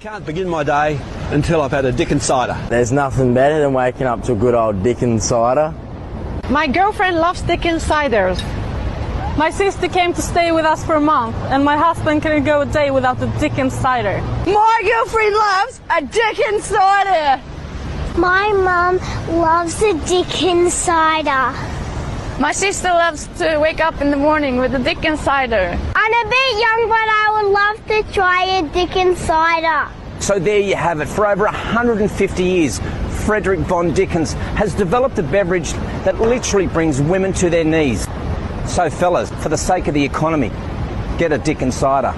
Can't begin my day until I've had a Dickens cider. There's nothing better than waking up to a good old Dickens cider. My girlfriend loves Dickens ciders. My sister came to stay with us for a month, and my husband couldn't go a day without the Dickens cider. My girlfriend loves a Dickens cider. My mum loves a Dickens cider. My sister loves to wake up in the morning with a Dickens cider. I'm a bit young, but I would love to try a Dickens cider. So there you have it. For over 150 years, Frederick Von Dickens has developed a beverage that literally brings women to their knees. So fellas, for the sake of the economy, get a Dickens cider.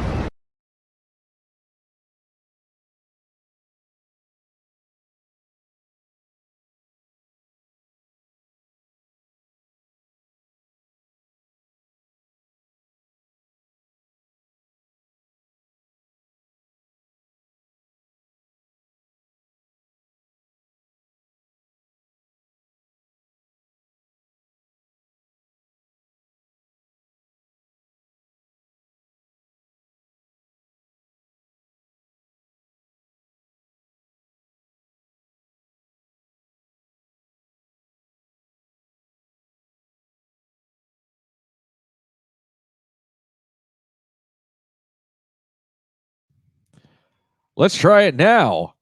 Let's try it now,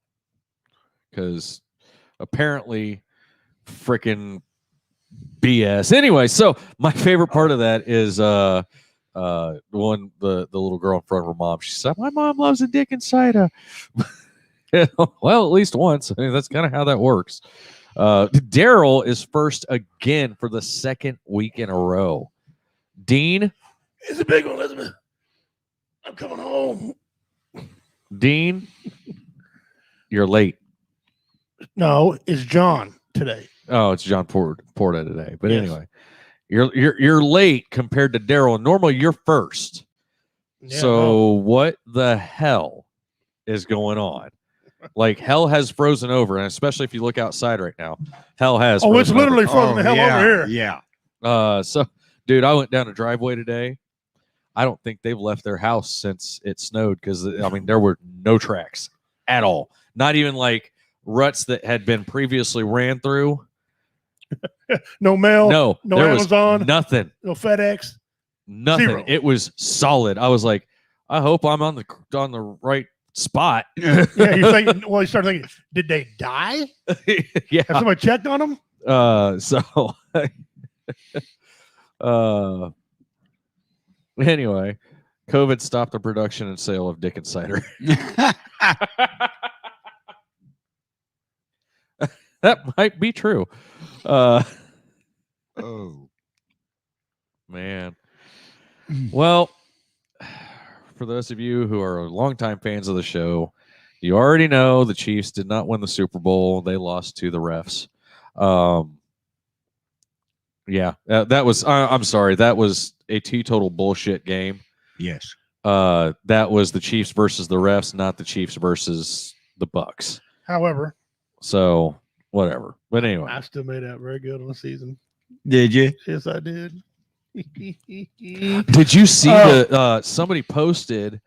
because apparently freaking BS. Anyway, so my favorite part of that is the little girl in front of her mom. She said, "My mom loves a Dickens cider." Well, at least once. I mean, that's kind of how that works. Daryl is first again for the second week in a row. Dean, it's a big one, Elizabeth. I'm coming home. Dean, you're late. No, it's John today. Oh, it's John Porta today. But yes. Anyway, you're late compared to Daryl. Normally, you're first. Yeah, so what the hell is going on? Like, hell has frozen over, and especially if you look outside right now, hell has. Oh, it's literally frozen the hell over here. Yeah. So, dude, I went down a driveway today. I don't think they've left their house since it snowed, because, I mean, there were no tracks at all. Not even like ruts that had been previously ran through. No mail. No Amazon. Nothing. No FedEx. Nothing. Zero. It was solid. I was like, I hope I'm on the right spot. Yeah, you start thinking, did they die? Yeah. Have somebody checked on them? Anyway, COVID stopped the production and sale of Dickens cider. That might be true. Oh, man. Well, for those of you who are longtime fans of the show, you already know the Chiefs did not win the Super Bowl. They lost to the refs. Yeah, that was. I'm sorry. That was a teetotal bullshit game. Yes. That was the Chiefs versus the refs, not the Chiefs versus the Bucks. However, so whatever. But anyway, I still made out very good on the season. Did you? Yes, I did. Did you see the somebody posted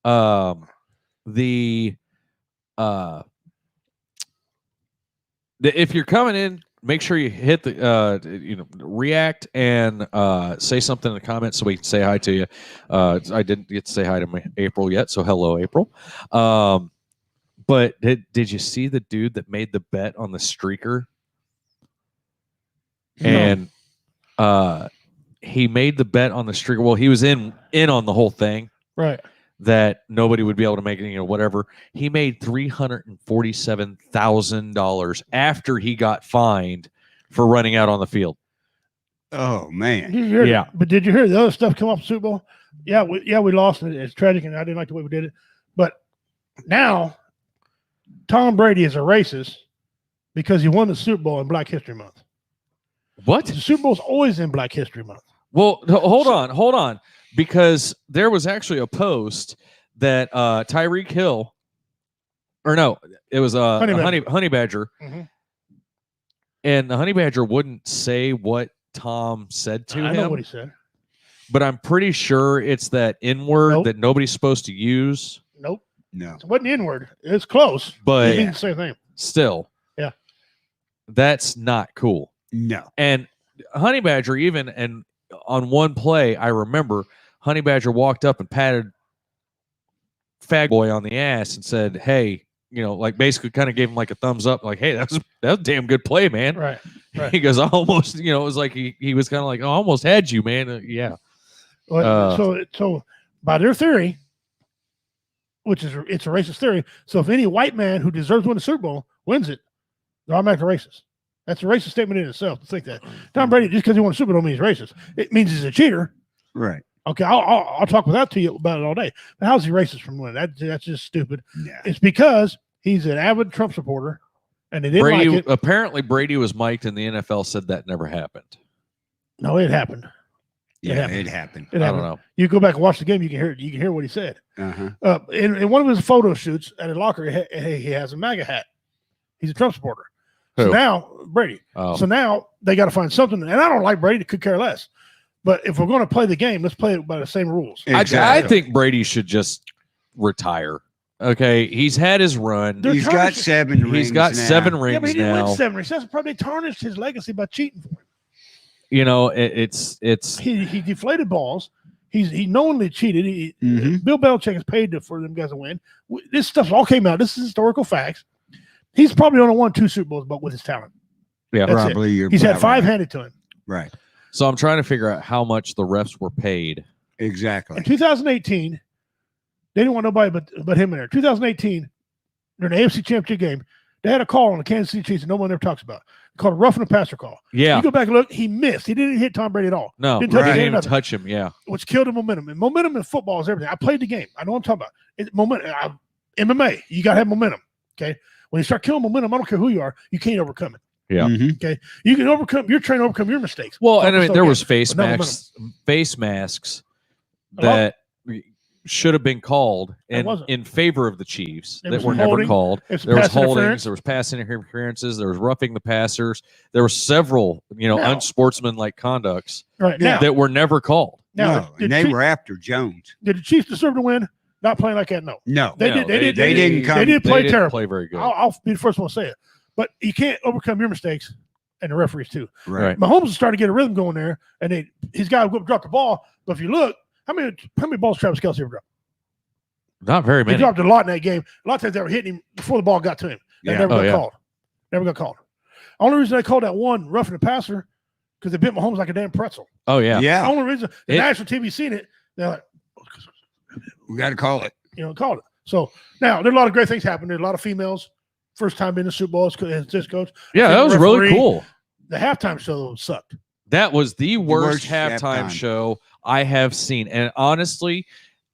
the if you're coming in, make sure you hit the react and say something in the comments so we can say hi to you. I didn't get to say hi to April yet, so hello, April. But did you see the dude that made the bet on the streaker? No. And he made the bet on the streaker. Well, he was in on the whole thing, right? That nobody would be able to make it, whatever. He made $347,000 after he got fined for running out on the field. Oh man! Yeah, but did you hear the other stuff come off the Super Bowl? Yeah, we lost, and it's tragic, and I didn't like the way we did it. But now, Tom Brady is a racist because he won the Super Bowl in Black History Month. What? The Super Bowl's always in Black History Month. Well, hold on. Because there was actually a post that Tyreek Hill, or no, it was a honey badger, mm-hmm. and the honey badger wouldn't say what Tom said to him. I know what he said, but I'm pretty sure it's that N-word that nobody's supposed to use. Nope. No. It wasn't the N-word. It's close. But It means the same thing. still, Yeah. that's not cool. No. And Honey Badger, even and on one play, I remember Honey Badger walked up and patted Fag Boy on the ass and said, "Hey," like basically kind of gave him like a thumbs up, like, "Hey, that was a damn good play, man." Right. He goes, "I almost," it was like he was kind of like, "Oh, I almost had you, man." Yeah. Well, so by their theory, which is it's a racist theory. So if any white man who deserves to win the Super Bowl wins it, they're automatically racist. That's a racist statement in itself to think that Tom Brady, just because he won a Super Bowl, means racist. It means he's a cheater. Right. Okay, I'll talk without to you about it all day. But how's he racist from winning? That's just stupid. Yeah. It's because he's an avid Trump supporter, and they didn't Brady like it. apparently Brady was mic'd, and the NFL said that never happened. No, it happened. Yeah, happened. it happened. It I happened. don't know. You go back and watch the game, you can hear it. You can hear what he said. Uh-huh. In one of his photo shoots at a locker, he has a MAGA hat. He's a Trump supporter. So Who? now Brady. Oh. So now they got to find something. And I don't like Brady. Could care less. But if we're going to play the game, let's play it by the same rules. I think Brady should just retire. Okay, he's had his run. They're He's got tarnished- 7 rings. He's got now. 7 Yeah, rings but he didn't now. win 7 rings. That's probably tarnished his legacy by cheating for him. It's He deflated balls. He knowingly cheated. Mhm. Bill Belichick is paid for them guys to win. This stuff all came out. This is historical facts. He's probably only won 2 Super Bowls, but with his talent. yeah. That's it. Probably. He's had probably 5 right. handed to him. Right. So I'm trying to figure out how much the refs were paid. Exactly. In 2018, they didn't want nobody but him in there. 2018, during the AFC Championship game, they had a call on the Kansas City Chiefs that no one ever talks about. Called a roughing the passer call. Yeah. You go back and look, he missed. He didn't hit Tom Brady at all. No, Didn't he touch his didn't hand, even nothing. touch him. Yeah. Which killed the momentum. And momentum in football is everything. I played the game. I know what I'm talking about. It's momentum. MMA, you got to have momentum. Okay. When you start killing momentum, I don't care who you are, you can't overcome it. Yeah. Mhm. Okay. You can you're trained to overcome your mistakes. Well, and I mean, there was face face masks Hello? that should have been called It in wasn't. favor of the Chiefs There that was were some never holding. called. There was some There was pass holdings, interference. there was pass interferences, there was roughing the passers, there were several, Now- unsportsmanlike conducts Right Yeah. now. that were never called. Now, No, and they were after Jones. did the Chiefs deserve to win? Not playing like that, no. No. They No, did. They did. they didn't come- They did play They didn't terrible. play very good. I'll be the first one to say it. But you can't overcome your mistakes, and the referees too. Right. Mahomes is starting to get a rhythm going there, and he's got to drop the ball. But if you look, how many balls Travis Kelce ever dropped? Not very He many. dropped a lot in that game. A lot of times they were hitting him before the ball got to him. They Yeah. never Oh, got yeah. called. Never got called. Only reason they called that one roughing the passer because they bit Mahomes like a damn pretzel. Oh yeah. Yeah. The only reason the It- national TV seen it, they're like, We got to call it. called it. So now there's a lot of great things happening. There's a lot of females first time in the Super Bowl as this coach. Yeah, that was really Referee. cool. The halftime show sucked. That was the worst worst halftime halftime. show I have seen. And honestly,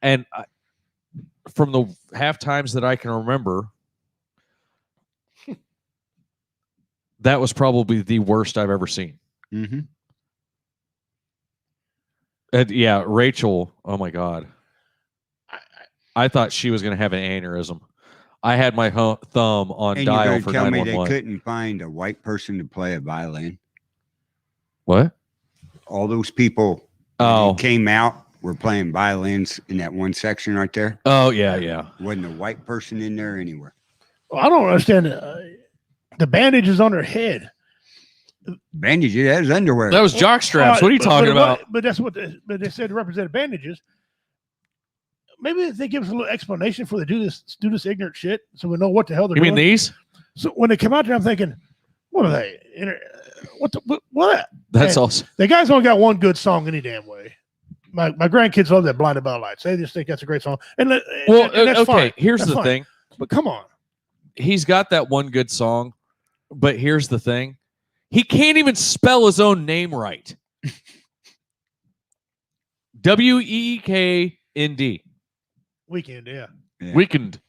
from the half times that I can remember, that was probably the worst I've ever seen. Mm-hmm. And yeah, Rachel, oh my God. I thought she was going to have an aneurysm. I had my thumb on And you're dial going for to tell me they 911. couldn't find a white person to play a violin? What? All those people Oh. that came out were playing violins in that one section right there. Oh, yeah, yeah. Wasn't a white person in there anywhere. Well, I don't understand the bandages on her head. Bandage, that is underwear. That was jock straps. What are you talking about? But that's what they said represented bandages. Maybe if they give us a little explanation for they do this ignorant shit, so we know what the hell they're You doing. mean these? So when they come out there, I'm thinking, what are they? What? That's And also. The guys only got one good song any damn way. My grandkids love that Blinded by Lights. They just think that's a great song. And that's Okay, fine. here's That's the fine. thing. But come on. He's got that one good song, but here's the thing. He can't even spell his own name right. Weeknd. Weekend, yeah. Yeah. Weekend.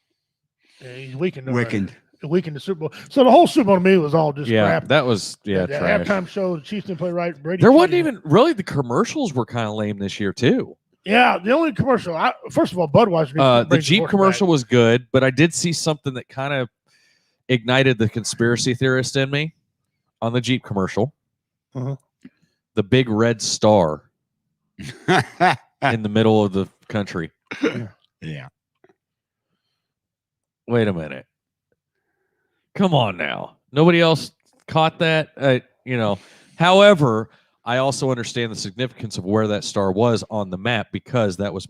Yeah, he's weakened. Weakened. Weakened the Super Bowl. So the whole Super Bowl to me was all just Yeah, crap. that was The trash. halftime show, the Chiefs didn't play right. Brady. There wasn't cheated. even really the commercials were kind of lame this year too. Yeah, the only commercial. First of all, Budweiser. needs to The bring Jeep horse commercial back. was good, but I did see something that kind of ignited the conspiracy theorist in me on the Jeep commercial. Uh-huh. The big red star in the middle of the country. Yeah. Wait a minute. Come on now. Nobody else caught that? However, I also understand the significance of where that star was on the map because that was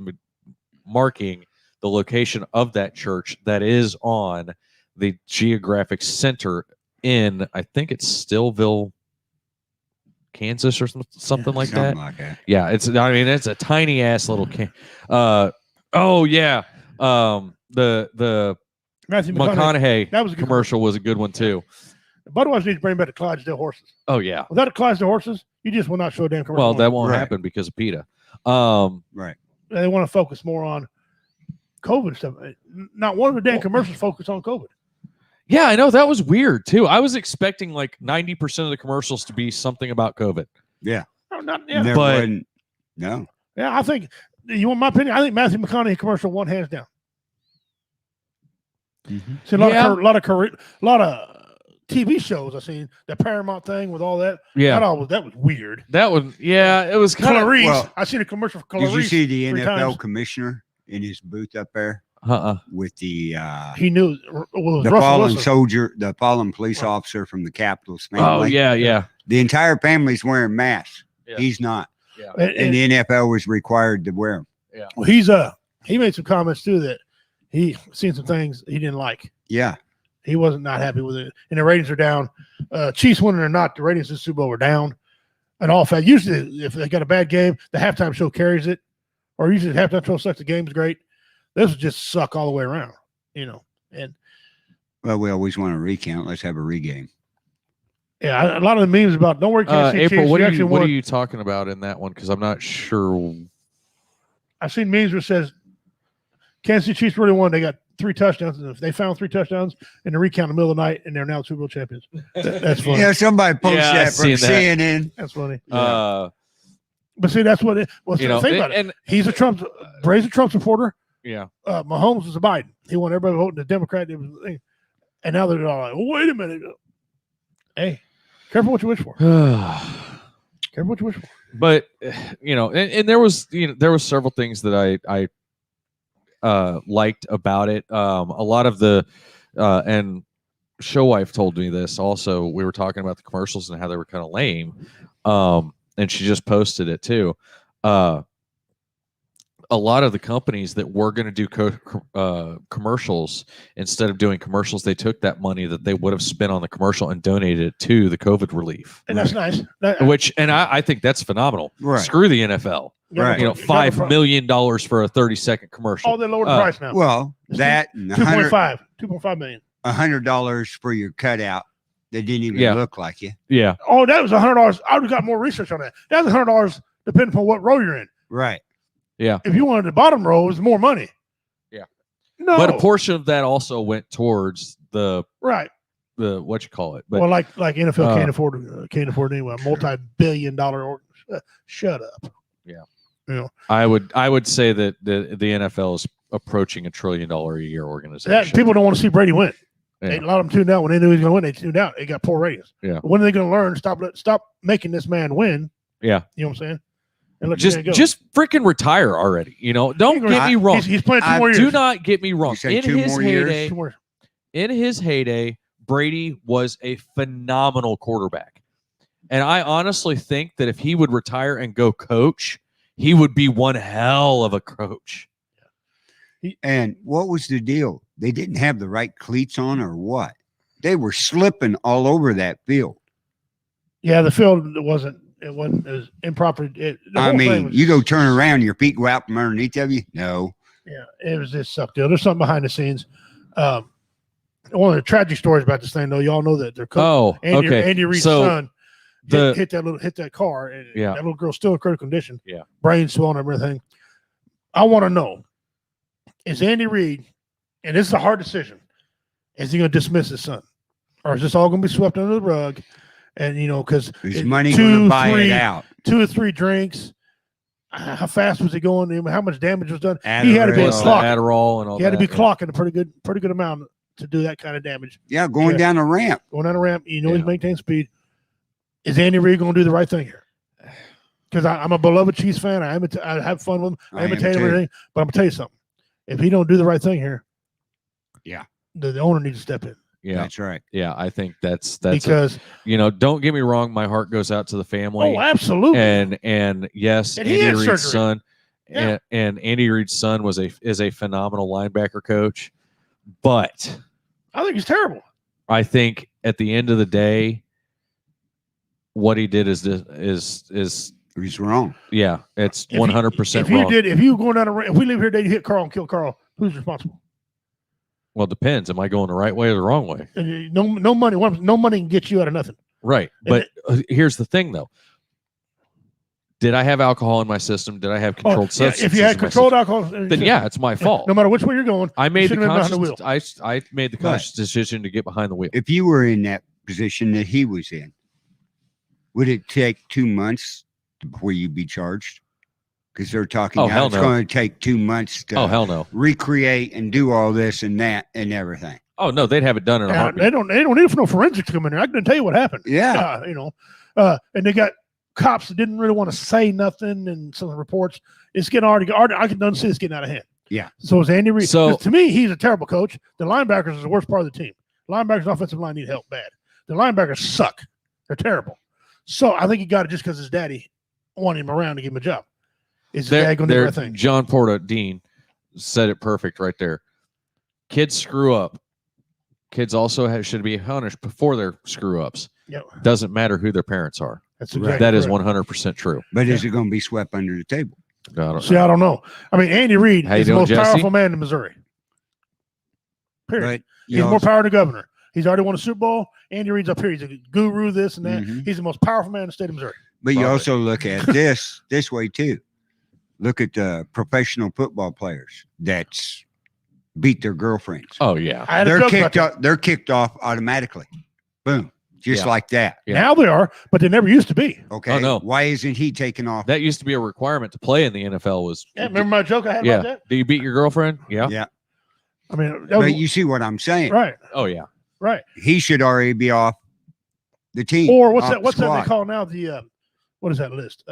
marking the location of that church that is on the geographic center in, I think it's Stillville, Kansas or something like that. Yeah, it's a tiny ass little the Matthew McConaughey that was a good commercial was a good one too. Budweiser needs to bring back the Clydesdale horses. Oh yeah. Without the Clydesdale horses, you just will not show a damn commercial. Well, that won't Right. happen because of PETA. Right. They want to focus more on COVID stuff. Not one of the damn commercials focus on COVID. Yeah, I know that was weird too. I was expecting like 90% of the commercials to be something about COVID. Yeah. No, not yeah. There But- wasn't- no. Yeah, I think you want my opinion. I think Matthew McConaughey commercial won hands down. See a lot of TV shows. I seen the Paramount thing with all that. Yeah. that was weird. That one, yeah, it was kind of. Clarice. well, I seen a commercial for Did Clarice. you see the 3 NFL times. commissioner in his booth up there with the He knew it was the Russell fallen Wilson. soldier, the fallen police officer from the Capitals family? Oh yeah. The entire family's wearing masks. Yeah. He's not. And And the NFL was required to wear them. well, he made some comments too that he seen some things he didn't like. Yeah. He wasn't not happy with it, and the ratings are down. Chiefs winning or not, the ratings in the Super Bowl were down. And all fact, usually if they got a bad game, the halftime show carries it, or usually the halftime show sucks. The game's great. This would just suck all the way around, And Well, we always want a recount. Let's have a regame. yeah, a lot of the memes about don't worry, Kansas City April, Chiefs, what you are actually you won. what are you talking about in that one? Because I'm not sure. I've seen memes where it says Kansas City Chiefs really won. They got 3 touchdowns. And if they found 3 touchdowns in the recount in the middle of the night, and they're now Super Bowl champions. That's funny. Yeah, somebody posted Yeah, I that from seen that. CNN. That's funny. But see, that's what it. Well, think about it. and He's a Trump. Bray's a Trump supporter. yeah, Mahomes was a Biden. He wanted everybody voting the Democrat. It was, and now they're all like, wait a minute. Hey, careful what you wish for. Careful what you wish for. but and there was several things that I liked about it. A lot of the and Showwife told me this also. We were talking about the commercials and how they were kind of lame. And she just posted it too. A lot of the companies that were going to do commercials, instead of doing commercials, they took that money that they would have spent on the commercial and donated it to the COVID relief. And that's nice. I think that's phenomenal. Right. Screw the NFL. Right. $5 million for a 30-second commercial. Oh, they lowered the price now. Well, that and 2.5 million. $100 for your cutout that didn't even Yeah. look like you. Yeah. Oh, that was $100. I would have got more research on that. That was $100 depending upon what row you're in. Right. Yeah. If you wanted the bottom row, it was more money. Yeah. No. But a portion of that also went towards the right. what you call it. But Well, like NFL can't afford anyway. A multi-billion-dollar. Shut up. yeah. I would say that the NFL is approaching $1 trillion a year organization. That people don't want to see Brady win. Yeah. A lot of them tuned out when they knew he was going to win. They tuned out. They got poor ratings. Yeah. When are they going to learn? Stop making this man win. Yeah. You know what I'm saying? And let the man go. Just freaking retire already. Don't get me wrong. He's playing 2 more years. Do not get me wrong. You say In 2 his more years? heyday, 2 more. in his heyday, Brady was a phenomenal quarterback. And I honestly think that if he would retire and go coach, he would be one hell of a coach. And what was the deal? They didn't have the right cleats on or what? They were slipping all over that field. Yeah, the field wasn't as improper. I mean, you go turn around, your feet go out from underneath of you. No. Yeah, it was just sucked. There's something behind the scenes. One of the tragic stories about this thing, though, y'all know that their coach, Andy Reid's son, hit that car, and that little girl's still in critical condition. Yeah, brain swelling and everything. I want to know: is Andy Reid, and this is a hard decision, is he going to dismiss his son, or is this all going to be swept under the rug? And because his money going to buy it out. 2 or 3 drinks. How fast was he going? How much damage was done? Adderall. He had to be clocking. Adderall and all. He had to that, be clocking a pretty good amount to do that kind of damage. Yeah, going down a ramp. Going down a ramp, he's maintaining speed. Is Andy Reid going to do the right thing here? Because I'm a beloved Chiefs fan. I have fun with him. I imitate him and everything. But I'm gonna tell you something. If he don't do the right thing here, the owner needs to step in. Yeah, That's right. yeah. I think that's Because don't get me wrong. My heart goes out to the family. oh, absolutely. And yes, And he Andy had Reid's surgery. son, Yeah. and Andy Reid's son is a phenomenal linebacker coach. But I think he's terrible. I think at the end of the day, what he did is He's wrong. yeah, it's If 100% If you wrong. if you were going down if we leave here today, you hit Carl and kill Carl. Who's responsible? Well, it depends. Am I going the right way or the wrong way? And no money. No money can get you out of nothing. Right. But here's the thing, though. Did I have alcohol in my system? Did I have controlled substances? If you had in my controlled system? alcohol, then yeah, it's my fault. No matter which way you're going, I made the shouldn't have been behind conscious. the I made the conscious decision to get behind the wheel. If you were in that position that he was in, would it take 2 months before you'd be charged? Because they're talking Oh, now hell it's no. going to take 2 months to Oh hell no! recreate and do all this and that and everything. Oh no, they'd have it done in a heartbeat. they don't need for no forensics to come in there. I can tell you what happened. Yeah. And they got cops that didn't really want to say nothing, and some of the reports. It's getting already. I can see it's getting out of hand. Yeah. So is Andy Reid. So- 'Cause to me, he's a terrible coach. The linebackers is the worst part of the team. Linebackers offensive line need help bad. The linebackers suck. They're terrible. So I think he got it just because his daddy wanted him around to give him a job. Is his dad going to do the right thing? John Porta Dean said it perfect right there. Kids screw up. Kids also should be punished before their screw ups. Yeah, Doesn't matter who their parents are. that's exactly That is correct. 100% true. But is it going to be swept under the table? I don't See, know. I don't know. I mean, Andy Reid How you is the doing, most Jesse? powerful man in Missouri. Period. But He's you more also- power than the governor. He's already won a Super Bowl. Andy Reid's up here. He's a guru, this and that. Mhm. He's the most powerful man in the state of Missouri. But you Probably. also look at this way too. Look at the professional football players that's beat their girlfriends. Oh yeah. I had a They're joke about kicked that. off. They're kicked off automatically. Boom, just Yeah. like that. Yeah. Now they are, but they never used to be. Okay. Oh, no. Why isn't he taking off? That used to be a requirement to play in the NFL. Was Yeah, remember my joke I had yeah. about that? Do you beat your girlfriend? Yeah. Yeah. I mean, that was, But you see what I'm saying? right, Oh yeah. right. He should already be off the team. Or what's off that? the What's that squad. they call now? The what is that list?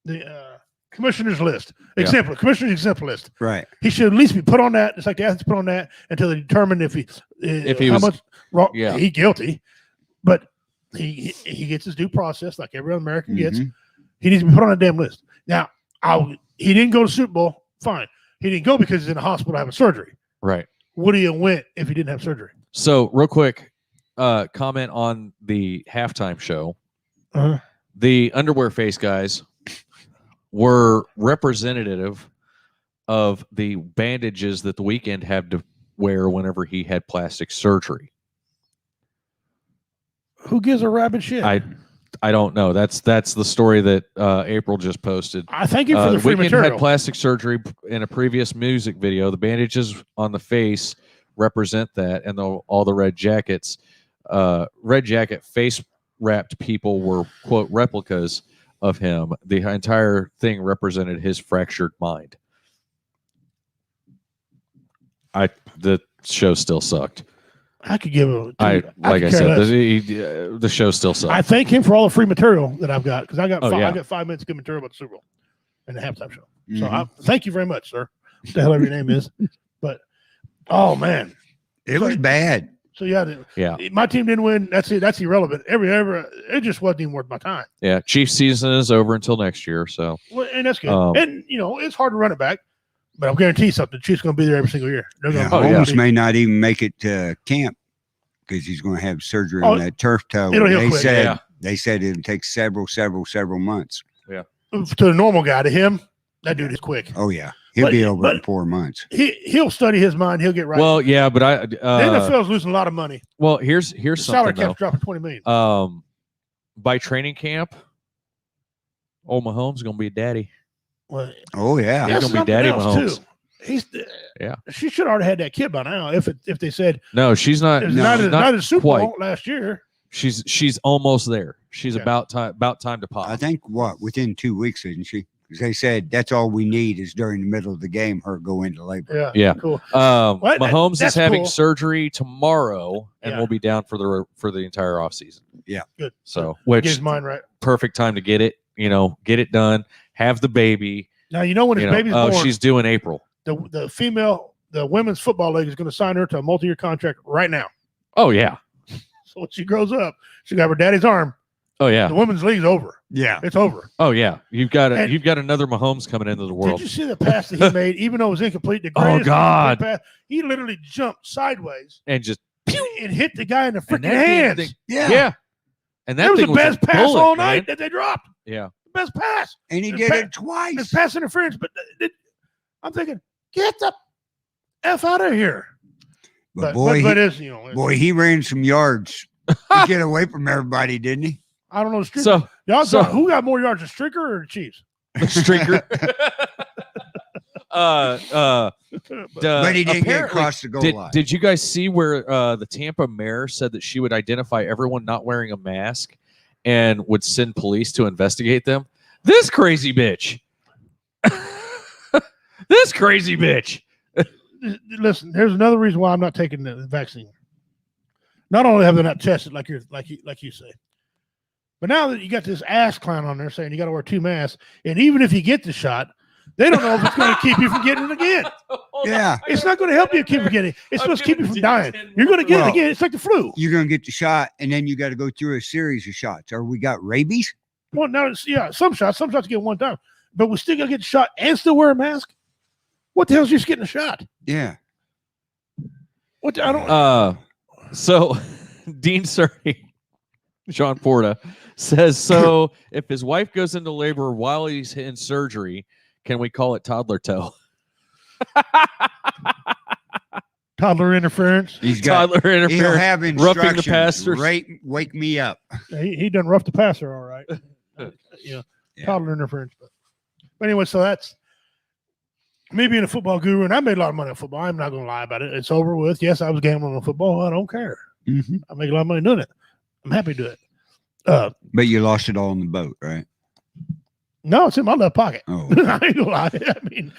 The commissioner's list. Yeah. Exemplar. Commissioner's exemplar list. Right. He should at least be put on that. It's like the athletes put on that until they determine if he he how was- much wrong. yeah. He guilty, but he gets his due process like every other American gets. Mhm. He needs to be put on a damn list. Now, he didn't go to Super Bowl. Fine. He didn't go because he's in the hospital having surgery. Right. Would he have went if he didn't have surgery? So real quick, comment on the halftime show. Uh-huh. The underwear face guys were representative of the bandages that the Weeknd had to wear whenever he had plastic surgery. Who gives a rabbit shit? I don't know. That's the story that April just posted. I thank you for the free Weeknd material. had plastic surgery in a previous music video. The bandages on the face represent that, and all the red jacket face wrapped people were quote replicas of him. The entire thing represented his fractured mind. The show still sucked. I could give a. Like I could care said, less. the show still sucked. I thank him for all the free material that I've got because I got Oh, I yeah. got 5 minutes of good material about the Super Bowl and the halftime show. Mhm. So I thank you very much, sir. What the hell ever your name is, but oh man, It was bad. so yeah, my team didn't win. That's it. That's irrelevant. It just wasn't even worth my time. Yeah, Chiefs season is over until next year. So Well, and that's good. Um, And it's hard to run it back, but I'm guarantee you something. The Chiefs going to be there every single year. They're Yeah, going Oh, yeah. Holmes may not even make it to camp because he's going to have surgery on that turf toe. it'll heal They quick, said yeah. they said it'll take several months. to the normal guy. To him, that dude is quick. Oh yeah, he'll But- be over in but- 4 months. He'll study his mind. He'll get right. well, yeah, but the NFL's losing a lot of money. well, here's The salary something cap's dropping $20 million. though. By training camp, old Mahomes is gonna be a daddy. Well, Oh yeah, He's that's gonna be something Daddy else, Mahomes. too. He's Yeah. She should already had that kid by now. If they said No, she's not. it's no, not a Super quite. Bowl last year. She's almost there. She's Yeah. about time to pop. I think within 2 weeks, isn't she? 'Cause they said that's all we need is during the middle of the game her go into labor. Yeah. Yeah. Cool. What? Mahomes is That's having cool. surgery tomorrow and Yeah. will be down for the entire offseason. Yeah. Good. So, Get which his mind right. perfect time to get it. Get it done. Have the baby. Now you know when his baby's born. She's due in April. The female the women's football league is going to sign her to a multi-year contract right now. Oh yeah. So when she grows up, she got her daddy's arm. Oh yeah. The women's league's over. Yeah. It's over. Oh yeah. You've got And- another Mahomes coming into the world. Did you see the pass that he made, even though it was incomplete? The greatest God. pass, he literally jumped sideways And just and hit the guy in the and freaking that damn hands. thing- Yeah. yeah. And that That was thing the best a pass bullet, all man. night that they dropped. Yeah. The best pass. And he It's did pa- it It's twice. pass interference, but I'm thinking, get the F out of here. But boy, but it's, you know, boy, he ran some yards to get away from everybody, didn't he? I don't know. The Streaker, So y'all so- thought, who got more yards, the Streaker or the Chiefs? Streaker. But he didn't get apparently- across the goal line. Did you guys see where the Tampa mayor said that she would identify everyone not wearing a mask and would send police to investigate them? This crazy bitch. This crazy bitch. Listen, there's another reason why I'm not taking the vaccine. Not only have they not tested like you say, but now that you got this ass clown on there saying you got to wear 2 masks, and even if you get the shot, they don't know if it's going to keep you from getting it again. Yeah. It's not going to help you keep from getting it. It's supposed to keep you from dying. 10 You're going to get Well, it again. It's like the flu. You're going to get the shot, and then you got to go through a series of shots. Or we got rabies? Well, now it's some shots get one time, but we still got to get the shot and still wear a mask. What the hell's just getting a shot? Yeah. What I don't. So Dean Surrey, Sean Porta, says, so if his wife goes into labor while he's in surgery, can we call it toddler toe? Toddler interference. He's got, Toddler he'll interference. have roughing the instructions. passers. Right, wake me up. He done rough the passer, all right. Yeah. Toddler interference. But anyway, so that's me being a football guru, and I made a lot of money on football. I'm not going to lie about it. It's over with. Yes, I was gambling on football. I don't care. Mm-hmm. I make a lot of money doing it. I'm happy to do it. But you lost it all in the boat, right? No, it's in my left pocket. Oh. I ain't gonna lie. I mean,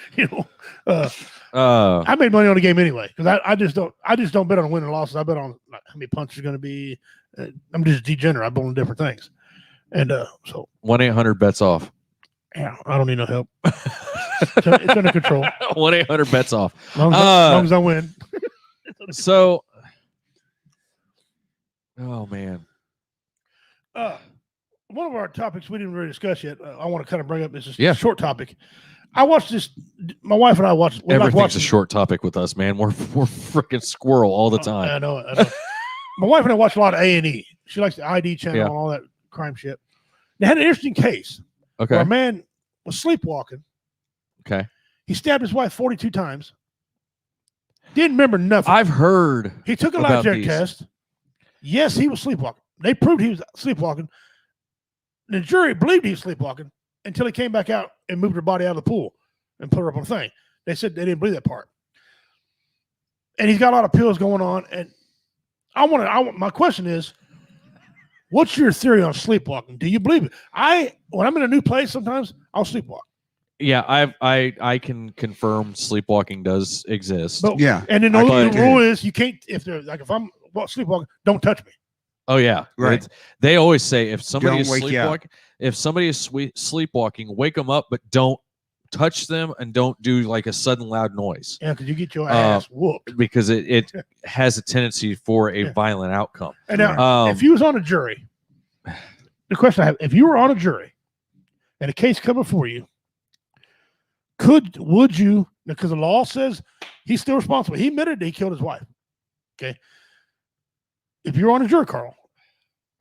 I made money on the game anyway because I just don't bet on win and losses. I bet on how many punches are going to be. I'm just degenerate. I bet on different things, and so 1-800-bets off. yeah, I don't need no help. It's under control. 1-800-bets off. As long as I win. So, oh man. One of our topics we didn't really discuss yet. I want to kind of bring up. It's just Yeah. a short topic. I watched this. My wife and I watched. we like Everything's watching- a short topic with us, man. We're freaking squirrel all the time. I know. My wife and I watch a lot of A&E. She likes the ID channel Yeah. and all that crime shit. They had an interesting case where Okay. a man was sleepwalking. Okay. He stabbed his wife 42 times. Didn't remember nothing. I've heard He took a lie about detector these. test. Yes, he was sleepwalking. They proved he was sleepwalking. The jury believed he was sleepwalking until he came back out and moved her body out of the pool and put her up on the thing. They said they didn't believe that part. And he's got a lot of pills going on. And my question is, what's your theory on sleepwalking? Do you believe it? When I'm in a new place, sometimes I'll sleepwalk. Yeah, I can confirm sleepwalking does exist. But, Yeah. And then I the can- rule is you can't, if I'm sleepwalking, don't touch me. Oh yeah, Right. They always say if somebody Don't is wake you up. sleepwalking, sleepwalking, wake them up, but don't touch them and don't do like a sudden loud noise Yeah, because you get your ass whooped. because it has a tendency for a Yeah. violent outcome. And now, if you was on a jury, the question I have: if you were on a jury and a case come before you, would you? Because the law says he's still responsible. He admitted that he killed his wife. Okay. If you're on a jury, Carl,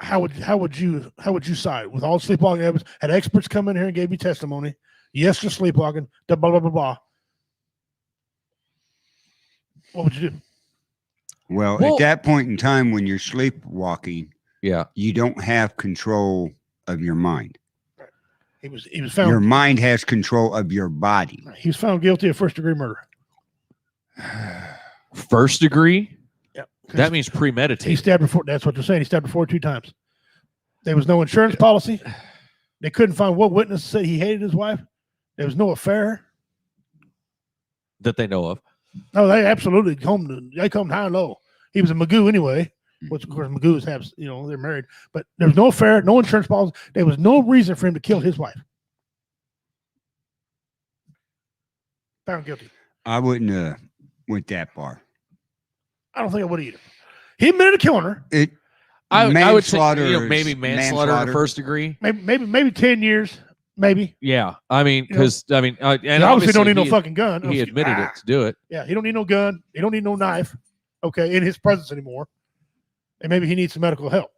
how would you side with all the sleepwalking evidence? Had experts come in here and gave you testimony. Yes, to sleepwalking. Blah blah blah blah. What would you do? Well, Well- at that point in time when you're sleepwalking, Yeah, you don't have control of your mind. He was found. Your mind has control of your body. He was found guilty of first degree murder. first degree. Yep. That means He premeditated. stabbed her. That's what they're saying. He stabbed her 42 times. There was no insurance policy. They couldn't find what witness said he hated his wife. There was no affair. That they know of. No, they absolutely they come high and low. He was a Magoo anyway, which of course Magoos have, they're married. But there was no affair, no insurance policy. There was no reason for him to kill his wife. Found guilty. I wouldn't went that far. I don't think I would either. He admitted to killing her. I would say Manslaughter maybe is manslaughter in the first degree. Maybe 10 years. Maybe. Yeah, I mean, because and He obviously don't need no fucking gun. He admitted it to do it. Yeah, he don't need no gun. He don't need no knife. Okay, in his presence anymore. And maybe he needs some medical help.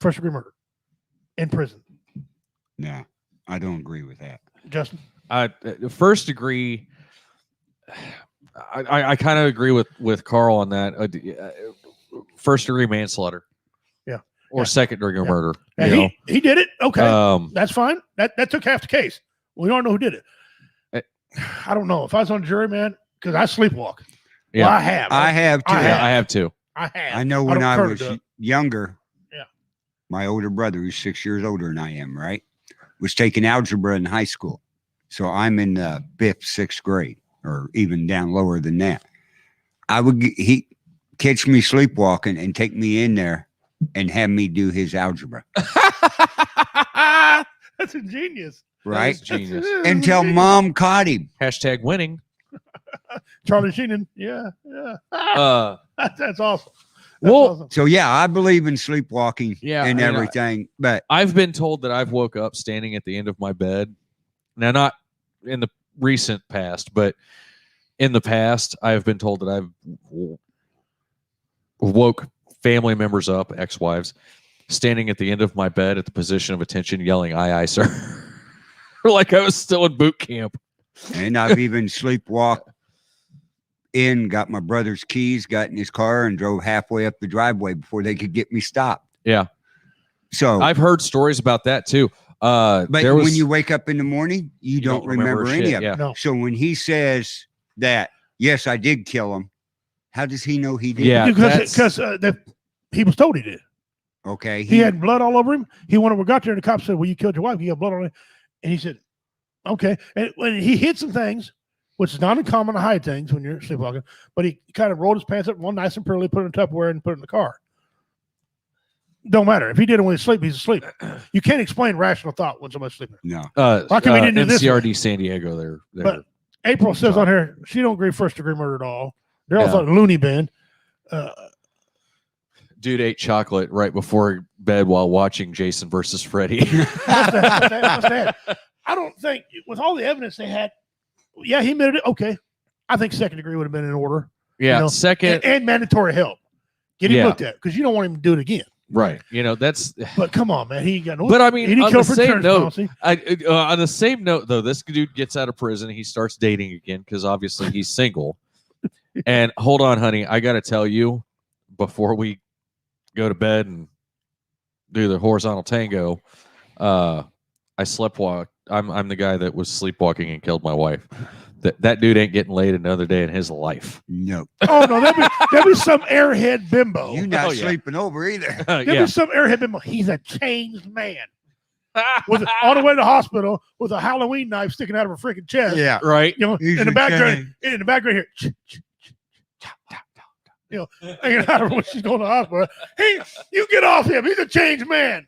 First degree murder in prison. No, I don't agree with that. Justin, First degree. I kind of agree with Carl on that. First degree manslaughter. Yeah. Or second degree murder. And he did it. Okay. That's fine. That took half the case. We don't know who did it. I don't know. If I was on the jury, man, because I sleepwalk. Yeah. Well, I have. I have too. I have too. I have. I know when I don't was turn it up. younger, Yeah. my older brother, who's 6 years older than I am, right, was taking algebra in high school. So I'm in the 5th, 6th grade, or even down lower than that. He catch me sleepwalking and take me in there and have me do his algebra. That's ingenious. Right? That's genius. Until mom caught him. Hashtag winning. Charlie Sheenan. Yeah. That's awesome. That's Well, awesome. So yeah, I believe in sleepwalking Yeah, and I mean, everything. But I've been told that I've woke up standing at the end of my bed. Now, not in the recent past, but in the past, I've been told that I've woke family members up, ex-wives, standing at the end of my bed at the position of attention, yelling, "Aye, aye, sir." Like I was still in boot camp. and I've even sleepwalked got my brother's keys, got in his car, and drove halfway up the driveway before they could get me stopped. Yeah. So I've heard stories about that too. but when you wake up in the morning, you don't remember any shit, of it. yeah. No. So when he says that, yes, I did kill him, how does he know he did? Yeah. Because he was told he did. Okay. He had blood all over him. He went over, got there, and the cop said, "Well, you killed your wife. You got blood on it." And he said, "Okay." And when he hid some things, which is not uncommon to hide things when you're sleepwalking, but he kind of rolled his pants up, one nice and prettily, put it in Tupperware, and put it in the car. Don't matter. If he did it when he's asleep, he's asleep. You can't explain rational thought when somebody's sleeping. No. Why can we didn't do this NCRD San Diego? They're But April says on here she don't agree first degree murder at all. They're also loony bin. dude ate chocolate right before bed while watching Jason versus Freddy. What's that? I don't think with all the evidence they had, yeah, he admitted it. Okay. I think second degree would have been in order. Yeah, you know, second and mandatory help. Get him looked at because you don't want him to do it again. Right. You know, that's. But come on, man. He ain't got no. But I mean, he didn't on kill the for same insurance note, policy. on the same note, though, this dude gets out of prison. He starts dating again because obviously he's single. And hold on, honey, I got to tell you before we go to bed and do the horizontal tango. I sleptwalk. I'm the guy that was sleepwalking and killed my wife. That dude ain't getting laid another day in his life. No. Oh no, that'd be some airhead bimbo. You're not sleeping over either. There'd be some airhead bimbo. He's a changed man. On the way to the hospital with a Halloween knife sticking out of her freaking chest. Yeah. Right. You know, He's in the a background here. You know, hanging out of her when she's going to the hospital. Hey, you get off him. He's a changed man.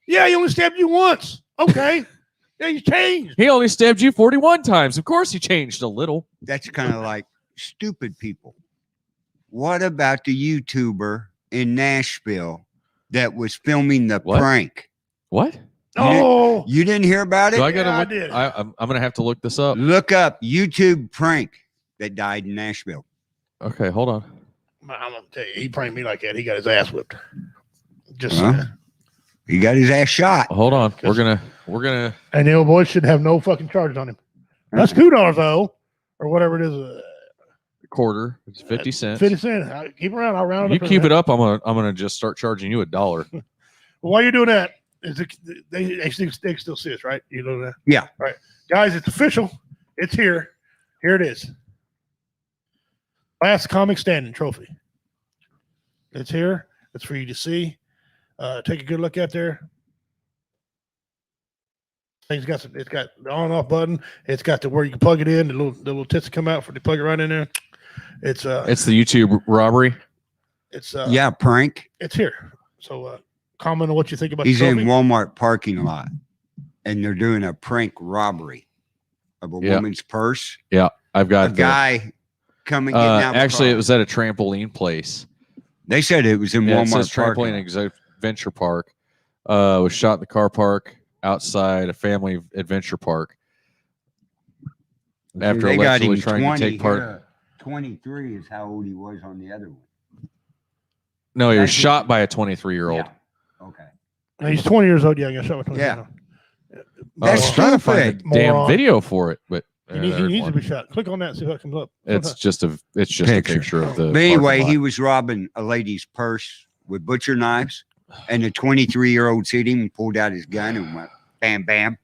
Yeah, he only stabbed you once. Okay. Yeah, he's changed. He only stabbed you 41 times. Of course he changed a little. That's kind of like stupid people. What about the YouTuber in Nashville that was filming the prank? What? Oh, you didn't hear about it? Do I gotta Yeah, I look? did. I'm gonna have to look this up. Look up YouTube prank that died in Nashville. Okay, hold on. I'm gonna tell you, he pranked me like that. He got his ass whipped. Just Huh? He got his ass shot. Hold on. We're gonna. and the old boy should have no fucking charges on him. That's $2 though, or whatever it is. Quarter. It's 50 cents. 50 cents. Keep around. I'll round it You up. keep it up. I'm gonna just start charging you $1. While you're doing that, they still see us, right? You know that? Yeah. Right. Guys, it's official. It's here. Here it is. Last comic standing trophy. It's here. It's for you to see. Take a good look at there. It's got the on and off button. It's got where you can plug it in. The little tits that come out for to plug it right in there. It's the YouTube robbery. It's Yeah, prank. It's here. So comment on what you think about He's the in trophy. Walmart parking lot, and they're doing a prank robbery of a woman's purse. Yeah, I've got A guy come and get out of the Actually, car. it was at a trampoline place. They said it was in Yeah, it Walmart says parking trampoline lot. adventure park. Was shot in the car park outside a family adventure park. After They got allegedly him trying 20 to take part. here. 23 is how old he was on the other one. No, he was That's- shot by a 23-year-old. Yeah. Okay. Now, he's 20 years old. Yeah, I guess so. 20 Yeah. years old. I was That's trying to find stupid. a damn Moron. video for it, but He needs, there's to one. be shot. Click on that and see what comes up. It's just a Picture. a picture of the. But anyway, parking he lot. was robbing a lady's purse with butcher knives, and the 23-year-old hit him and pulled out his gun and went bam, bam.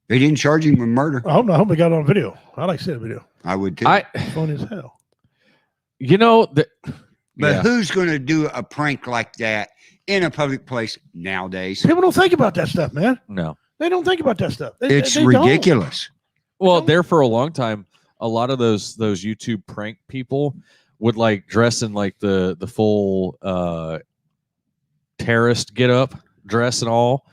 They didn't charge him with murder. I hope they got it on video. I like to see the video. I would too. Funny as hell. You know that. But Yeah. who's going to do a prank like that in a public place nowadays? People don't think about that stuff, man. No. They don't think about that stuff. It's they don't. ridiculous. Well, there for a long time, a lot of those YouTube prank people would like dress in like the full terrorist get up, dress and all,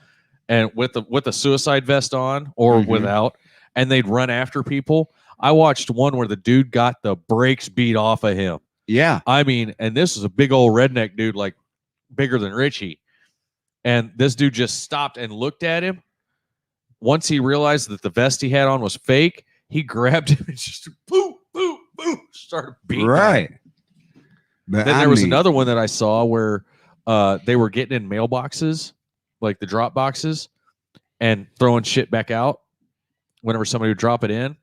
and with a suicide vest on or Mhm. without, and they'd run after people. I watched one where the dude got the brakes beat off of him. Yeah. I mean, and this was a big old redneck dude, like bigger than Richie. And this dude just stopped and looked at him. Once he realized that the vest he had on was fake, he grabbed him and just boo, boo, boo, started beating him. Right. But Then I there was mean, another one that I saw where they were getting in mailboxes, like the drop boxes, and throwing shit back out whenever somebody would drop it in,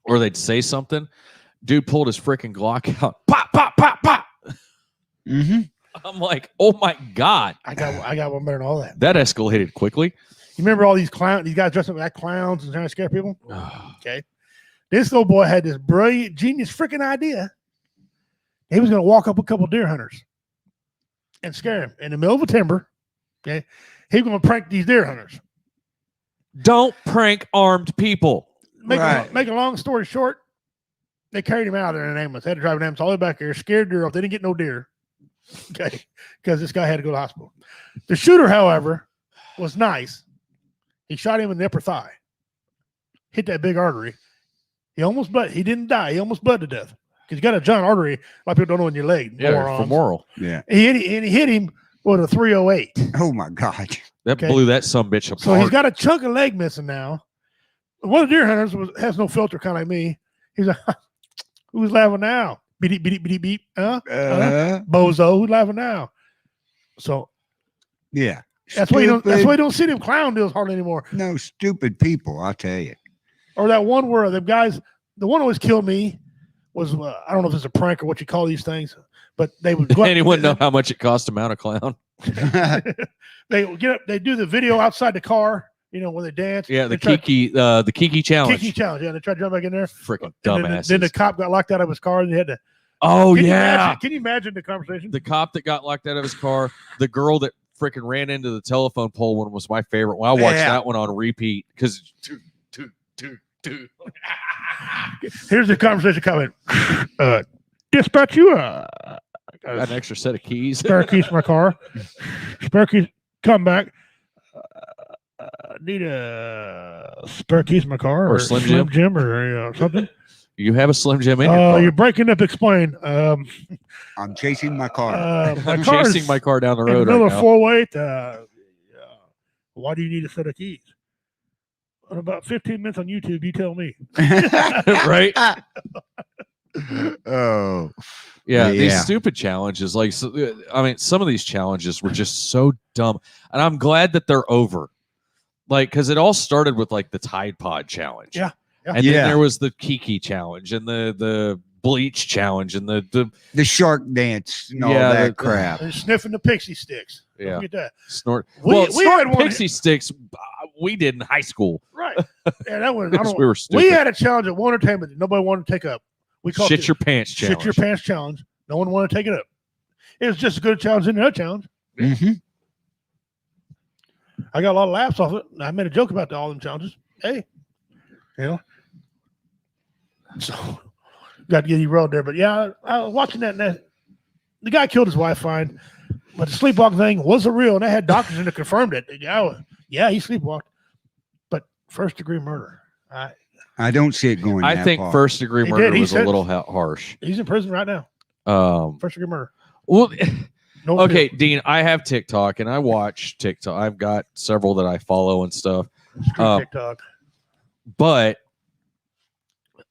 or they'd say something. Dude pulled his freaking Glock out. Pop, pop, pop, pop. Mhm. I'm like, oh my God. I got one better than all that. That escalated quickly. You remember all these guys dressed up like clowns and trying to scare people? Okay. This little boy had this brilliant, genius freaking idea. He was going to walk up a couple deer hunters and scare them in the middle of a timber. Okay. He was going to prank these deer hunters. Don't prank armed people. Make Right. a long story short, they carried him out there in an ambulance. They had to drive an ambulance all the way back there, scared deer off. They didn't get no deer. Okay. Because this guy had to go to the hospital. The shooter, however, was nice. He shot him in the upper thigh. Hit that big artery. He didn't die. He almost bled to death. Because you got a giant artery, a lot of people don't know in your leg. Yeah, morons. femoral. Yeah. He hit him with a 308. Oh my God. That Okay. blew that sumbitch apart. So he's got a chunk of leg missing now. One of the deer hunters has no filter, kind of like me. He's like, who's laughing now? Beep, beep, beep, beep. Huh? Bozo, who's laughing now? So Yeah. that's why you Stupid. don't see them clown deals hardly anymore. No, stupid people, I'll tell you. Or that one where the guys, the one that always killed me was I don't know if it's a prank or what you call these things, but they would go Does anyone know how much it cost to mount a clown? they would get up, they do the video outside the car, when they dance. Yeah, the They try- Kiki challenge. Kiki challenge. Yeah, they tried to jump back in there. Freaking And dumbasses. then the cop got locked out of his car and they had to. oh Can you yeah, imagine- Can you imagine the conversation? the cop that got locked out of his car. The girl that freaking ran into the telephone pole one was my favorite one. I watched Yeah. that one on repeat because Here's the conversation coming. Dispatch you got an extra set of keys. spare keys for my car. Spare keys. Come back. Need a spare keys for my car Or Slim Jim. Jim or something. You have a Slim Jim in your car. You're breaking up. Explain. I'm chasing my car. My I'm car is chasing my car down the in the road middle right of now. 408. Why do you need a set of keys? In about 15 minutes on YouTube, you tell me. Right? Oh. Yeah, Yeah. these stupid challenges. Like, I mean, some of these challenges were just so dumb, and I'm glad that they're over. Like, because it all started with like the Tide Pod challenge, Yeah. and Yeah. then there was the Kiki challenge and the bleach challenge and the The shark dance and all Yeah, that the- crap. They're sniffing the pixie sticks. Don't Yeah. forget that. snort. We- well, we snort had one- pixie sticks. We did in high school. Right. Yeah, that was. I Because don't, we were stupid. we had a challenge at One Entertainment that nobody wanted to take up. We called Shit it your pants challenge. Shit Your Pants Challenge. No one wanted to take it up. It was just as good a challenge as any other challenge. Mm-hmm. I got a lot of laughs off it. I made a joke about all them challenges. Hey, so got to get you rolled there. But yeah, I was watching that. And the guy killed his wife fine, but the sleepwalking thing wasn't real, and they had doctors in that confirmed it. Yeah, he sleepwalked, but first degree murder. I don't see it going. I that think far. first degree He murder did. He was a said- little harsh. He's in prison right now. First degree murder. Well, No okay, appeal. Dean, I have TikTok and I watch TikTok. I've got several that I follow and stuff, Street TikTok. but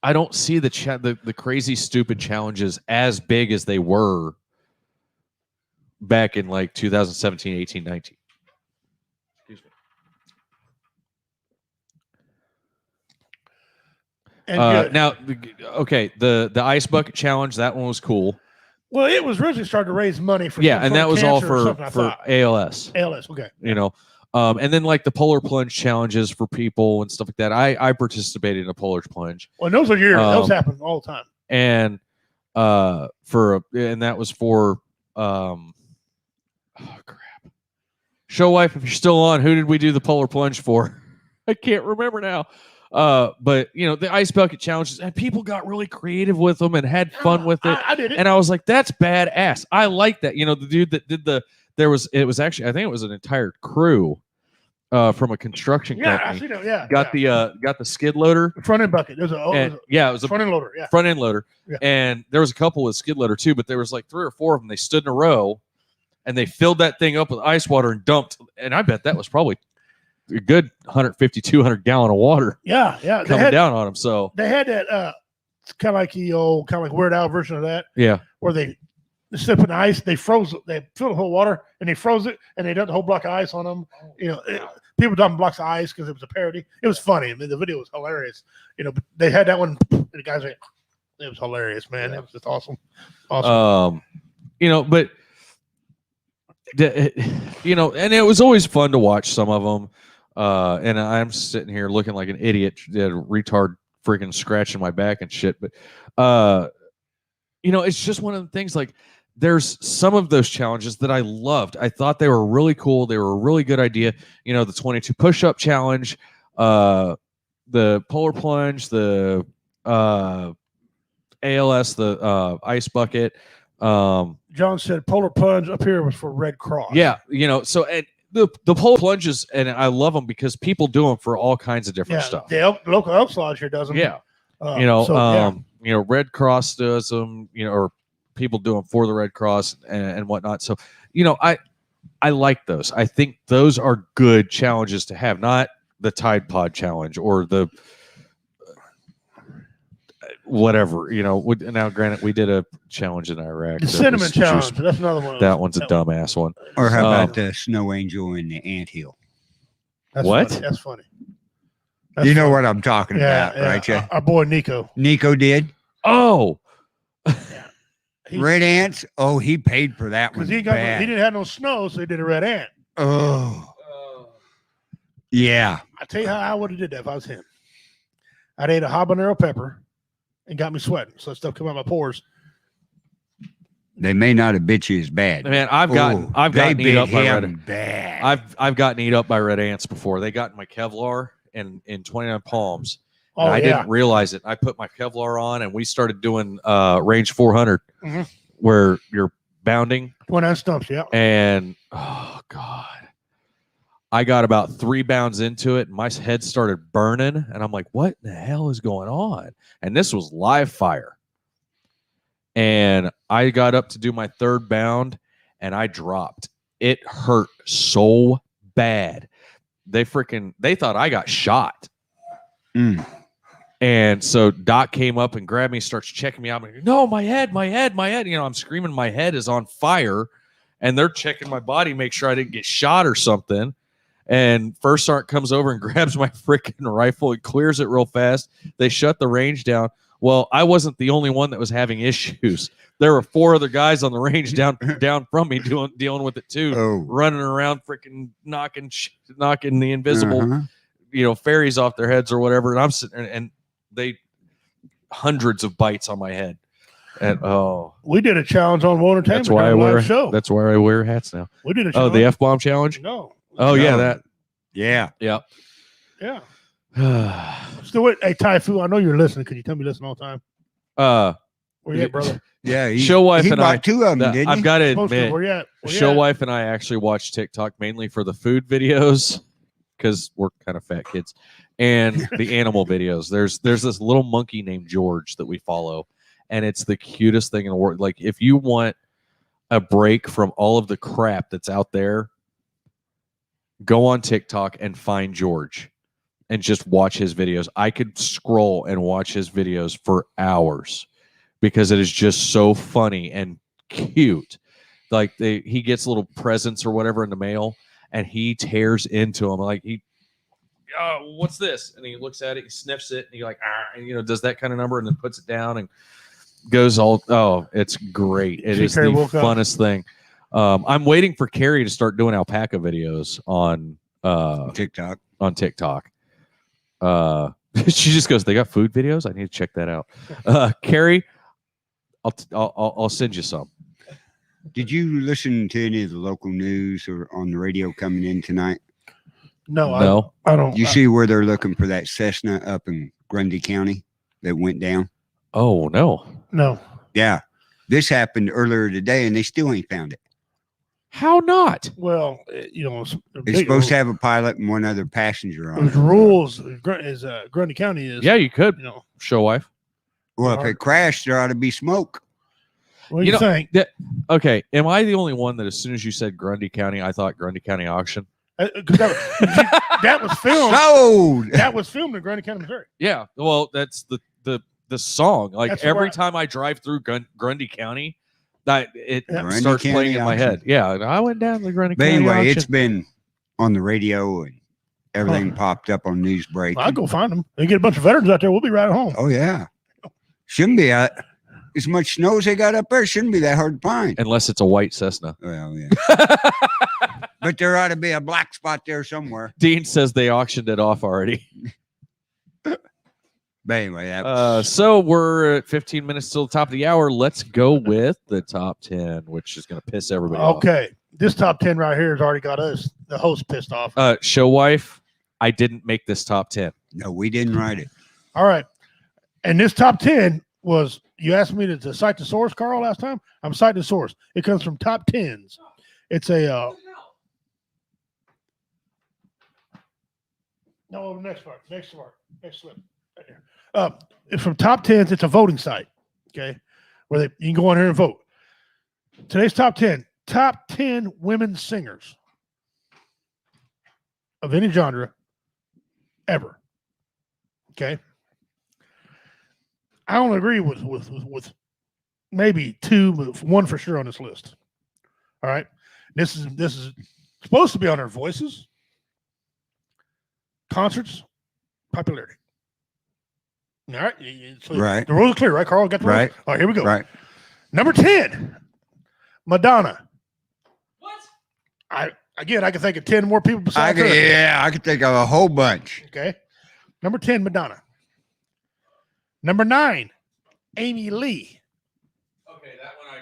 I don't see the crazy stupid challenges as big as they were back in like 2017, 18, 19. Excuse me. And good. Now, okay, the ice bucket challenge, that one was cool. Well, it was originally started to raise money for Yeah, some and sort that of was all cancer or something, I for thought. ALS. ALS. Okay. You know, and then like the polar plunge challenges for people and stuff like that. I participated in a polar plunge, Well, those are years. Those Um, happen all the time. and and that was for oh crap, show wife. If you're still on, who did we do the polar plunge for? I can't remember now. But you know, the ice bucket challenges, and people got really creative with them and had fun with it. I did it. And I was like, that's badass. I like that. You know, the dude that did it was actually, I think it was an entire crew from a construction Yeah, I company. see that. Yeah. Got the skid loader. the front end bucket. There's a, And, yeah, it was a front end loader. Yeah. front end loader. Yeah. And there was a couple with skid loader too, but there was like 3 or 4 of them. They stood in a row and they filled that thing up with ice water and dumped. And I bet that was probably a good 150, 200 gallon of water Yeah. Yeah. coming down on them. So They had that kind of like the old, kind of like Weird Al version of that, yeah. where they instead of putting ice, they froze it. They filled the whole water and they froze it, and they dumped the whole block of ice on them. You know, people dumping blocks of ice because it was a parody. It was funny. I mean, the video was hilarious. You know, but they had that one, and the guys like, it was hilarious, man. It was just awesome. Awesome. You know, but you know, and it was always fun to watch some of them. And I'm sitting here looking like an idiot, retard, freaking scratching my back and shit. But you know, it's just one of the things. Like, there's some of those challenges that I loved. I thought they were really cool. They were a really good idea. You know, the 22 push-up challenge, the polar plunge, the ALS, the ice bucket. John said polar plunge up here was for Red Cross. Yeah, you know, so and the polar plunges, and I love them because people do them for all kinds of different Yeah. stuff. The local Elks Lodge here does them. Yeah, You know, you know, Red Cross does them, you know, or people do them for the Red Cross and whatnot. So, you know, I like those. I think those are good challenges to have, not the Tide Pod challenge or the whatever, you know. Now, granted, we did a challenge in Iraq. the that cinnamon was challenge. just- That's another one. that one's a dumbass one. Or how Um, about the snow angel in the anthill? That's what? Funny. That's funny. You know what I'm talking Yeah, about, right? Yeah. Our boy Nico. Nico did. Oh, He- Red ants. Oh, he paid for that one. Because he didn't have no snow, so he did a red ant. Oh, yeah. I tell you how I would have did that if I was him. I'd ate a habanero pepper and got me sweating, so that stuff come out my pores. They may not have bit you as bad. man, I've gotten they eat bit up by him red. bad. I've gotten eat up by red ants before. They got in my Kevlar in 29 Palms. Oh, I yeah. didn't realize it. I put my Kevlar on and we started doing range 400 Mhm. where you're bounding, 29 stumps, yeah. and oh god, I got about 3 bounds into it and my head started burning and I'm like, what the hell is going on? And this was live fire. And I got up to do my 3rd bound and I dropped. It hurt so bad. They thought I got shot. Mm. And so Doc came up and grabbed me, starts checking me out. I'm like, no, my head. You know, I'm screaming, my head is on fire. And they're checking my body, make sure I didn't get shot or something. And First Sergeant comes over and grabs my freaking rifle and clears it real fast. They shut the range down. Well, I wasn't the only one that was having issues. There were 4 other guys on the range down from me dealing with it too, Oh. running around, freaking knocking the invisible, Uh-huh. you know, fairies off their heads or whatever. And I'm sitting there and they hundreds of bites on my head. And We did a challenge on World Entertainment. that's why I during a live wear show. that's why I wear hats now. We did a Oh, challenge. the F-bomb challenge. No. Oh yeah, No. that. Yeah. Yeah. Yeah. Still wait. Hey, Typhoon, I know you're listening. Could you tell me you listen all the time? Where you at, brother? Yeah. Show wife he and bought I. 2 of them, didn't I've he? got to Supposed to. admit, Where you at? Where you Show at? wife and I actually watch TikTok mainly for the food videos because we're kind of fat kids, and the animal videos. There's this little monkey named George that we follow, and it's the cutest thing in the world. Like, if you want a break from all of the crap that's out there, go on TikTok and find George and just watch his videos. I could scroll and watch his videos for hours because it is just so funny and cute. Like, he gets little presents or whatever in the mail, and he tears into them. Like, what's this? And he looks at it, he sniffs it, and he like, and does that kind of number, and then puts it down and goes all. Oh, it's great! It is the funnest thing. I'm waiting for Carrie to start doing alpaca videos on TikTok. She just goes, "They got food videos. I need to check that out." Carrie, I'll send you some. Did you listen to any of the local news or on the radio coming in tonight? No. I don't. You see where they're looking for that Cessna up in Grundy County that went down? Oh, no. No. Yeah. This happened earlier today, and they still ain't found it. How not? Well, It's supposed to have a pilot and one other passenger on There's it. rules. Grundy County is. Yeah, you could. Show wife. Well, if it crashed, there ought to be smoke. What do you think? Okay, am I the only one that as soon as you said Grundy County, I thought Grundy County auction? That was filmed. Sold. That was filmed in Grundy County, Missouri. Yeah, well, that's the song. Like, That's every where time I drive through Grundy County, that it Grundy starts County playing in my auction. head. Yeah, and I went down to the Grundy But County anyway, auction. it's been on the radio and everything popped up on news break. I'll go find them. They get a bunch of veterans out there. We'll be right at home. Oh, yeah. Shouldn't be as much snow as they got up there. It shouldn't be that hard to find. Unless it's a white Cessna. Well, yeah. But there ought to be a black spot there somewhere. Dean says they auctioned it off already. But anyway, that was, So we're at 15 minutes till the top of the hour. Let's go with the top 10, which is going to piss everybody off. Okay. This top 10 right here has already got us, the host, pissed off. Show wife, I didn't make this top 10. no, we didn't write it. All right. And this top 10 was, you asked me to cite the source, Carl, last time. I'm citing the source. It comes from Top 10s. It's a, no, next slip. Right there. It's from Top 10s. It's a voting site. Okay. Where you can go on here and vote. Today's top 10 women singers of any genre ever. Okay. I don't agree with maybe two, but one for sure on this list. All right. This is supposed to be on their voices, concerts, popularity. All right. So Right. The rules are clear, right, Carl? Got the rules? Right. All right, here we go. Right. Number 10, Madonna. What? I can think of 10 more people besides her. I could think of a whole bunch. Okay. Number 10, Madonna. Number 9, Amy Lee. Okay, that one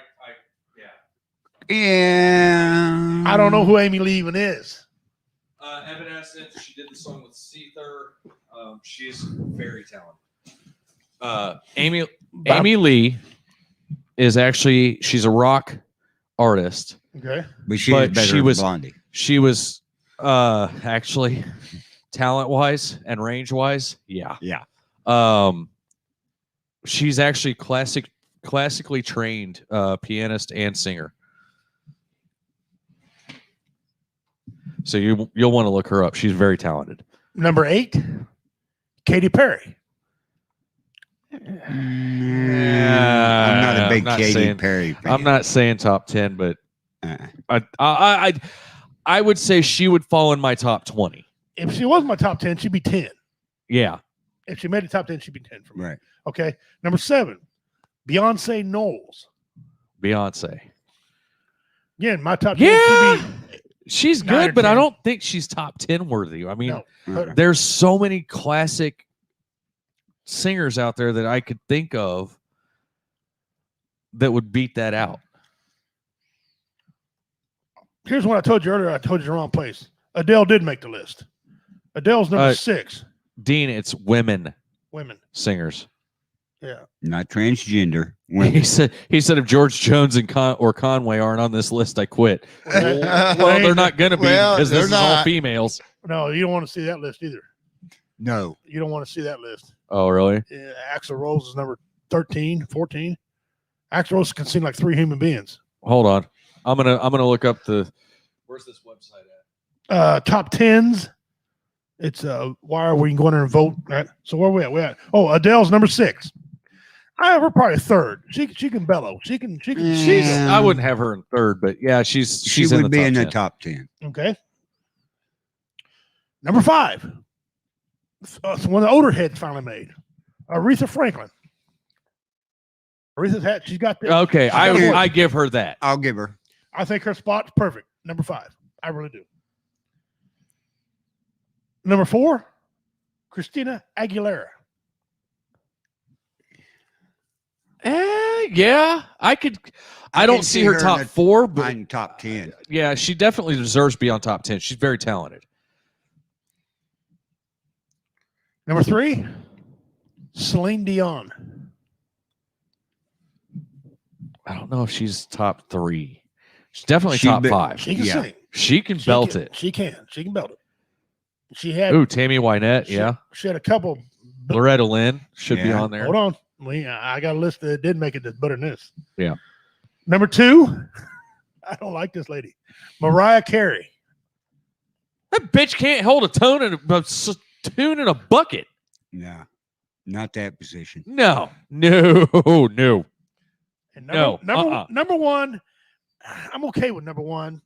Yeah. I don't know who Amy Lee even is. Evanescence, she did the song with Seether. She's very talented. Amy Lee is actually, she's a rock artist. Okay. But she was better than Blondie. She was actually talent wise and range wise. Yeah. Yeah. She's actually classically trained pianist and singer. So you'll want to look her up. She's very talented. Number 8, Katy Perry. I'm not a big Katy Perry fan. I'm not saying top 10, but I would say she would fall in my top 20. If she was my top 10, she'd be 10. Yeah. If she made the top 10, she'd be 10 for me. Right. Okay. Number 7, Beyonce Knowles. Beyonce. Again, my top 10. Yeah. She'd be She's 9 or good, but 10. I don't think she's top 10 worthy. I mean, No. there's so many classic singers out there that I could think of that would beat that out. Here's what I told you earlier. I told you the wrong place. Adele did make the list. Adele's number 6. Dean, it's women Women. singers. Yeah. Not transgender. He said if George Jones and Conway aren't on this list, I quit. Well, they're not going to be because this is all females. No, you don't want to see that list either. No. You don't want to see that list. Oh, really? Yeah, Axl Rose is number 13, 14. Axl Rose can seem like 3 human beings. Hold on. I'm gonna look up the. Where's this website at? Top 10s. It's wire where you can go in there and vote. Right? So where we at? Oh, Adele's number 6. I have her probably 3rd. She can bellow. She can. I wouldn't have her in 3rd, but yeah, She she's would in be the in top the 10. top 10. Okay. Number 5. It's one of the older heads finally made. Aretha Franklin. Aretha's hat. She's got the. Okay, I give her that. I'll give her. I think her spot's perfect. Number 5. I really do. Number 4, Christina Aguilera. Yeah, I could. I don't see her top in 4, but mine top 10. yeah, she definitely deserves to be on top 10. She's very talented. Number 3, Celine Dion. I don't know if she's top 3. She's definitely She top be- 5. She can Yeah. sing. She can She belt can- it. She can. She can belt it. She had. Ooh, Tammy Wynette. she, Yeah, She had a couple. Loretta Lynn should be Yeah. on there. Hold on. I got a list that did make it that's better than this. Yeah. Number 2, I don't like this lady, Mariah Carey. That bitch can't hold a tune in a bucket. No, not that position. No. And No, number 1, I'm okay with number 1,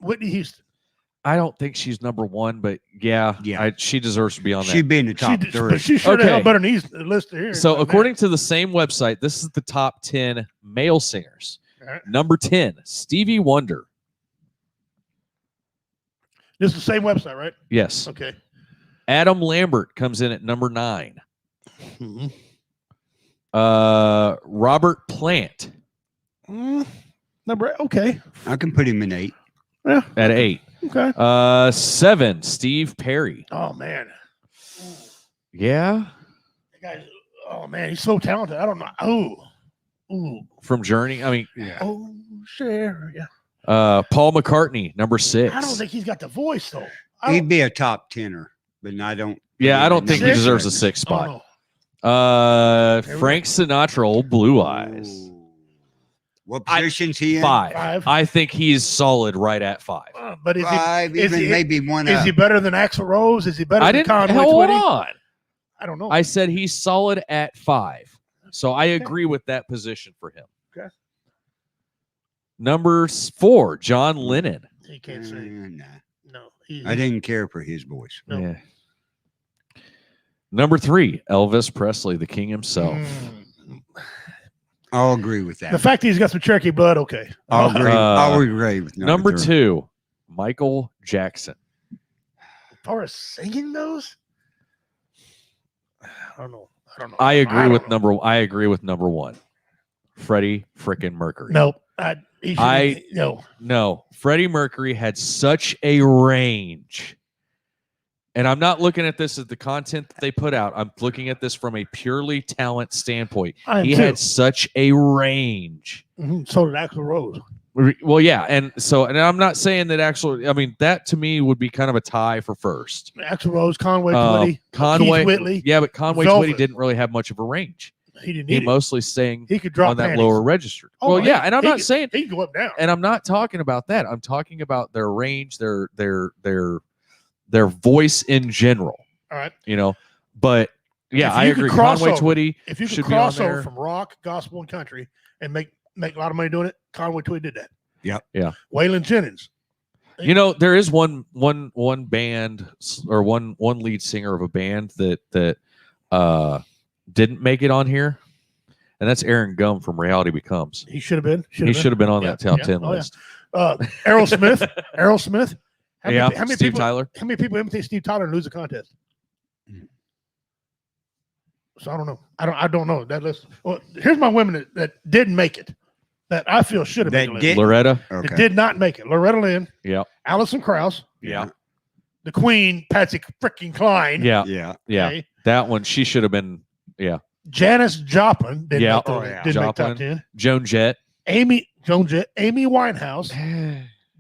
Whitney Houston. I don't think she's number 1, but yeah. She deserves to be on She'd that. be in the top But 3. she should have Okay. held better than these list here. So Like according to the same website, this is the top 10 male singers. that. All right. Number 10, Stevie Wonder. This is the same website, right? Yes. Okay. Adam Lambert comes in at number 9. Mhm. Robert Plant Okay. I can put him in 8. at 8. Okay. 7, Steve Perry. Oh man. Yeah. That guy's, oh man, he's so talented. I don't know. Ooh. From Journey. I mean, Oh, sure. Yeah. Paul McCartney, number 6. I don't think he's got the voice though. He'd be a top 10er, but I don't. Yeah, I don't think he Six? deserves a 6th Oh, spot. no. Frank Sinatra, Old Blue Eyes. Ooh. What position's he in? 5. I think he's solid right at 5. But is 5, he, is even he, maybe 1 is up. he better than Axl Rose? Is he better I than didn't Conway hold Twitty? on. I don't know. I said he's solid at 5. So I agree with that position for him. Okay. Number 4, John Lennon. He can't sing. Nah. No. I didn't care for his voice. No. Yeah. Number 3, Elvis Presley, the king himself. I'll agree with that. The fact that he's got some Cherokee blood, okay. I'll agree. I'll agree with Number 3. 2, Michael Jackson. As far as singing goes, I don't know. I agree don't with know. I agree with number 1, Freddie frickin' Mercury. No. No. No, Freddie Mercury had such a range. And I'm not looking at this as the content that they put out. I'm looking at this from a purely talent standpoint. I am He too. had such a range. So did Axl Rose. Well, yeah, and I'm not saying that actually. I mean, that to me would be kind of a tie for first. Axl Rose, Conway Twitty, Conway, Keith Whitley. yeah, but Conway Velvet. Twitty didn't really have much of a range. He didn't He need it. mostly sang He could drop on that panties. lower register. Oh, well, he- yeah, and I'm he not could- saying, he can go up down. and I'm not talking about that. I'm talking about their range, their voice in general. All right. You know, but yeah, If I you could agree. cross Conway over- Twitty If you could should be on cross over there. from rock, gospel, and country and make a lot of money doing it, Conway Twitty did that. Yep. Yeah. Waylon Jennings. You know, there is one band or one lead singer of a band that didn't make it on here, and that's Aaron Gum from Reality Becomes. He should have been. He should have been on Yeah, that top yeah. 10 Oh, yeah. list. Aerosmith. Aerosmith. How Yeah, many Steve people, Tyler. How many people imitate Steve Tyler and lose a contest? So I don't know. I don't know that list. Well, here's my women that didn't make it. That I feel should have That made the list. did- Loretta. That Okay. did not make it. Loretta Lynn, Yeah. Allison Krauss, Yeah. the Queen, Patsy freaking Cline. Yeah. Yeah. Yeah. okay, That one, she should have been. Yeah. Janis Joplin didn't Yeah. make, the, Oh, yeah. didn't make top Joplin. 10. Joan Jett. Amy Winehouse.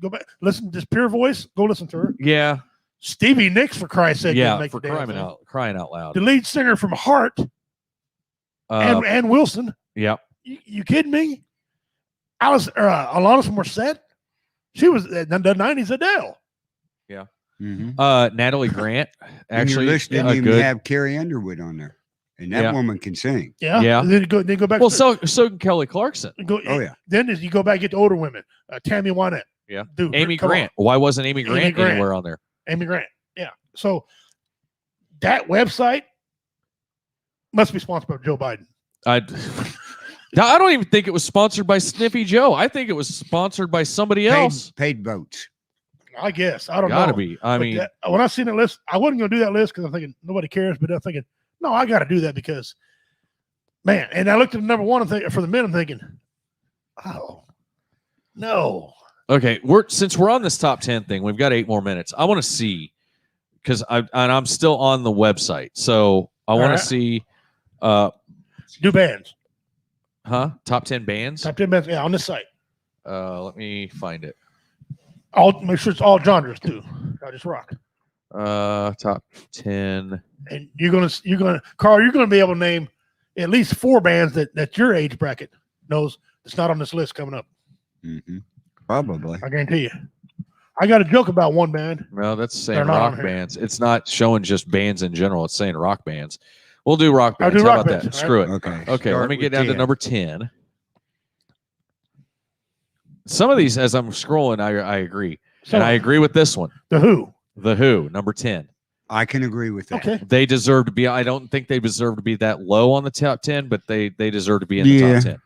Go back, listen to this pure voice. Go listen to her. Yeah. Stevie Nicks, for Christ's sake. didn't Yeah, make for the damn thing. crying out loud. The lead singer from Heart, Ann Wilson. Yeah. You kidding me? Alanis Morissette. She was the 90s Adele. Natalie Grant And actually your list didn't a even good. have Carrie Underwood on there, and that Yeah. woman can sing. Yeah. Yeah. Then go back. Well, to, so can Kelly Clarkson. go, Oh yeah, Then as you go back, get to older women. Tammy Wynette. Yeah. Dude, Amy come Grant. Why wasn't Amy Grant, Grant. anywhere on there? on. Amy Grant. Yeah. So that website must be sponsored by Joe Biden. Now, I don't even think it was sponsored by Sniffy Joe. I think it was sponsored by somebody else. paid votes. I guess. I don't know. Gotta be. I But mean, when I seen that list, I wasn't going to do that list because I'm thinking nobody cares. But I'm thinking, no, I got to do that because, man. And I looked at number one and for the men, I'm thinking, oh, no. okay. Since we're on this top 10 thing, we've got 8 more minutes. I want to see because I'm still on the website, so I want right. to see. Do bands. Top 10 bands. Top 10 bands. Yeah, on this site. Let me find it. Make sure it's all genres too. I just rock. Top 10. And Carl, you're gonna be able to name at least 4 bands that your age bracket knows that's not on this list coming up. Mm-hmm. Probably. I guarantee you. I got a joke about one band. No, that's saying They're not on rock here. bands. It's not showing just bands in general. It's saying rock bands. We'll do rock I'll bands. do How rock about bands, that? all right. Screw it. Okay. Okay, let Start me with get down to 10. number 10. Some of these, as I'm scrolling, I agree. And I agree with this one. The Who. The Who, number 10. I can agree with that. Okay. They deserve to be, I don't think they deserve to be that low on the top 10, but they deserve to be in the Yeah. top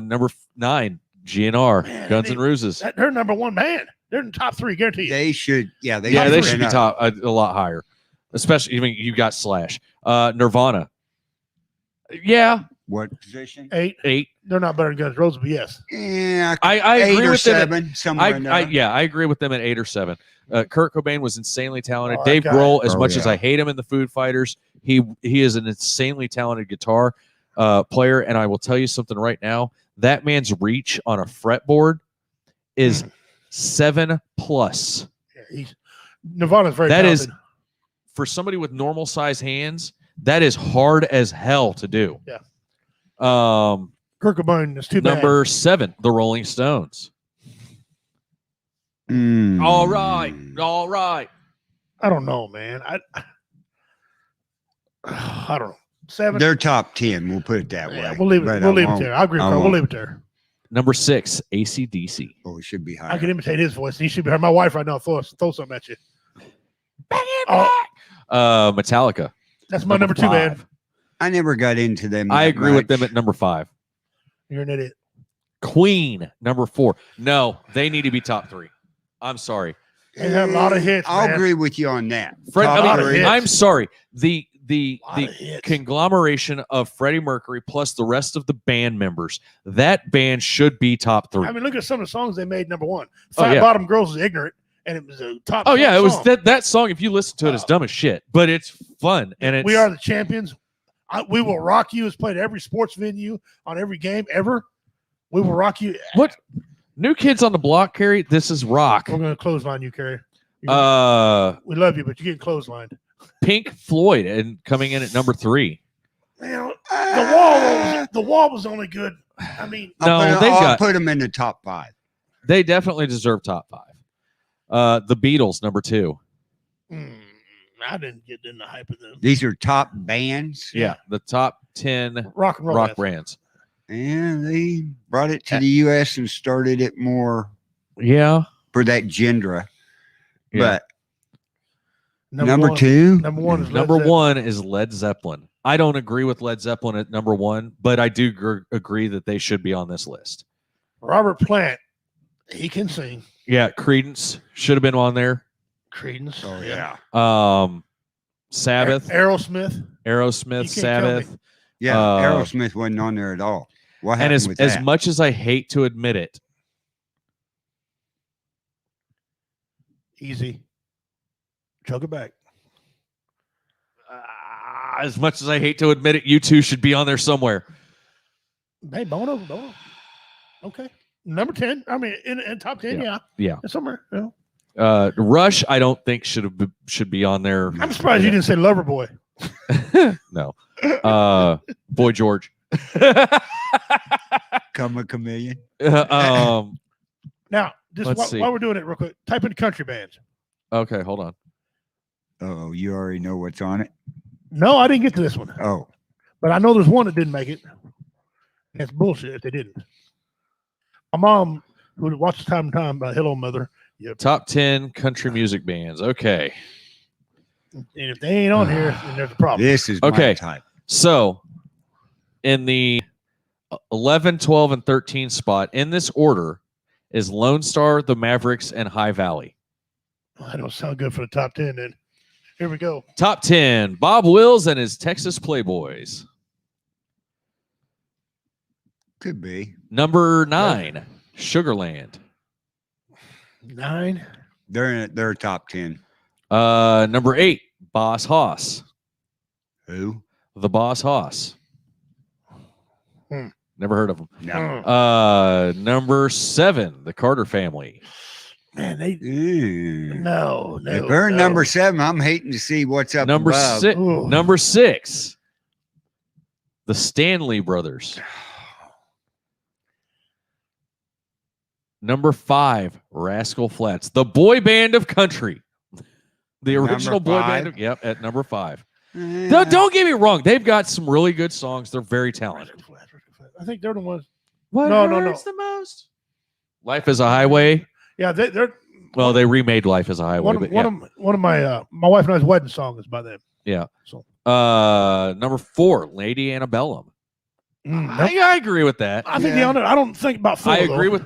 10. Number 9, GNR, Man, Guns N' Roses. They're number one band. They're in the top 3, guarantee you. They should. Yeah, they Yeah, they should should be up. top a lot higher. Especially, I mean, you got Slash. Nirvana. Yeah, What position? 8. They're not better than Guns N' Roses, but yes. Yeah, I 8 agree or with them. 7. Somewhere in there. I agree with them at 8 or 7. Kurt Cobain was insanely talented. Oh, Dave that guy. Grohl, as Oh, much as yeah. I hate him in the Foo Fighters, he is an insanely talented guitar player. And I will tell you something right now: that man's reach on a fretboard is 7+. Yeah, Nirvana's very That is- talented. For somebody with normal size hands, that is hard as hell to do. Yeah. Kurt Cobain is too bad. Number 7, the Rolling Stones. Mm. All right. I don't know, man. I don't know. 7. They're top 10. We'll put it that Yeah, way. we'll leave it. But We'll I leave it won't- there. I agree with I Carl. We'll won't. leave it there. Number 6, AC/DC. Oh, it should be higher. I can imitate his voice. He should be heard. My wife right now throw something at you. Oh, Metallica. that's my number 2 band. 5. I never got into them. I that agree with them much. at number 5. You're an idiot. Queen, number 4. No, they need to be top 3. I'm sorry. They had a lot of hits. I'll man. agree with you on that. Fred, Top lot of three. hits. I'm sorry. The Lot of hits. conglomeration of Freddie Mercury plus the rest of the band members, that band should be top 3. I mean, look at some of the songs they made number 1. Oh, Fat yeah. Bottom Girls is ignorant, and it was a top. Oh yeah, it was song. that song. If you listen to it, it's dumb as shit, but it's fun and it's We Are the Champions. We Will Rock You is played at every sports venue on every game ever. We Will Rock You. What? New Kids on the Block, Carrie. This is rock. We're going to clothesline you, Carrie. We love you, but you're getting clotheslined. Pink Floyd and coming in at number 3. Man, the wall was only good. I mean, No, I'll put them in the top 5. They definitely deserve top 5. The Beatles, number 2. I didn't get in the hype of them. These are top bands. Yeah, the top 10 Rock and roll. rock brands. And they brought it to the U.S. and started it more Yeah. for that genre. Yeah. But number 2, Number 1 is Number Led Zeppelin. 1 is Led Zeppelin. I don't agree with Led Zeppelin at number 1, but I do agree that they should be on this list. Robert Plant. He can sing. Yeah, Creedence should have been on there. Creedence. oh yeah, Sabbath, Aerosmith. Aerosmith, You can't tell me. Sabbath. yeah. Aerosmith wasn't on there at all. What And happened with as that? much as I hate to admit it, Easy. Chug it back. as much as I hate to admit it, you two should be on there somewhere. Hey, Bono. Okay. Number 10. I mean, in top 10, yeah. Yeah. It's somewhere. You know. Rush, I don't think should be on there. I'm surprised you didn't say Loverboy. No. Boy George. Come a chameleon. Now, Let's see. while we're doing it real quick, type in country bands. Okay, hold on. Oh, you already know what's on it? No, I didn't get to this one. Oh. But I know there's one that didn't make it. That's bullshit if they didn't. My mom, who watches time to time, Hello Mother. Yep. Top 10 country music bands. Okay. And if they ain't on here, then there's a problem. This is Okay. my type. So, in the 11, 12, and 13 spot, in this order, is Lone Star, the Mavericks, and High Valley. Well, that don't sound good for the top 10 then. Here we go. Top 10, Bob Wills and his Texas Playboys. Could be. Number 9, Sugarland. 9. They're top 10. Number 8, Boss Hoss. Who? The Boss Hoss. Never heard of them. No. Number 7, the Carter Family. Man, they Ooh. no. If they're number 7, I'm hating to see what's up Number above. 6, Ooh. number 6, the Stanley Brothers. Number 5, Rascal Flatts, the boy band of country. The original boy band. Yep, at number 5. Don't get me wrong. They've got some really good songs. They're very talented. I think they're the ones. What No. hurts the most? Life is a Highway. Yeah, they're Well, they remade Life is a Highway. one of my wife and I's wedding song is by them. Yeah. So Number 4, Lady Antebellum. I agree with that. I think I don't think about 4.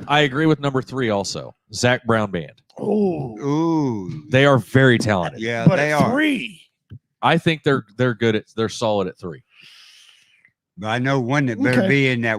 I agree with number 3 also. Zach Brown Band. Oh, Ooh. They are very talented. Yeah, but they at are. 3. I think they're good they're solid at 3. But I know one that better Okay. be in that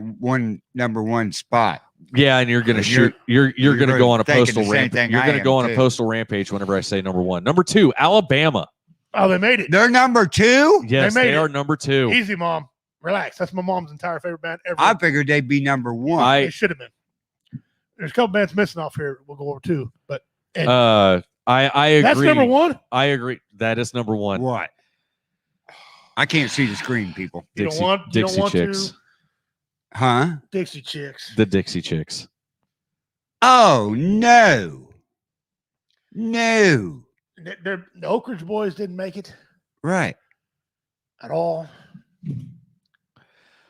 number 1 spot. Yeah, and you're gonna You're- shoot. You're gonna go on a thinking postal the same rampage. thing You're I gonna am, go on a too. postal rampage whenever I say number 1. Number 2, Alabama. Oh, they made it. They're number 2? Yes, made they it. are number 2. Easy, Mom. Relax. That's my mom's entire favorite band ever. I figured they'd be number 1. It should have been. There's a couple bands missing off here. We'll go over too, but I agree. that's number 1. I agree. That is number 1. What? I can't see the screen, people. You Dixie, don't want Dixie to Chicks. Huh? Dixie Chicks. The Dixie Chicks. Oh, no. No. The Oak Ridge Boys didn't make it Right. at all.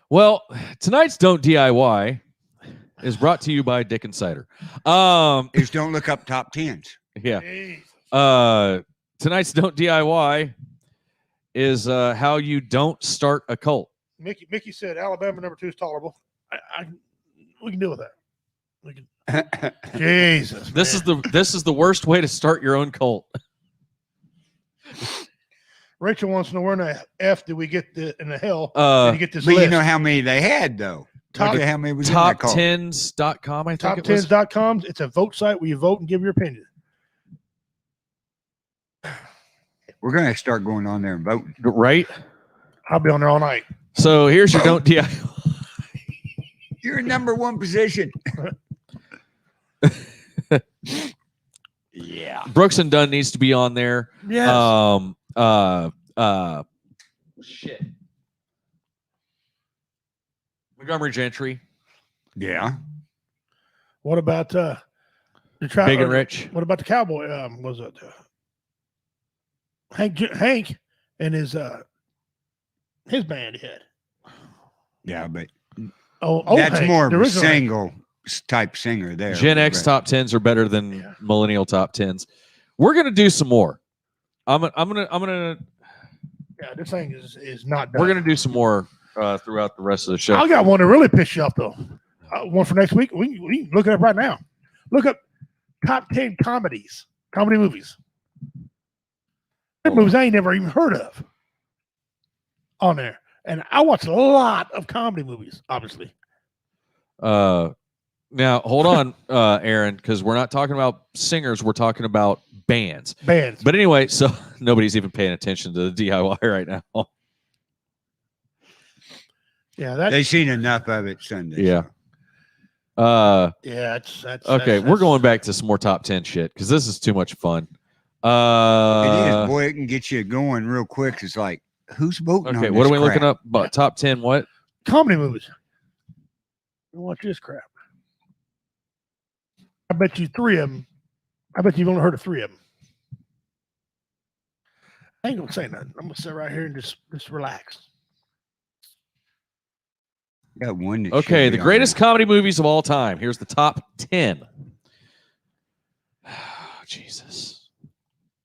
Well, tonight's Don't DIY is brought to you by Dick and Cider. Just don't look up top 10s. Yeah. Jesus. Tonight's Don't DIY is how you don't start a cult. Mickey said Alabama number 2 is tolerable. We can deal with that. We can. Jesus. This man. is the worst way to start your own cult. Rachel wants to know where in the F did we get in the hell did you get this But list? you know how many they had, though. Top- Look at how many was in that call. Top10s.com, I think it was. Top10s.com. It's a vote site where you vote and give your opinion. We're going to start going on there and voting. Right? I'll be on there all night. So here's your Don't DIY. You're in number 1 position. Yeah. Brooks and Dunn needs to be on there. Yes. Shit. Montgomery Gentry. Yeah. What about the Big and Rich. What about the Cowboy? Was it Hank and his band he had? Yeah, but That's Hank, more of a single type singer there. Gen X top 10s are better than millennial top 10s. We're gonna do some more. I'm gonna. Yeah, this thing is not done. We're gonna do some more throughout the rest of the show. I got one to really piss you off though. One for next week. We can look it up right now. Look up top 10 comedy movies. Movies I ain't never even heard of on there. And I watch a lot of comedy movies, obviously. Now hold on, Aaron, because we're not talking about singers. We're talking about bands. But anyway, so nobody's even paying attention to the DIY right now. Yeah, they seen enough of it Sunday. Yeah. Yeah, that's Okay, we're going back to some more top 10 shit because this is too much fun. It is, boy. It can get you going real quick. It's like, who's voting? Okay, on what this are we looking crap? up? But top 10 what? comedy movies. Watch this crap. I bet you 3 of them. I bet you've only heard of 3 of them. I ain't gonna say nothing. I'm gonna sit right here and just relax. Got one. That Okay, should the be on greatest comedy movies of all time. Here's the top 10. Jesus.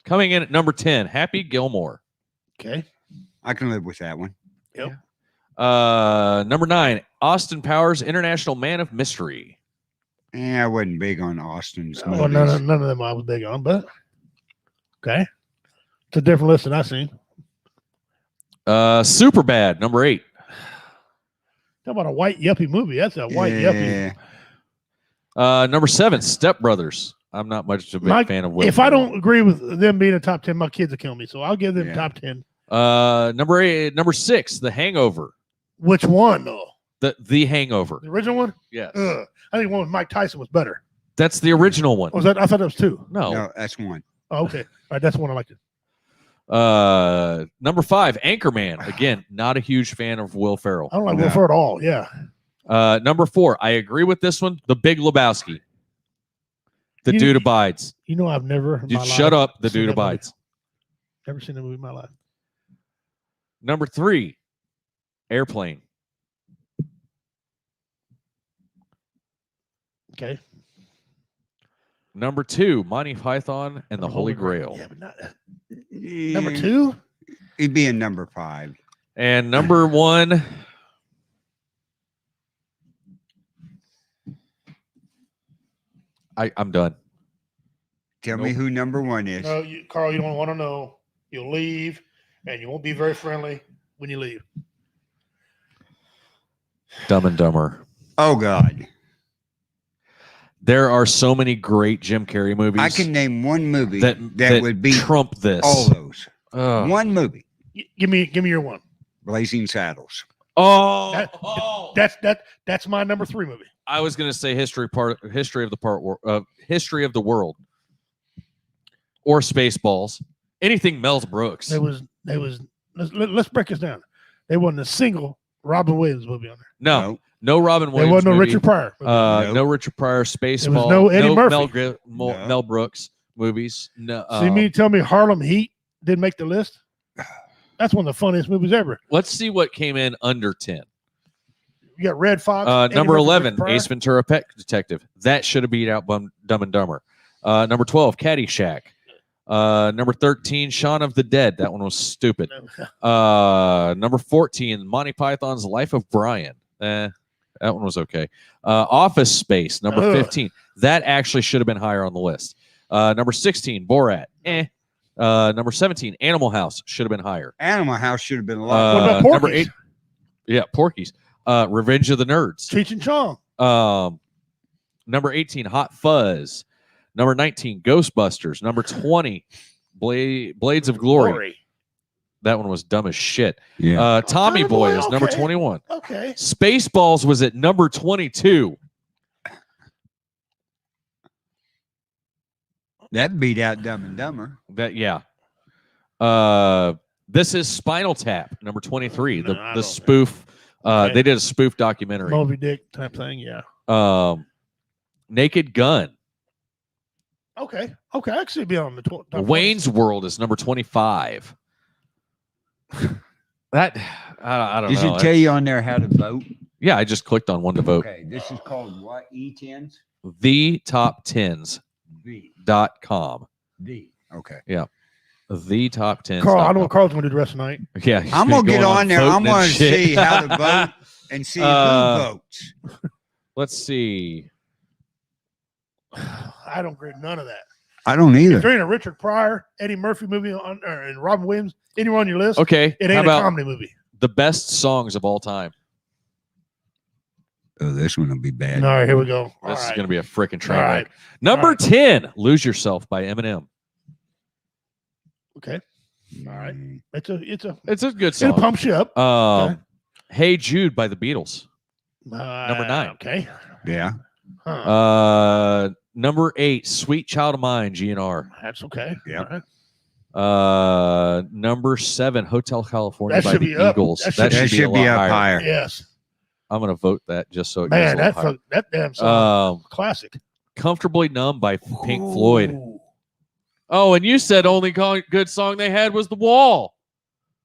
Coming in at number 10, Happy Gilmore. Okay. I can live with that one. Yep. Number 9, Austin Powers, International Man of Mystery. Yeah, I wasn't big on Austin's movies. Well, none of them I was big on, but okay. It's a different list than I seen. Superbad, number 8. Talk about a white yuppie movie. That's a white yuppie. Number 7, Step Brothers. I'm not much of a big fan of Will If I Ferrell. don't agree with them being a top 10, my kids will kill me. So I'll give them top 10. Number 6, The Hangover. Which one though? The Hangover. The original one? Yes. I think one with Mike Tyson was better. That's the original one. Was that? I thought that was 2. No, that's 1. Oh, okay. All right, that's the one I liked. Number 5, Anchorman. Again, not a huge fan of Will Ferrell. I don't like Will Ferrell at all. Yeah. Number 4, I agree with this one. The Big Lebowski. The You- Dude Abides. You know, I've never. in Dude, my shut life up. The seen Dude that movie. Abides. Never seen a movie in my life. Number 3, Airplane. Okay. Number 2, Monty Python and the Holy Grail. Yeah, but not number 2. It'd be in number 5. And number 1, I'm done. Tell me who number 1 is. No, Carl, you don't want to know. You'll leave, and you won't be very friendly when you leave. Dumb and Dumber. Oh God. There are so many great Jim Carrey movies. I can name one movie that would be trump this. all those. Ugh. One movie. Give me your one. Blazing Saddles. Oh, That's my number 3 movie. I was going to say History of the World, or Spaceballs. Anything Mel Brooks. Let's break this down. There wasn't a single Robin Williams movie on there. No Robin Williams. There wasn't no movie. Richard Pryor. No Richard Pryor. Spaceballs. There was no Eddie Murphy. Mel Brooks movies. No. See me tell me Harlem Heat didn't make the list? That's one of the funniest movies ever. Let's see what came in under 10. You got Red Fox. Number Eddie Murphy, 11, Richard Pryor. Ace Ventura: Pet Detective. That should have beat out Dumb and Dumber. Number 12, Caddyshack. Number 13, Shaun of the Dead. That one was stupid. Number 14, Monty Python's Life of Brian. That one was okay. Office Space. Number 15. That actually should have been higher on the list. Number 16, Borat. Number 17, Animal House. Should have been higher. Animal House should have been a lot. What about Porky's? Number 8. Yeah, Porky's. Revenge of the Nerds. Cheech and Chong. Number 18, Hot Fuzz. Number 19, Ghostbusters. Number 20, Blades of Glory. That one was dumb as shit. Yeah. Tommy Boy is number 21. Okay. Spaceballs was at number 22. That beat out Dumb and Dumber. This is Spinal Tap, number 23. No, I The don't spoof. Okay. They did a spoof documentary. Moby Dick type thing. Yeah. Naked Gun. Okay. I can see it be on the top. Wayne's World is number 25. That I don't Does know. it tell you on there how to vote? Yeah, I just clicked on one to vote. Okay, this is called what? E10s? TheTop10s.com. D. Okay. Yeah. The top 10. Carl, I know what Carl's going to do the rest of the night. Yeah. I'm going to get on there. I'm going to shit. see how to vote and see who votes. Let's see. I don't agree with none of that. I don't If either. there ain't a Richard Pryor, Eddie Murphy movie on, and Robin Williams anywhere on your list, Okay. it How ain't a about comedy movie. the best songs of all time? Oh, this one will be bad. All right, here we go. This is going to be a freaking train All wreck. right. Number All right. 10, Lose Yourself by Eminem. Okay. All right. It's a It's a good it song. pumps you up. Hey Jude by the Beatles. Number 9. Okay. Yeah. Number 8, Sweet Child of Mine, GNR. That's okay. Yeah. All right. Number 7, Hotel California That by should the be up. Eagles. That That should be a lot up higher. Yes. I'm going to vote that just so it Man, goes a little higher. that damn song. Classic. Comfortably Numb by Pink Floyd. Ooh. Oh, and you said only good song they had was The Wall.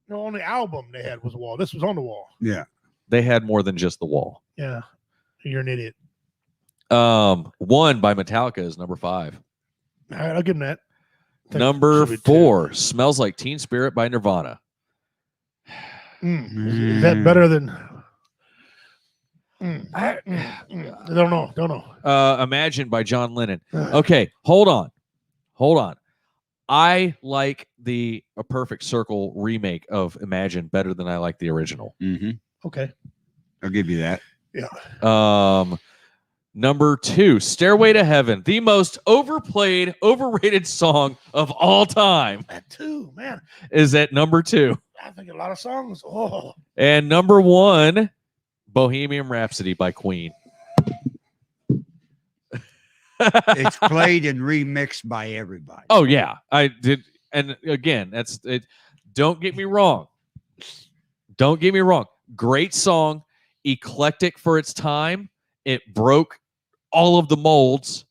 The only album they had was Wall. This was on the Wall. Yeah. They had more than just The Wall. Yeah. You're an idiot. One by Metallica is number 5. All right, I'll give him that. Number should be 4, Smells Like Teen Spirit by Nirvana. Is that better than? I don't know. Imagine by John Lennon. Okay, hold on. I like the A Perfect Circle remake of Imagine better than I like the original. Mm-hmm. Okay. I'll give you that. Yeah. Number 2, Stairway to Heaven, the most overplayed, overrated song of all time, That too, man. is at number 2. I think a lot of songs. Oh, And number 1, Bohemian Rhapsody by Queen. It's played and remixed by everybody. Oh yeah, I did. And again, that's it. Don't get me wrong. Great song, eclectic for its time. It broke all of the molds.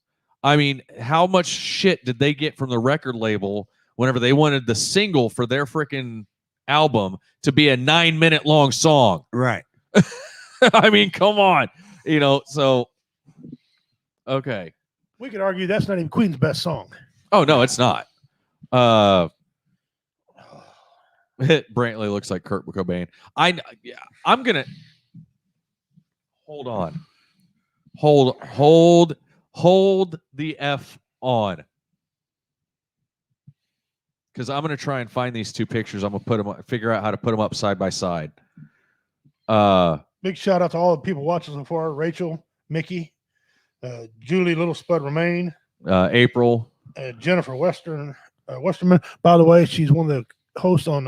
I mean, how much shit did they get from the record label whenever they wanted the single for their freaking album to be a 9-minute long song? Right. I mean, come on. So okay. we could argue that's not even Queen's best song. Oh no, it's not. Brantley looks like Kurt Cobain. I'm gonna hold on. Hold the F on. Because I'm gonna try and find these two pictures. I'm gonna figure out how to put them up side by side. Big shout out to all the people watching so far: Rachel, Mickey, Julie, Little Spud Remain, April, Jennifer Westerman. By the way, she's one of the hosts on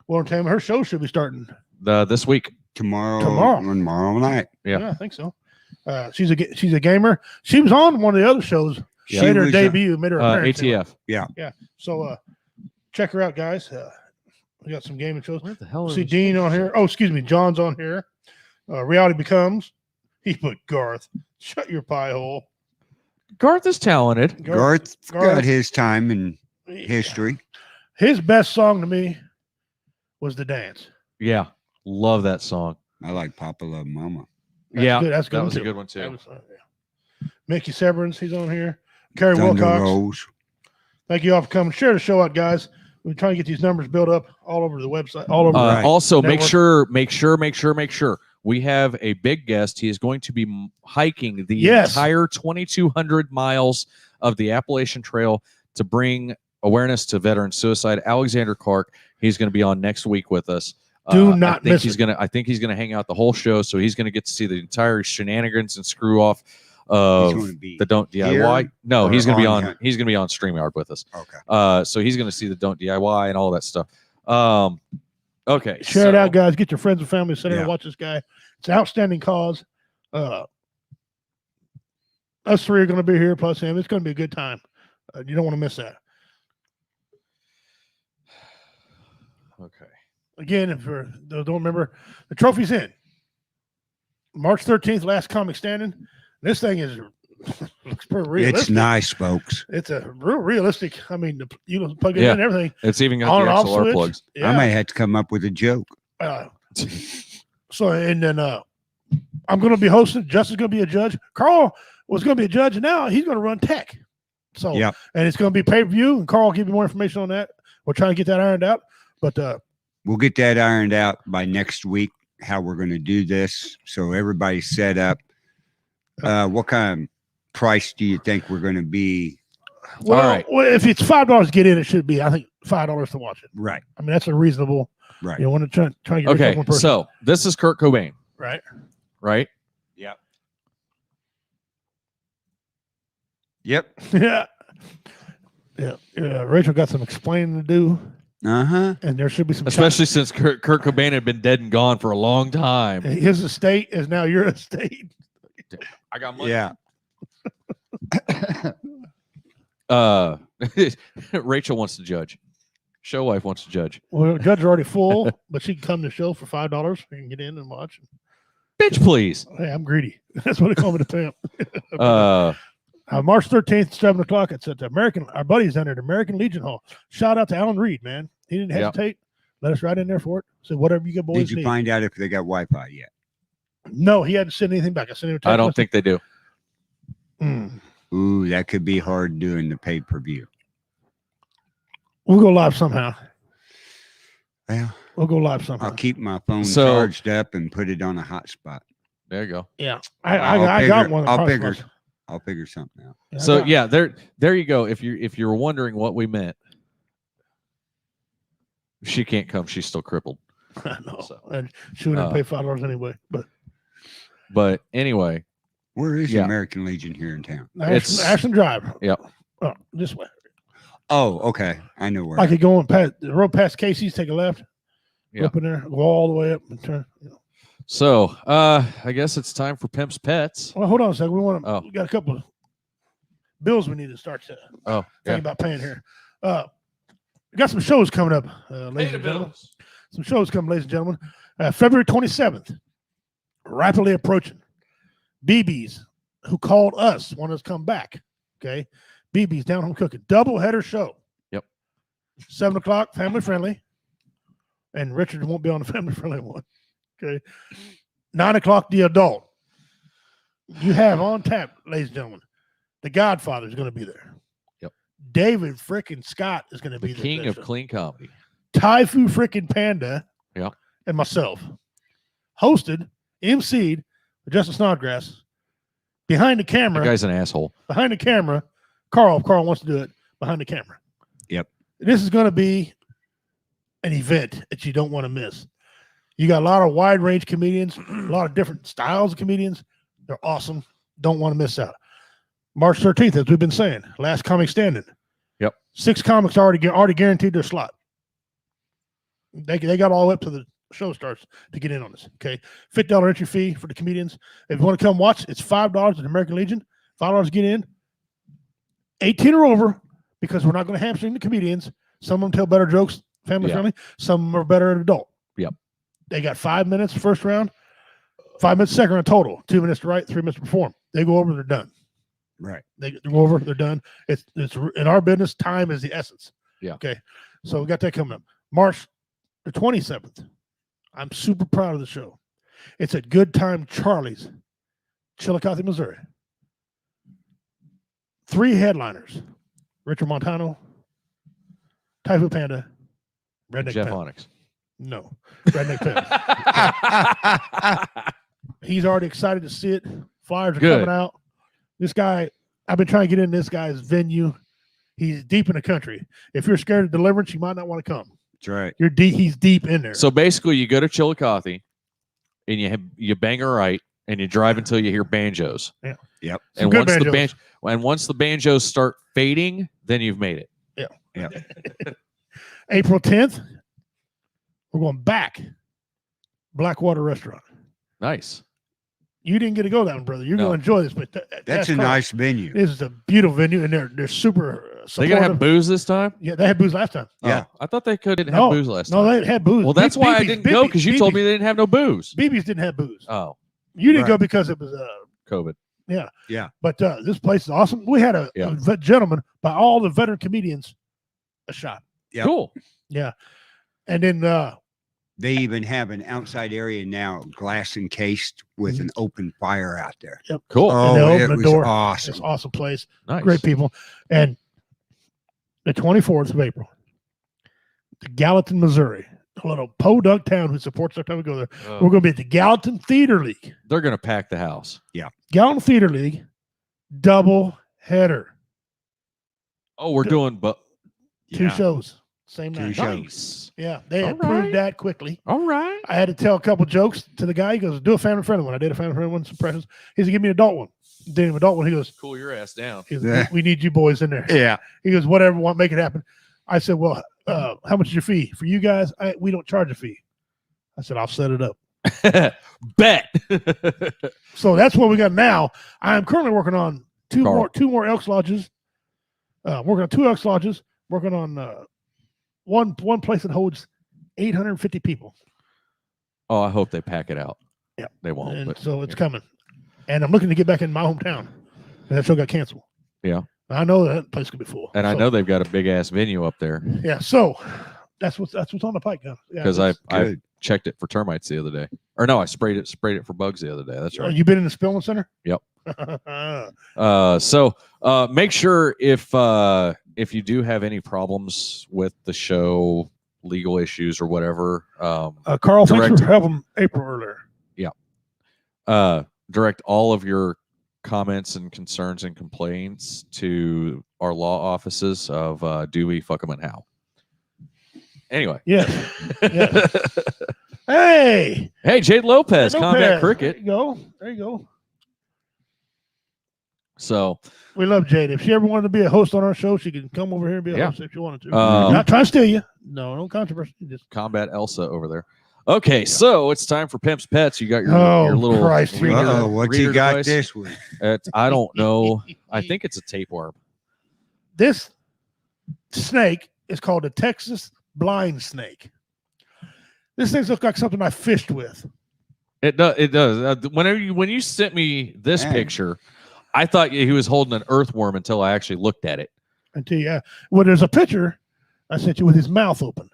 War Entertainment. Her show should be starting this week. Tomorrow night. Yeah, I think so. She's a gamer. She was on one of the other shows. She Made her was, debut. Made her appearance. ATF. Yeah. So check her out, guys. We got some gaming shows. Where the hell See Dean on here. Oh, excuse me, John's on here. Reality Becomes. He put Garth. Shut your pie hole. Garth is talented. Garth got his time in history. His best song to me was The Dance. Yeah, love that song. I like Papa Love Mama. Yeah, good. That's good. That was too. a good one too. That was, Mickey Severance, he's on here. Kerry Thunder Wilcox. Rose. Thank you all for coming. Share the show out, guys. We're trying to get these numbers built up all over the website. All over. Right. Also, Network. make sure. We have a big guest. He is going to be hiking the entire 2,200 miles of the Appalachian Trail to bring awareness to veteran suicide. Alexander Clark. He's going to be on next week with us. Do not miss it. I think he's gonna hang out the whole show, so he's gonna get to see the entire shenanigans and screw off of the Don't DIY. No, he's gonna be on. He's gonna be on StreamYard with us. Okay. So he's gonna see the Don't DIY and all that stuff. Okay. Share it out, guys. Get your friends and family to sit there and Yeah. watch this guy. It's an outstanding cause. Us three are going to be here, plus him. It's going to be a good time. You don't want to miss that. Okay. Again, if you don't remember, the trophy's in. March 13th, last comic standing. This thing is looks pretty realistic. It's nice, folks. It's a real realistic. I mean, plug it in and everything. It's even got On the and off XLR switch. plugs. Yeah. I may have to come up with a joke. So, and then I'm going to be hosting. Justin's going to be a judge. Carl was going to be a judge, and now he's going to run tech. So, Yep. and it's going to be pay-per-view, and Carl will give you more information on that. We're trying to get that ironed out. But We'll get that ironed out by next week, how we're going to do this. So everybody's set up. What kind of price do you think we're going to be? well, All right. well, if it's $5 to get in, it should be, I think, $5 to watch it. Right. I mean, that's a reasonable. Right. You want to try to get rid of Okay. one person. So this is Kurt Cobain, Right. right? Yep. Yep. Yeah. Yeah. Rachel got some explaining to do, Uh-huh. and there should be some. Especially since Kurt Cobain had been dead and gone for a long time. His estate is now your estate. I got money. Yeah. Rachel wants to judge. Show wife wants to judge. Well, judge are already full, but she can come to the show for $5. You can get in and watch. Bitch, please. Hey, I'm greedy. That's what they call me, the pimp. March 13th, 7 o'clock. It's at the our buddies down there at American Legion Hall. Shout out to Alan Reed, man. He didn't hesitate. Let us right in there for it. So whatever you get, boys. Did you find out if they got Wi-Fi yet? No, he hadn't sent anything back. I don't think they do. Ooh, that could be hard doing the pay-per-view. We'll go live somehow. Yeah. We'll go live somehow. I'll keep my phone charged up and put it on a hotspot. There you go. Yeah. I got one. I'll figure something out. Yeah, so there you go. If you're wondering what we meant, she can't come. She's still crippled. I know. So, and she wouldn't pay $5 anyway. But anyway. Where is the American Legion here in town? It's Ashland Drive. Yep. Oh, this way. Oh, okay. I know where. I could go past the road past Casey's, take a left. Yep. Up in there, go all the way up and turn. So I guess it's time for Pimp's Pets. Well, hold on a second. We got a couple of bills we need to start to think about paying here. We got some shows coming up, ladies and gentlemen. Some shows coming, ladies and gentlemen. February 27th, rapidly approaching. BB's, who called us, want us to come back. Okay. BB's Down Home Cooking. Double header show. Yep. 7 o'clock, family friendly. And Richard won't be on the family friendly one. Okay. 9 o'clock, the adult. You have on tap, ladies and gentlemen. The Godfather is going to be there. Yep. David frickin' Scott is going to be the there. King of clean comedy. Typhoon frickin' Panda. Yeah. And myself. Hosted, MC'd, Justin Snodgrass. Behind the camera. The guy's an asshole. Behind the camera. Carl wants to do it behind the camera. Yep. This is going to be an event that you don't want to miss. You got a lot of wide range comedians, a lot of different styles of comedians. They're awesome. Don't want to miss out. March 13th, as we've been saying, last comic standing. Yep. 6 comics already guaranteed their slot. They got all the way up to the show starts to get in on this. Okay. $50 entry fee for the comedians. If you want to come watch, it's $5 at the American Legion. $5 to get in. 18 or over, because we're not going to hamstring the comedians. Some of them tell better jokes, family friendly. Some of them are better at adult. Yep. They got 5 minutes first round, 5 minutes second round total. 2 minutes to write, 3 minutes to perform. They go over, they're done. Right. They go over, they're done. It's in our business, time is the essence. Yeah. Okay. So we got that coming up. March the 27th. I'm super proud of the show. It's at Good Time Charlie's, Chillicothe, Missouri. 3 headliners: Richard Montano, Typhoon Panda, Redneck Jeff Pimp. Onyx. No, Redneck Pimp. He's already excited to see it. Flyers are coming out. This guy, I've been trying to get in this guy's venue. He's deep in the country. If you're scared of Deliverance, you might not want to come. That's right. You're deep. He's deep in there. So basically, you go to Chillicothe, and you bang a right, and you drive until you hear banjos. Yeah. Yep. And once the banjos start fading, then you've made it. Yeah. Yeah. April 10th, we're going back. Blackwater Restaurant. Nice. You didn't get to go that one, brother. You're going to enjoy this. But that's a nice venue. This is a beautiful venue, and they're super supportive. They gonna have booze this time? Yeah, they had booze last time. Yeah. Oh, I thought they didn't have booze last time. No, they had booze. Well, that's why I didn't go, because you told me they didn't have no booze. BB's didn't have booze. Oh. You didn't go because it was COVID. Yeah. Yeah. But this place is awesome. We had a gentleman, by all the veteran comedians, a shot. Yep. Cool. Yeah. And then they even have an outside area now, glass encased with an open fire out there. Yep. Cool. And they Oh, opened it the was door. awesome. It's an awesome place. Nice. Great people. And the 24th of April, the Gallatin, Missouri, a little podunk town who supports our time we go there. Oh. We're going to be at the Gallatin Theater League. They're going to pack the house. Gallatin Theater League, double header. Oh, we're doing 2 shows, same 2 night. shows. nice. Yeah, they All approved right. that quickly. All right. I had to tell a couple jokes to the guy. He goes, do a family friendly one. I did a family friendly one, some precious. He said, give me an adult one. Did an adult one. He goes, Cool your ass down. we need you boys in there. Yeah. He goes, whatever, want make it happen. I said, well, how much is your fee? For you guys, we don't charge a fee. I said, I'll set it up. Bet. So that's what we got now. I am currently working on two Carl. more Elks Lodges. Working on 2 Elks Lodges. Working on one place that holds 850 people. Oh, I hope they pack it out. Yeah. They won't. And but, so it's coming. And I'm looking to get back in my hometown. And that show got canceled. Yeah. I know that place could be full. And I So, know they've got a big ass venue up there Yeah. So that's what's on the pike, gun. Yeah, because I good. checked it for termites the other day. Or no, I sprayed it for bugs the other day. That's right. You been in the Spillman Center? Yep. So make sure if you do have any problems with the show, legal issues or whatever, Carl, thanks direct- for helping April earlier. direct all of your comments and concerns and complaints to our law offices of Dewey, Fuckham, and Howe. Anyway. Yes. Yes. Hey, Hey, Jade Lopez, Lopez. Combat Cricket. There you go. There you go. So, We love Jade. If she ever wanted to be a host on our show, she can come over here and be a Yeah. host if she wanted to. Um, Not trying to steal you. No controversy. Just Combat Elsa over there. Okay, so it's time for Pimp's Pets. You got your Oh, little Christ. reader, Uh-oh, what you reader got device. this week? I don't know. I think it's a tapeworm. this snake is called a Texas blind snake. This thing looks like something I fished with. It does. It does. When you sent me this Dang. picture, I thought he was holding an earthworm until I actually looked at it. Until you, well, there's a picture I sent you with his mouth open.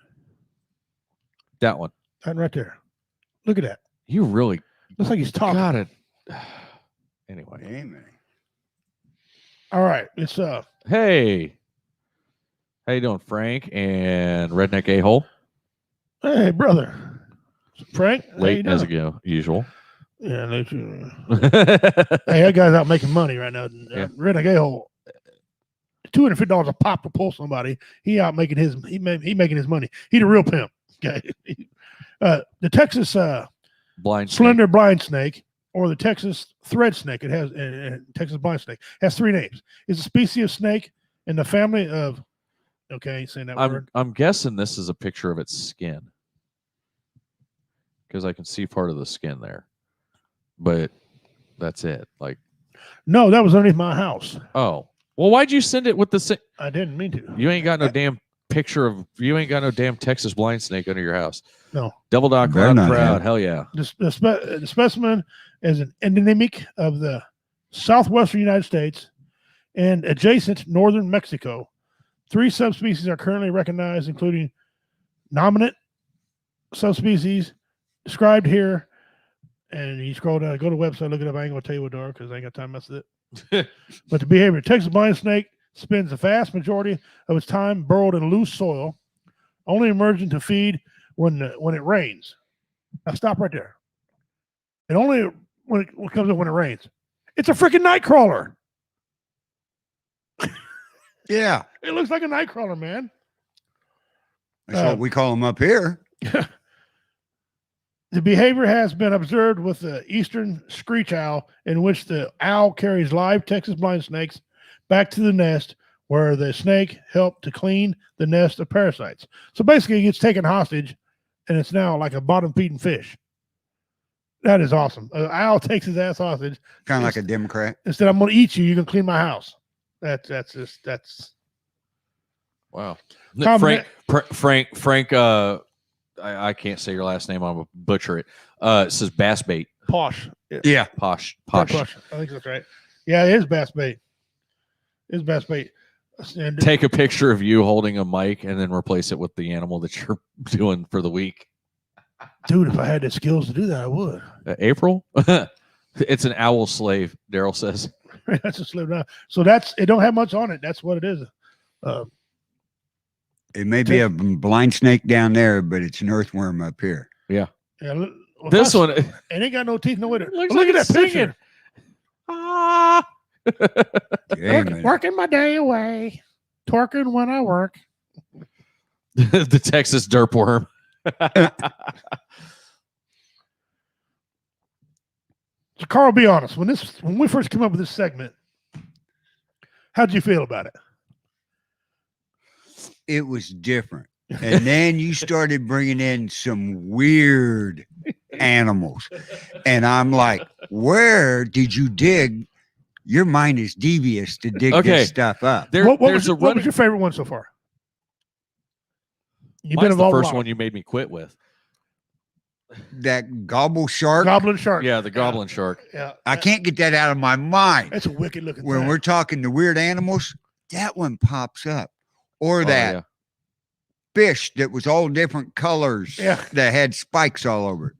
That one. That right there. Look at that. You really Looks like he's talking. got it. Anyway. Amen. All right. It's Hey. How you doing, Frank and Redneck A-Hole? hey brother. Frank. how you Late as doing? usual. Yeah, hey, that guy's out making money right now. Yeah. Redneck A-hole, $250 a pop to pull somebody. He out making his he making his money. He the real pimp. Okay. The Texas Blind snake. slender blind snake or the Texas thread snake. It has Texas blind snake has 3 names. It's a species of snake in the family of. Okay, ain't saying that word. I'm guessing this is a picture of its skin because I can see part of the skin there, but that's it. Like, No, that was underneath my house. oh, well, why'd you send it with the? I didn't mean to. You ain't got no damn picture of. You ain't got no damn Texas blind snake under your house. No. Double dog Better crowd not proud. have. Hell yeah. The specimen is an endemic of the southwestern United States and adjacent northern Mexico. 3 subspecies are currently recognized, including nominate subspecies described here. And you scroll down, go to the website, look it up. I ain't going to tell you what they are because I ain't got time to mess with it. But the behavior, Texas blind snake spends the vast majority of its time burrowed in loose soil, only emerging to feed when it rains. Now stop right there. And only when it comes up when it rains. It's a freaking night crawler. Yeah, It looks like a night crawler, man. that's what we call them up here. The behavior has been observed with the eastern screech owl, in which the owl carries live Texas blind snakes back to the nest, where the snake helped to clean the nest of parasites. So basically, it gets taken hostage, and it's now like a bottom-feeding fish. That is awesome. An owl takes his ass hostage. Kind of like a Democrat. Instead, I'm going to eat you. You can clean my house. That's Wow. Comment- Frank. I can't say your last name. I'm gonna butcher it. It says bass bait. posh. Yeah. Posh. I think that's right. Yeah, it is bass bait. It's bass bait. And Take a picture of you holding a mic and then replace it with the animal that you're doing for the week. dude, if I had the skills to do that, I would. April. It's an owl slave. Daryl says. That's a slip down. So it don't have much on it. That's what it is. It may be a blind snake down there, but it's an earthworm up here. Yeah, This one. and ain't got no teeth, no way to Looks look like at it's that picture. singing. Ah. Amen. Working my day away, twerking when I work. The Texas derp worm. So, Carl, be honest. When we first came up with this segment, how'd you feel about it? It was different. And then you started bringing in some weird animals. And I'm like, where did you dig Your mind is devious to dig Okay. this stuff up. What There's a was running. your favorite one so far? You've Mine's the involved a first lot. one you made me quit with. That gobble shark. Goblin shark. Yeah, the goblin shark. Yeah. I can't get that out of my mind. That's a wicked looking When thing. we're talking the weird animals, that one pops up. Or Oh, that yeah. fish that was all different colors Yeah. that had spikes all over it.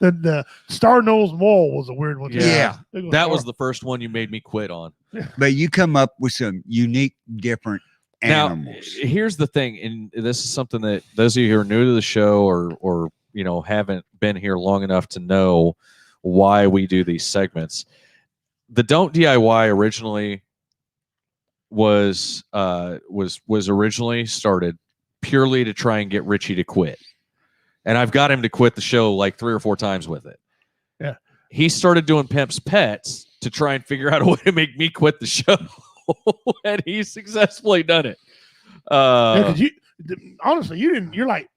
The Star Nose Mole was a weird one. too. Yeah. Big one. That was the first one you made me quit on. But you come up with some unique, different animals. Now, here's the thing, and this is something that those of you who are new to the show or haven't been here long enough to know why we do these segments. The Don't DIY originally was originally started purely to try and get Richie to quit. And I've got him to quit the show like 3 or 4 times with it. Yeah. He started doing Pimp's Pets to try and figure out a way to make me quit the show. And he's successfully done it. Yeah, 'cause honestly, you didn't. You're like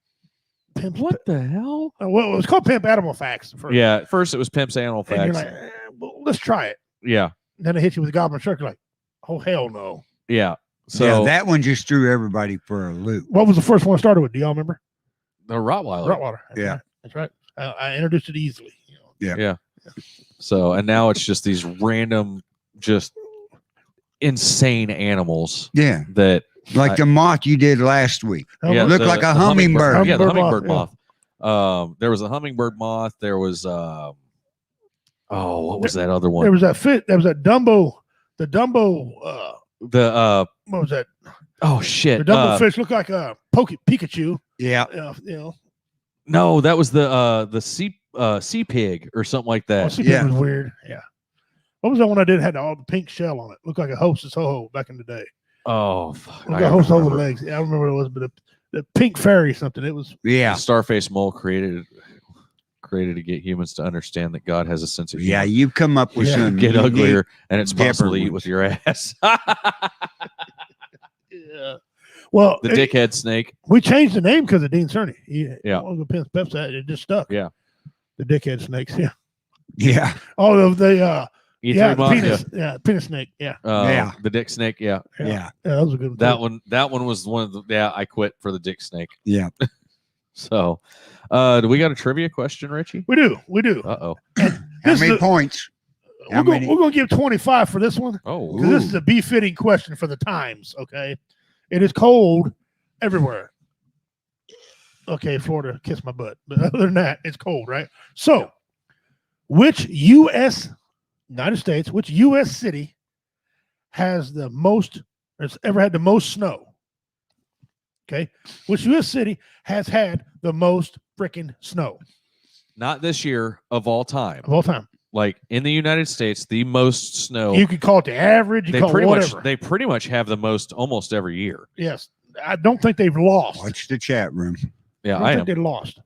Pimp. What the hell? Well, it was called Pimp Animal Facts. First. Yeah, at first it was Pimp's Animal And you're Facts. like, well, let's try it. Yeah, Then it hit you with Goblin Shark. You're like, oh hell no. yeah. So yeah, that one just threw everybody for a loop. What was the first one I started with? Do y'all remember? the Rottweiler. Rottweiler. That's Yeah. right. That's right. I introduced it easily. So and now it's just these random, just insane animals Yeah. that Like the moth you did last week. yeah, Looked the- like a the hummingbird. Yeah, the Hummingbird hummingbird moth. There was a hummingbird moth. There was what was that other one? There was that fit. There was that Dumbo. The Dumbo. The What was that? oh shit. The Dumbo fish looked like a Pikachu. Yeah. You know. No, that was the sea pig or something like Oh, that. CP Yeah. was weird. Yeah. What was that one I did? Had all the pink shell on it. Looked like a Hostess Ho-Ho back in the day. Oh, fuck. Looked I like Hostess Ho-Ho remember. legs. Yeah, I remember what it was, but the pink fairy something. It was. Yeah. The Starface mole created to get humans to understand that God has a sense of Yeah. humor. You come up with Yeah. some Get unique- uglier, and it's different possible to eat ones. with your ass. Yeah. Well, The dickhead snake. we changed the name because of Dean Cerny. Yeah. One of the Peps, it just stuck. Yeah. The dickhead snakes. Yeah. Yeah. Oh, the E3 yeah, moth, penis. Yeah, penis snake. Yeah. Yeah. The dick snake. Yeah. Yeah. Yeah, that was a good one. That too. one. That one was one of the. Yeah, I quit for the dick snake. Yeah. So, do we got a trivia question, Richie? We do. We do. Uh oh. How This many is a- points? How We're many? going to give 25 for this one. Oh. 'Cause this is a befitting question for the times. Okay. It is cold everywhere. Okay, Florida, kiss my butt. But other than that, it's cold, right? So, which United States, which U.S. city has the most, has ever had the most snow? Okay. Which U.S. city has had the most freaking snow Not this year of all time. of all time? Like in the United States, the most snow. You could call it the average. You they call it pretty whatever. much. They pretty much have the most almost every year. Yes. I don't think they've lost. Watch the chat room. Yeah, I I don't am. think they lost.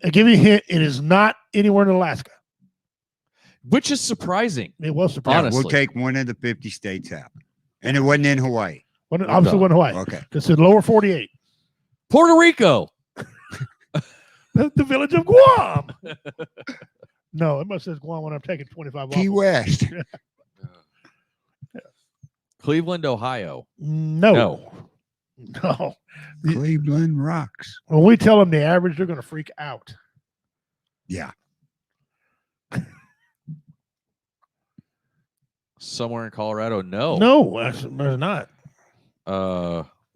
I give you a hint. It is not anywhere in Alaska. Which is surprising. It was Yeah, surprising. Honestly. we'll take one of the 50 states out. And it wasn't in Hawaii. Obviously, wasn't Hawaii. Okay. It's in lower 48. Puerto Rico. The village of Guam. No, it must says Guam when I'm taking 25 Key off. West. Cleveland, Ohio. No. No. No. Cleveland rocks. When we tell them the average, they're going to freak out. Yeah. Somewhere in Colorado. No. No, there's not.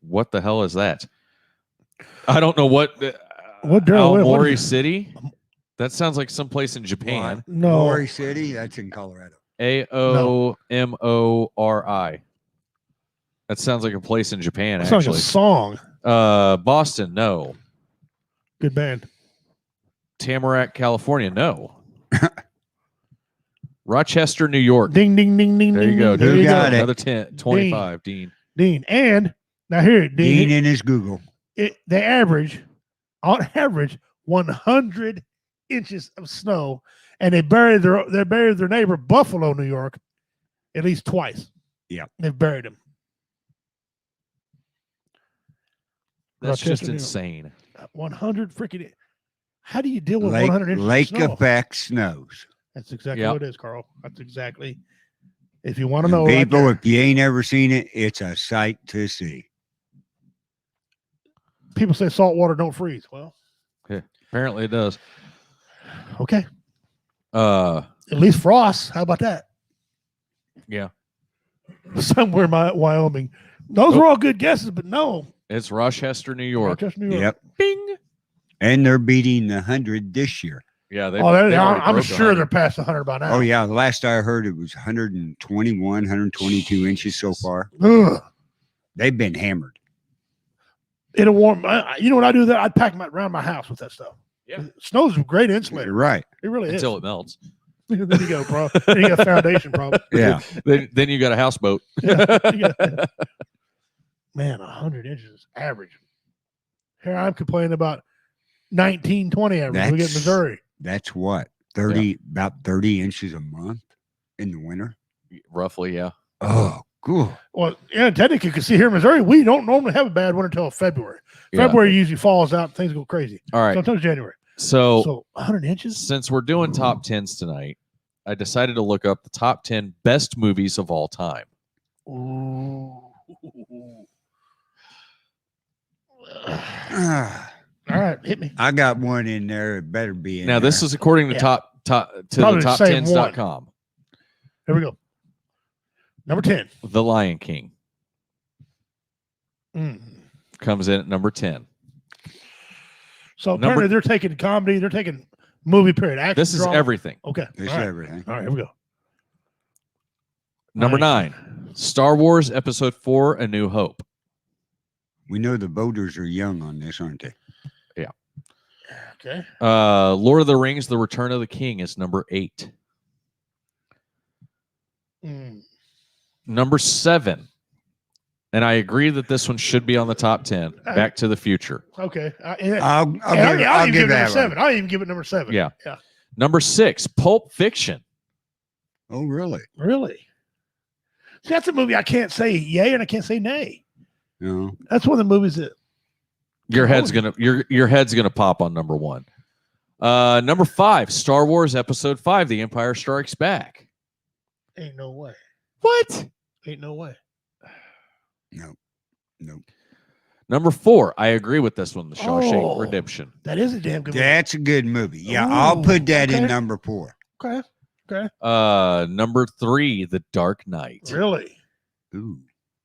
What the hell is that? I don't know what. What what Aomori is it? City. That sounds like someplace in Japan. No. Maury City, that's in Colorado. Aomori. That sounds like a place in Japan. It sounds like Actually, a song. Boston. No. Good band. Tamarack, California. No. Rochester, New York. Ding, ding, ding, ding. There you ding, go. ding. There Who you got go. it? Another 10, 25, Dean. Dean. And now here, Dean. Dean in his Google. They average, on average, 100 inches of snow, and they buried their neighbor Buffalo, New York, at least twice. Yeah. They've buried him. That's Rochester, just New York. insane. 100 freaking. How do you deal with Lake, 100 inches lake of snow? effect snows. That's exactly Yep. what it is, Carl. That's exactly If you want to know, People, right if you ain't ever seen it, it's a sight to see. people say salt water don't freeze. Well, Apparently it does. okay. Uh, At least frost. How about that? yeah, Somewhere in Wyoming. Those were all good guesses, but no. it's Rochester, New York. Rochester, New York. Yep. Bing. And they're beating 100 this year. Yeah, I'm sure they're past 100 by now. Oh, yeah. The last I heard, it was 121, 122 inches so far. Ugh. They've been hammered. It'll warm. You know what I do? That I'd pack around my house with that stuff. Yeah. Snow's a great insulator. Right. It really is. until it melts. There you go, bro. Then you got a foundation problem. Yeah. Then you got a houseboat. Yeah, man, 100 inches is average. Here I'm complaining about 19, 20 average. We get Missouri. That's what? 30, about 30 inches a month in the winter? Roughly, yeah. Oh, cool. Well, yeah, technically, you can see here in Missouri, we don't normally have a bad winter until February. Yeah. February usually falls out, things go crazy. All right. Sometimes January. So 100 inches? since we're doing top 10s tonight, I decided to look up the top 10 best movies of all time. Ooh. Ah, All right, hit me. I got one in there. It better be in Now, this there. is according to Yeah. the Probably the same top10s.com. Here we go. Number 10. The Lion King comes in at number 10. So Number- apparently they're taking comedy, they're taking movie period. Action, This is drama. everything. Okay. This All is right. everything. All right, here we go. Number Lion 9, Star Wars Episode 4, A New Hope. We know the voters are young on this, aren't they? Okay. Lord of the Rings, The Return of the King is number 8. Number 7, and I agree that this one should be on the top 10, Back to the Future. Okay. I'll I'll give give it that number one. 7. I'll even give it number 7. Yeah. Yeah. Number 6, Pulp Fiction. Oh, really? Really? See, that's a movie I can't say yay and I can't say nay. No. That's one of the movies that Your head's gonna pop on number 1. Number 5, Star Wars Episode 5, The Empire Strikes Back. ain't no way. What? Ain't no way. No. No. Number 4, I agree with this one, The Shawshank Oh. Redemption. That is a damn good That's a good movie. Yeah, I'll put that in okay. number 4. movie. Okay. Okay. Number 3, The Dark Knight. Really? Ooh.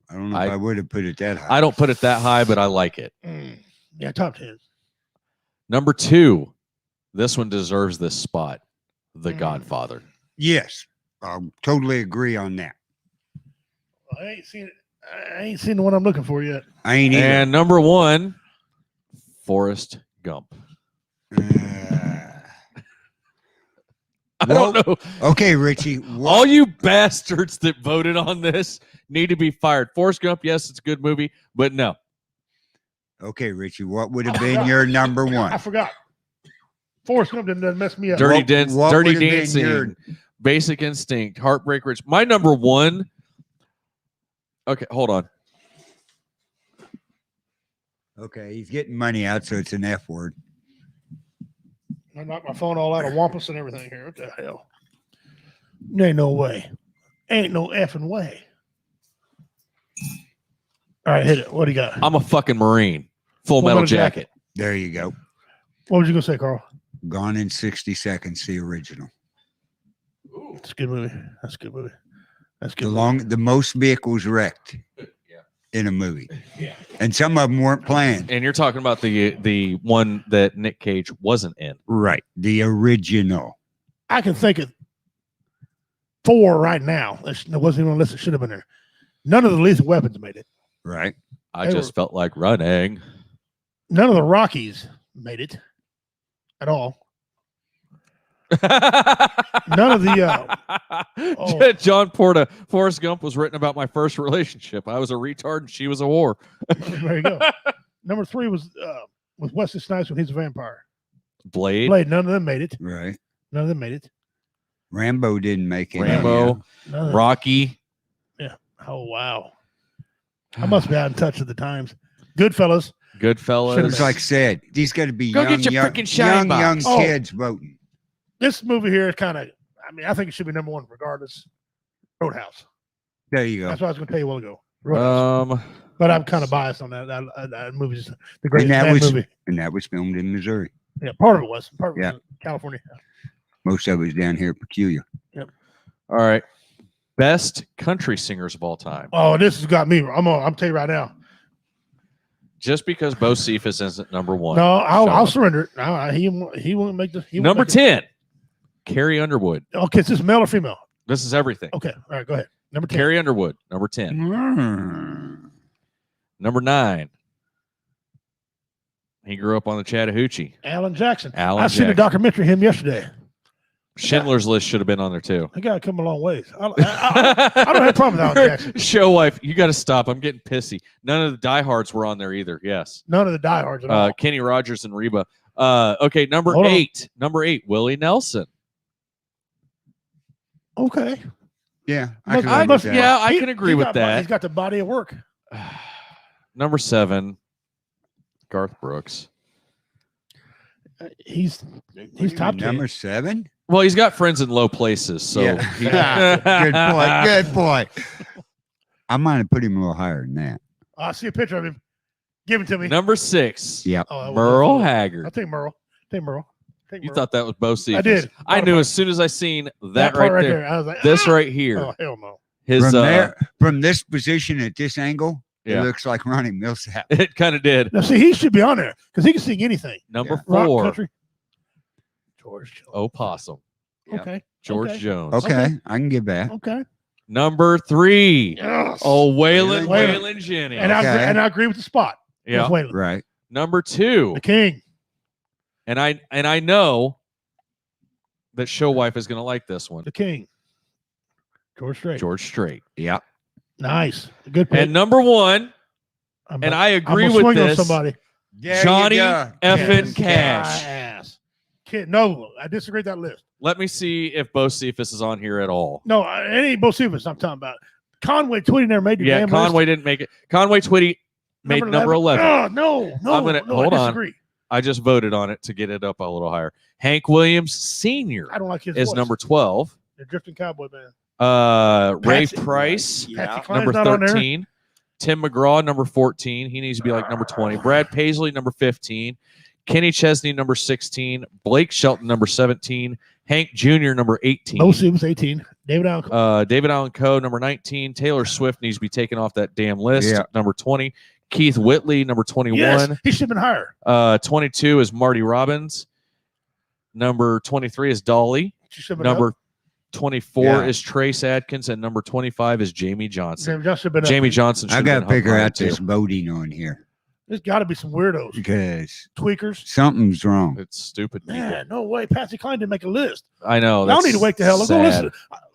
I don't know if I would have put it that high. I don't put it that high, but I like it. Yeah, top 10. Number 2, this one deserves this spot, The Godfather. Yes. I'll totally agree on that. I ain't seen the one I'm looking for yet. I ain't either. And number 1, Forrest Gump. I don't know. Okay, Richie. All you bastards that voted on this need to be fired. Forrest Gump, yes, it's a good movie, but no. Okay, Richie. What would have been your number I 1? forgot. Forrest Gump doesn't mess me up. Dirty what Dirty would have been Dancing, your- Basic Instinct, Heartbreak Ridge. My number 1. Okay, hold on. Okay, he's getting money out, so it's an F word. I knocked my phone all out of wampus and everything here. What the hell? Ain't no way. Ain't no effing way. All right, hit it. What do you got? I'm a fucking Marine. Full Metal Jacket. There you go. What was you going to say, Carl? Gone in 60 Seconds, the original. That's a good movie. That's a good movie. That's a good. The most vehicles wrecked in a movie. Yeah. And some of them weren't planned. And you're talking about the one that Nick Cage wasn't in. Right. The original. I can think of 4 right now. It wasn't even on the list. It should have been there. None of the Lethal Weapons made it. Right. I just felt like running. None of the Rockies made it at all. None of the John Porta, Forrest Gump was written about my first relationship. I was a retard and she was a whore. there you go. Number 3 was with Wesley Snipes when he's a vampire. Blade. None of them made it. Right. None of them made it. Rambo didn't make it. Rambo. None of them. Rocky. Yeah. Oh wow. I must be out in touch with the times. Goodfellas. Goodfellas. It's like I said, these got to be Go young, get your young, freaking shine young box. kids voting. This movie here is kind of. I mean, I think it should be number 1 regardless. Roadhouse. There you go. That's what I was going to tell you a while ago. Roadhouse. But I'm kind of biased on that. That movie's the greatest movie. And that was filmed in Missouri. Yeah, part of it was. Part of it was in California. Most of it was down here at Peculiar. Yep. All right. Best country singers of all time. Oh, this has got me. I'm telling you right now. Just because Bo Cephas isn't number one. No, I'll surrender it. No, he won't make the. Number 10, Carrie Underwood. Okay, is this male or female? This is everything. Okay, all right, go ahead. Number 10. Carrie Underwood, number 10. Number 9. He grew up on the Chattahoochee. Alan Jackson. I seen a documentary of him yesterday. Schindler's List should have been on there too. I gotta come a long ways. I don't have a problem with Alan Jackson. Show wife, you got to stop. I'm getting pissy. None of the diehards were on there either. Yes. None of the diehards at all. Kenny Rogers and Reba. Okay, number 8. Number 8, Willie Nelson. Okay. Yeah, I can agree with that. He's got the body of work. Number 7, Garth Brooks. He's top 10. Number 7. Well, he's got friends in low places, so Good point. Good point. I might have put him a little higher than that. I see a picture of him. Give it to me. Number 6. Yep. Merle Haggard. I'll take Merle. You thought that was Bo Cephas. I did. I knew as soon as I seen that part right there. I was like, this right here. Oh hell no. His from this position at this angle, it looks like Ronnie Millsap. It kind of did. Now see, he should be on there because he can sing anything. Number Rock, 4, country. George. Opossum. Yep. Okay. George Okay. Jones. Okay, I can give that. Okay. Number 3. Yes. Oh, Waylon Waylon. Jennings. And I agree with the spot. Yeah. Waylon. Right. Number 2. The king. And I know that show wife is going to like this one. The king. George Strait. George Strait. Yep. Nice. Good pick. And number 1, and I agree with this, somebody. Johnny effing Cash. Ass. Kid, no, I disagree with that list. Let me see if Bo Cephas is on here at all. No, it ain't Bo Cephas I'm talking about. Conway Twitty never made the damn Conway list. didn't make it. Conway Twitty made number 11. Oh, no, I'm gonna hold I on. disagree. I just voted on it to get it up a little higher. Hank Williams Sr. I don't like his is voice. number 12. The Drifting Cowboy Band. Ray Patsy- Price, Patsy Cline's number not on there. 13. Tim McGraw, number 14. He needs to be like number 20. Brad Paisley, number 15. Kenny Chesney, number 16. Blake Shelton, number 17. Hank Jr., number 18. Bo Cephas 18. David Allen. David Allen Coe, number 19. Taylor Swift needs to be taken off that damn list, Yeah. number 20. Keith Whitley, number 21. Yes, he should have been higher. 22 is Marty Robbins. Number 23 is Dolly. She should have been Number 24 Yeah. is Trace Adkins, and number 25 is Jamie Johnson. Up. Jamie Johnson should I have got been to figure higher out too. this voting on here There's got to be some weirdos. because Tweakers. something's wrong. It's stupid. people. Man, no way. Patsy Cline didn't make a list. I know. I don't need to that's wake the hell up. Go sad. listen.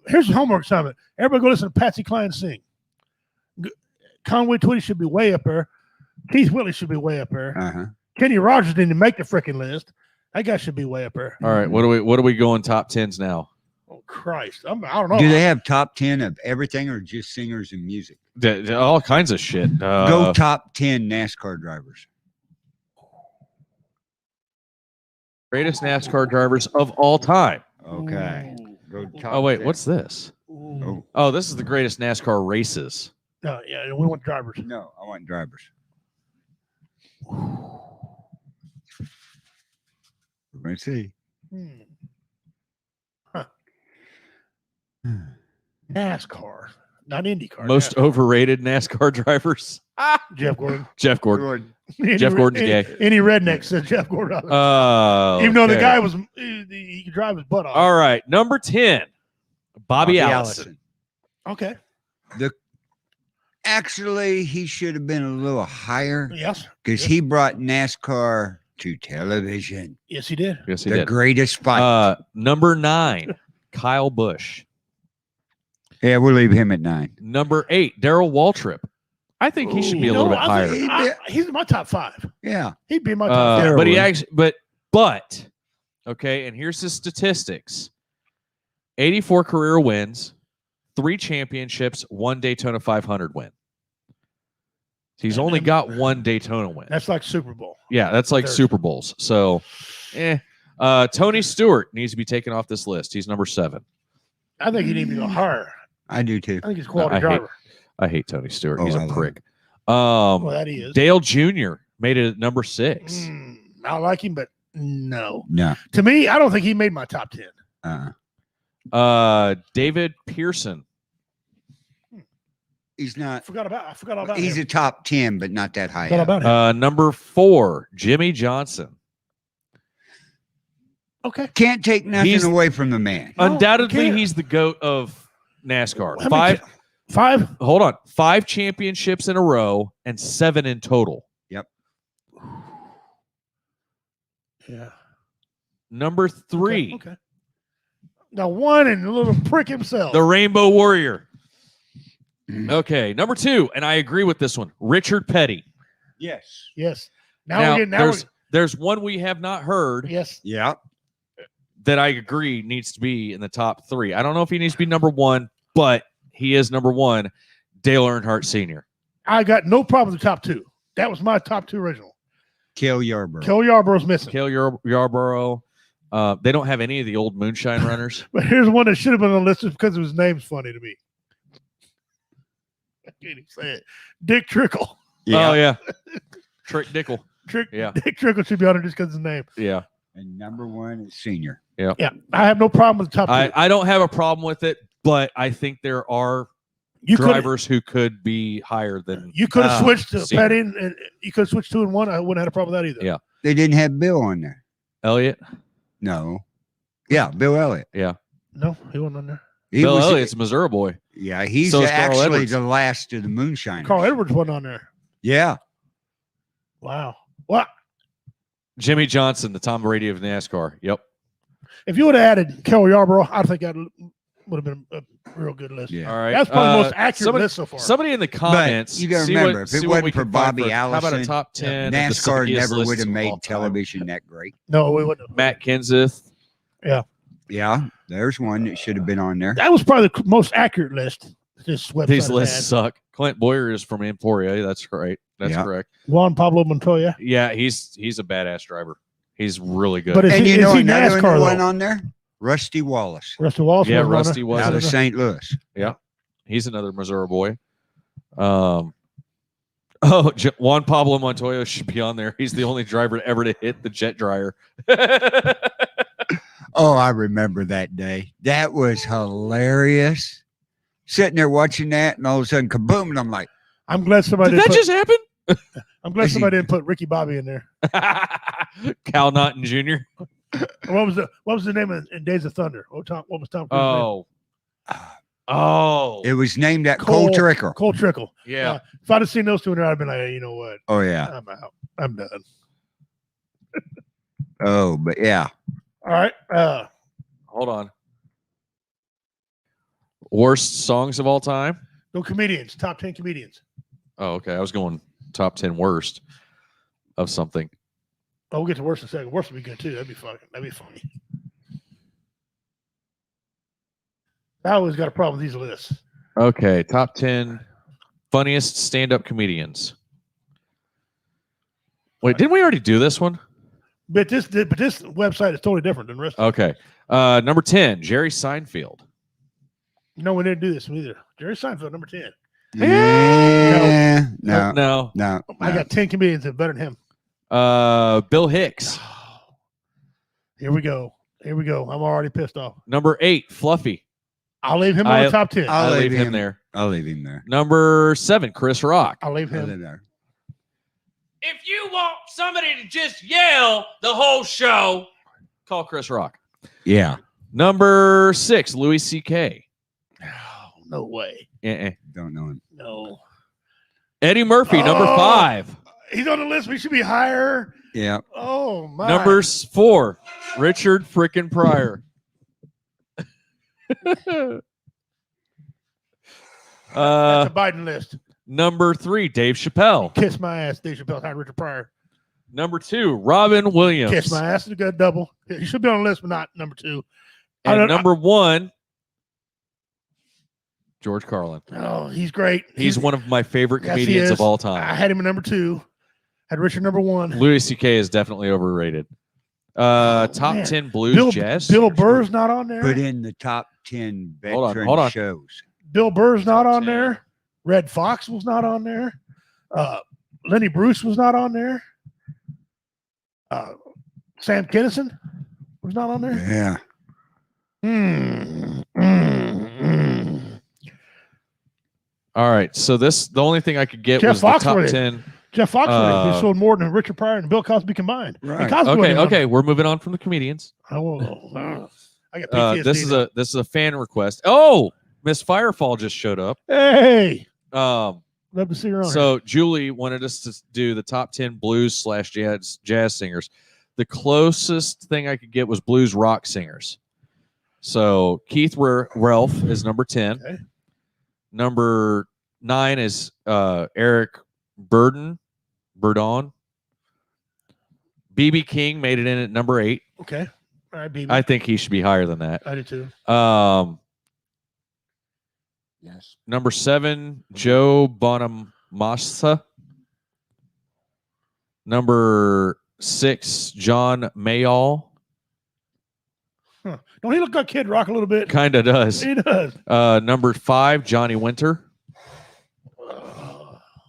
Here's the homework assignment. Everybody go listen to Patsy Cline sing. Conway Twitty should be way up there. Keith Whitley should be way up there. Uh-huh. Kenny Rogers didn't make the freaking list. That guy should be way up there. All right, what do we go in top 10s now? Oh Christ! I don't know. Do they have top 10 of everything or just singers and music? All kinds of shit. Go top 10 NASCAR drivers. Greatest NASCAR drivers of all time. Okay. Go top Oh wait, 10. what's this? Oh, Oh, this is the greatest NASCAR races. No, yeah, we want drivers. no, I want drivers. We're going to see. Huh. NASCAR, not IndyCar. Most overrated NASCAR drivers. Jeff Gordon. Jeff Gordon. Any Jeff Gordon's gay. Any redneck says Jeff Gordon. Even Even though the guy was, he could drive his butt off. All right, number 10, Bobby Allison. Okay. Actually, he should have been a little higher Yes. because he brought NASCAR to television. Yes, he did. Yes, he The did. greatest fight. Number 9, Kyle Busch. Yeah, we'll leave him at 9. Number 8, Darrell Waltrip. I think he should be a little bit higher. He's in my top 5. Yeah. He'd be in my top 5. But he actually, but okay, and here's his statistics: 84 career wins, 3 championships, 1 Daytona 500 win. He's only got 1 Daytona win. That's like Super Bowl. Yeah, that's like There's- Super Bowls. So, Tony Stewart needs to be taken off this list. He's number 7. I think he'd even go higher. I do too. I think he's a quality I hate- driver. I hate Tony Stewart. Oh, He's I a love prick. Well, that he is. Dale Jr. made it at number 6. I like him, but no. No. To me, I don't think he made my top 10. David Pearson. He's not. I forgot all about He's him. a top 10, but not that high. Forgot up. about him. Number 4, Jimmy Johnson. Okay. Can't take nothing He's- away from the man. No, Undoubtedly, you can't. he's the GOAT of NASCAR. How many Five? Hold on. 5 championships in a row and 7 in total. Yeah. Number 3, Okay. Now one and a little prick himself. the Rainbow Warrior. Okay. Number 2, and I agree with this one, Richard Petty. Yes. Yes. Now, Now, we're getting. Now there's one we have not heard yes. Yeah. that I agree needs to be in the top 3. I don't know if he needs to be number 1, but he is number 1, Dale Earnhardt Sr. I got no problem with the top 2. That was my top 2 original. Kill Yarborough. Kel Yarborough's missing. Cale Yarborough. They don't have any of the old moonshine runners. But here's one that should have been on the list just because his name's funny to me. I can't even say it. Dick Trickle. Oh, yeah. Trick Dickel. Yeah. Dick Trickle should be on it just because of his name. Yeah. And number 1 is Senior. Yeah. I have no problem with the top 2. I don't have a problem with it, but I think there are You could drivers who could be higher than you could have switched to Senior. Petty and you could have switched 2 and 1. I wouldn't have had a problem with that either. Yeah. They didn't have Bill on there. Elliott. No. Yeah, Bill Elliott. Yeah. No, he wasn't on there. He Bill was- Elliott's a Missouri boy. Yeah, he's So is Carl actually Edwards. the last of the moonshiners. Carl Edwards wasn't on there. Yeah. Wow. Well, Jimmy Johnson, the Tom Brady of NASCAR. Yep. if you would have added Kel Yarborough, I think that would have been a real good list. Yeah. All right. That's probably the most accurate list so far. Somebody in the comments. you gotta see remember, what- if it see what we wasn't for can find Bobby how about a Allison, top 10? of the NASCAR silkiest never would lists have of all made time? television that great. No, we wouldn't have. Matt Kenseth. Yeah, there's one that should have been on there. That was probably the most accurate list. This website These has lists had. suck. Clint Boyer is from Emporia. That's right. That's Yeah. correct. Juan Pablo Montoya. Yeah, he's a badass driver. He's really good. But is And he, you is know he another NASCAR one though? on there? Rusty Wallace Rusty Wallace. Yeah, wasn't on Rusty there? was. out of Yeah. St. Louis. He's another Missouri boy. Juan Pablo Montoya should be on there. He's the only driver ever to hit the jet dryer. Oh, I remember that day. That was hilarious. Sitting there watching that, and all of a sudden, kaboom! And I'm like, I'm glad somebody Did that put, just happen? I'm glad somebody didn't put Ricky Bobby in there. Cal Naughton Jr. What was the name in Days of Thunder? What was Tom Cruise's name? Oh. it was named that Cole Tricker. Cole Trickle. Yeah. If I'd have seen those two in there, I'd been like, hey, you know what? Oh yeah. I'm out. I'm done. Oh, but yeah. All right. Hold on. Worst songs of all time? No comedians. Top 10 comedians. Oh, okay. I was going top 10 worst of something. Oh, we'll get to worst in a second. Worst would be good too. That'd be funny. I always got a problem with these lists. Okay. Top 10 funniest stand-up comedians. Wait, didn't we already do this one? But this website is totally different than the rest. Okay. Number 10, Jerry Seinfeld. No, we didn't do this one either. Jerry Seinfeld, number 10. Yeah. No. No. I got 10 comedians that are better than him. Bill Hicks. Here we go. I'm already pissed off. Number 8, Fluffy. I'll leave him on the top 10. I'll leave him there. I'll leave him there. Number 7, Chris Rock. I'll leave I'll him. leave there. If you want somebody to just yell the whole show, call Chris Rock. Yeah. Number 6, Louis C.K. Oh, no way. Don't know him. No. Eddie Murphy, number 5. He's on the list. We should be higher. Yeah. Oh, my. Number 4, Richard frickin' Pryor. That's a Biden list. Number 3, Dave Chappelle. Kiss my ass. Dave Chappelle had Richard Pryor. Number 2, Robin Williams. Kiss my ass is a good double. He should be on the list, but not number 2. And number 1, George Carlin. Oh, he's great. He's one of my favorite Yes, he comedians is. of all I time. had him at number 2. Had Richard number 1. Louis C.K. is definitely overrated. Top man. 10 blues jazz. Bill Burr's not on there. Put in the top 10 veteran Hold on. shows. Bill Burr's not on 10. there. Red Fox was not on there. Lenny Bruce was not on there. Sam Kinison was not on there. Yeah. All right. So the only thing I could get Jeff was the top Foxworthy. 10. Jeff Foxworthy sold more than Richard Pryor and Bill Cosby combined. Right. And Cosby Okay. wasn't on Okay. We're moving on from the comedians. there. I got PTSD. This is a fan request. Oh, Miss Firefall just showed up. Hey, Um, love to see her on. So Julie wanted us to do the top 10 blues / jazz singers. The closest thing I could get was blues rock singers. So Keith Ralph is number 10. Okay. Number 9 is Eric Burdon. BB King made it in at number 8. Okay. All right, BB. I think he should be higher than that. I do too. Yes. Number 7, Joe Bonamassa. Number 6, John Mayall. Huh. Don't he look like Kid Rock a little bit? Kind of does. He does. Number 5, Johnny Winter.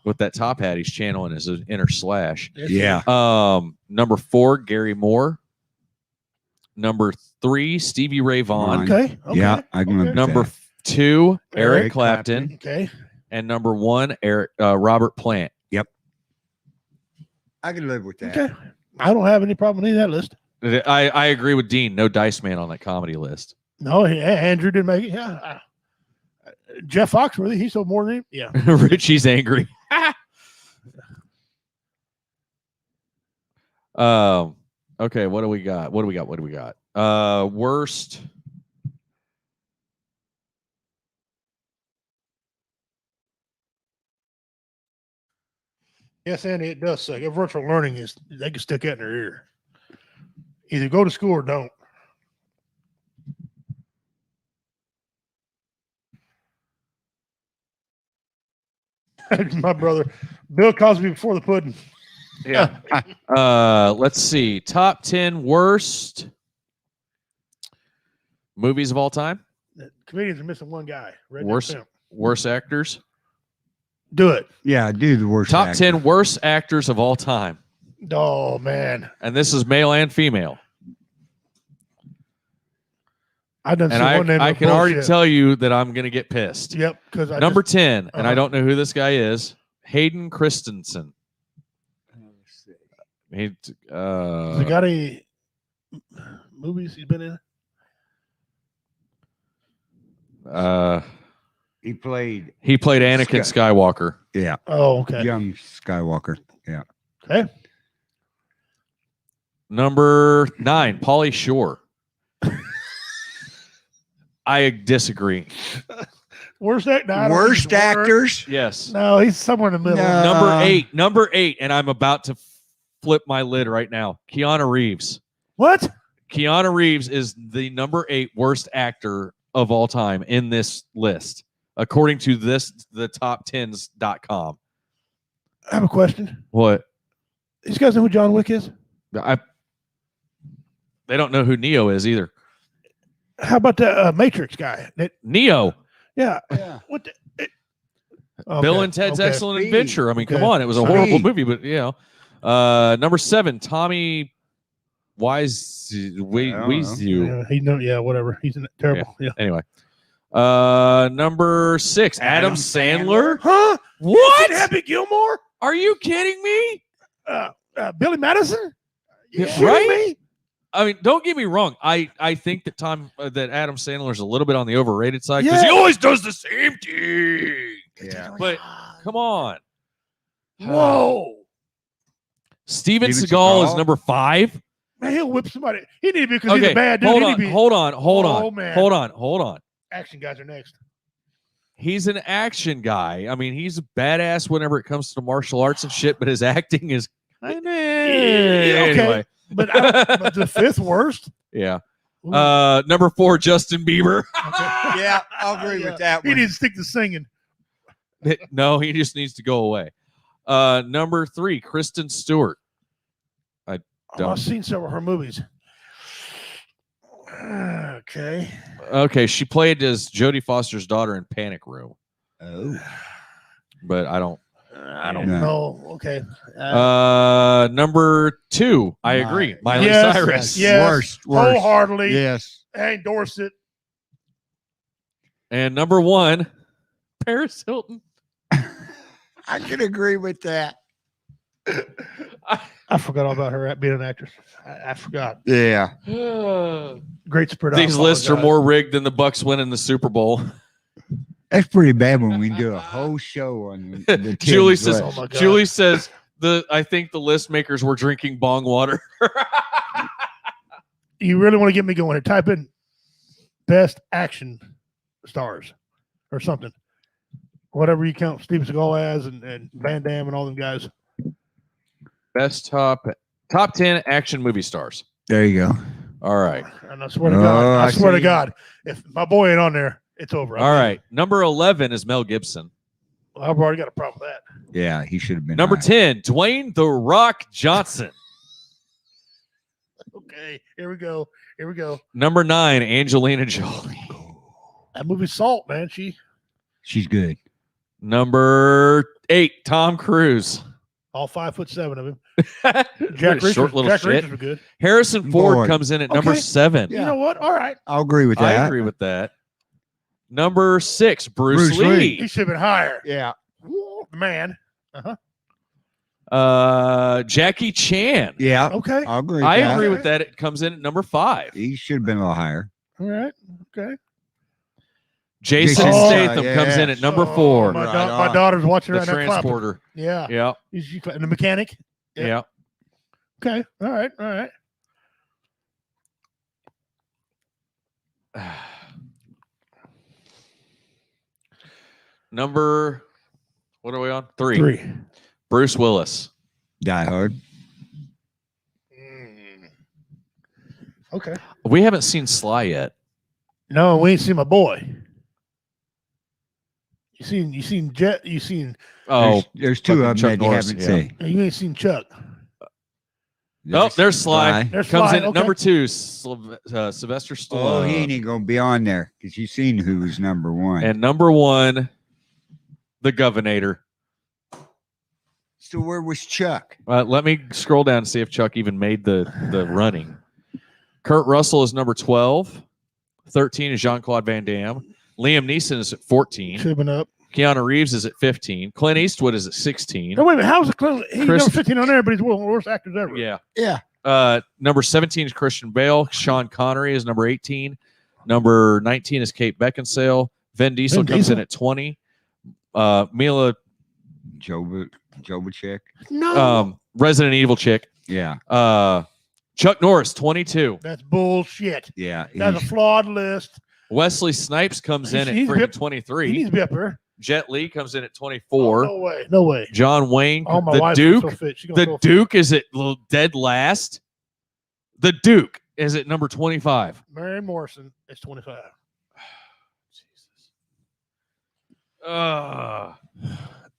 With that top hat he's channeling his inner Slash. Yeah. Number 4, Gary Moore. Number 3, Stevie Ray Vaughan. Okay. Yeah, I can remember Number that. 2, Eric Eric Clapton. Okay. And number 1, Robert Plant. I can live with that. Okay. I don't have any problem with any of that list. I agree with Dean. No Dice Man on that comedy list. No, Andrew didn't make it. Yeah. Jeff Foxworthy, he sold more than him. Yeah. Richie's angry. Okay, what do we got? Worst. Yes, Andy, it does suck. Virtual learning is they can stick that in their ear. Either go to school or don't. My brother, Bill Cosby before the pudding. Yeah. Let's see. Top 10 worst movies of all time. Comedians are missing one guy. Redneck Worst Pimp. worst actors. Do it. Yeah, do the worst. Top actor. 10 worst actors of all time. Oh man, And this is male and female. I done. And seen one name I of can already bullshit. tell you that I'm going to get pissed. Yep, because Number 10, and I Uh-huh. don't know who this guy is. Hayden Christensen. He Has he got any movies he's been in? He played. He played Anakin Skywalker. Yeah. Oh, okay. Young Skywalker. Yeah. Okay. Number 9, Pauly Shore. I disagree. Worst act? No, I don't think Worst he's worst. actors. Yes. No, he's somewhere in the middle. No. Number 8, and I'm about to flip my lid right now. Keanu Reeves. What? Keanu Reeves is the number 8 worst actor of all time in this list, according to the top10s.com. I have a question. What? These guys know who John Wick is? They don't know who Neo is either. How about the Matrix guy? Neo. Yeah. Yeah. What? Bill and Ted's Excellent Speed. Adventure. I mean, come Okay. on. It was a Speed. horrible movie, but, you know. Number 7, Tommy Wiseau. He know. Yeah, whatever. He's terrible. Yeah. Anyway. Number 6, Adam Sandler. Huh? What? Happy Gilmore? Are you kidding me? Billy Madison? You Yeah, kidding right? me? I mean, don't get me wrong. I think that that Adam Sandler's a little bit on the overrated side because he Yeah. always does the same thing. Yeah. But come on. Whoa. Steven Steven Seagal is Seagal? number 5. Man, he'll whip somebody. He need to be because he's Okay, a bad dude. hold He need on, to be- hold on. Oh, man. Hold on. Action guys are next. He's an action guy. I mean, he's a badass whenever it comes to martial arts and shit, but his acting is okay. anyway. But the 5th worst? Yeah. Ooh. Number 4, Justin Bieber. Yeah, I'll agree with that He one. needs to stick to singing. No, he just needs to go away. Number 3, Kristen Stewart. I've seen several of her movies. Okay. Okay, she played as Jodie Foster's daughter in Panic Room, Oh. but I don't. I don't Yeah. know. Okay. Number 2, I agree. Miley yes, Cyrus. Yes. Worst. Wholeheartedly. Yes. I endorse it. And number 1, Paris Hilton. I can agree with that. I forgot all about her being an actress. I forgot. Yeah. Great spirit. These lists are more rigged than the Bucks winning the Super Bowl. That's pretty bad when we do a whole show on the Julie Tim's says. list. Oh my God. Julie says I think the list makers were drinking bong water. You really want to get me going here? Type in best action stars or something. Whatever you count Steven Seagal as and Van Damme and all them guys. Best top 10 action movie stars. There you go. All right. And I swear to God, I I swear to see. God, if my boy ain't on there, it's over. All right. Number 11 is Mel Gibson. I've already got a problem with that. Yeah, he should have been. Number higher. 10, Dwayne The Rock Johnson. Okay, here we go. Here we go. Number 9, Angelina Jolie. That movie Salt, man. She's good. Number 8, Tom Cruise. All 5'7" of him. Jack Jack Reachers, short little Jack shit. Reachers were good. Harrison Ford Boy. comes in at number Okay. 7. You know what? All right. I'll agree with that. I agree with that. Number 6, Bruce, Bruce Lee. Lee. He should have been higher. Yeah. Man. Jackie Chan. Yeah. Okay. I'll agree. With I that. agree with that. It comes in at number 5. He should have been a little higher. All right. Okay. Jason Jason Statham Statham, comes in yeah. at number Oh, 4. My, Right my on. daughter's watching The right now. clapping. transporter. Yeah. Yeah. And the mechanic. Yeah. Yeah. Okay. All right. All right. Number, what are we on? 3. 3. Bruce Willis. Die Hard. Okay. We haven't seen Sly yet. No, we ain't seen my boy. You seen Jet. You seen. Oh, There's two fucking of them Chuck that you Norris, haven't yeah. seen. You ain't seen Chuck. Oh, there's Sly. There's Comes Sly, in at okay. number 2, Sylvester Stallone. Oh, he ain't even gonna be on there because you seen who's number 1. And number 1, the Governator. So where was Chuck? Let me scroll down and see if Chuck even made the running. Kurt Russell is number 12. 13 is Jean-Claude Van Damme. Liam Neeson is at 14. Should have been up. Keanu Reeves is at 15. Clint Eastwood is at 16. No, wait a minute. How's the he's Chris- number 15 on there, but he's one of the worst actors ever. Yeah. Yeah. Number 17 is Christian Bale. Sean Connery is number 18. Number 19 is Kate Beckinsale. Vin Diesel Vin comes Diesel? in at 20. Mila, Jovovich. No. Resident Evil chick. Yeah. Chuck Norris, 22. That's bullshit. Yeah. That's a he's- flawed list. Wesley Snipes comes in at He's freaking bip- He 23. needs to be up there. Jet Li comes in at 24. No way. No way. John Wayne, Oh, my the wife Duke. is so fit. She gonna The go Duke is at dead last. The Duke is at number 25. Mary Morrison is 25.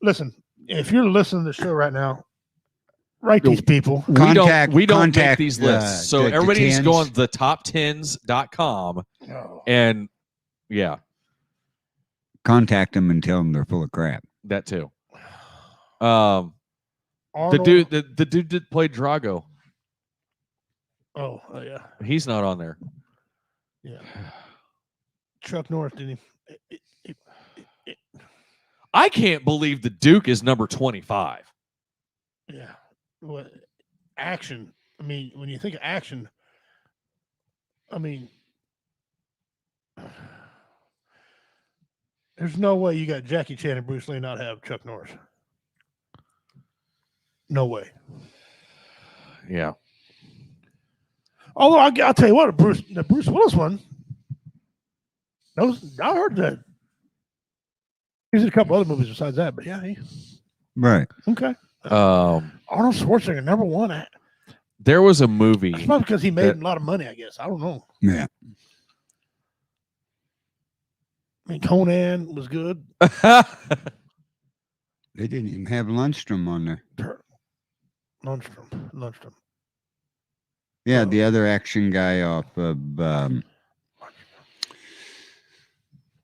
Listen, if you're listening to the show right now, write these people. We don't make contact, these lists. So the everybody needs to go on tens. thetop10s.com Oh. and yeah, Contact them and tell them they're full of crap. that too. The Arnold- dude the dude that played Drago. Oh, yeah. He's not on there. Yeah. Chuck Norris didn't he? I can't believe the Duke is number 25. Yeah. What action? I mean, when you think of action, I mean, there's no way you got Jackie Chan and Bruce Lee not have Chuck Norris. No way. Yeah. Although I'll tell you what, the Bruce Willis one. I heard that. He's in a couple other movies besides that, but yeah, Right. okay. Um, Arnold Schwarzenegger, number one. there was a movie. It's probably because he made that- a lot of money, I guess. I don't know. Yeah. I mean, Conan was good. They didn't even have Lundstrom on there. Lundstrom. Yeah, Oh. the other action guy off of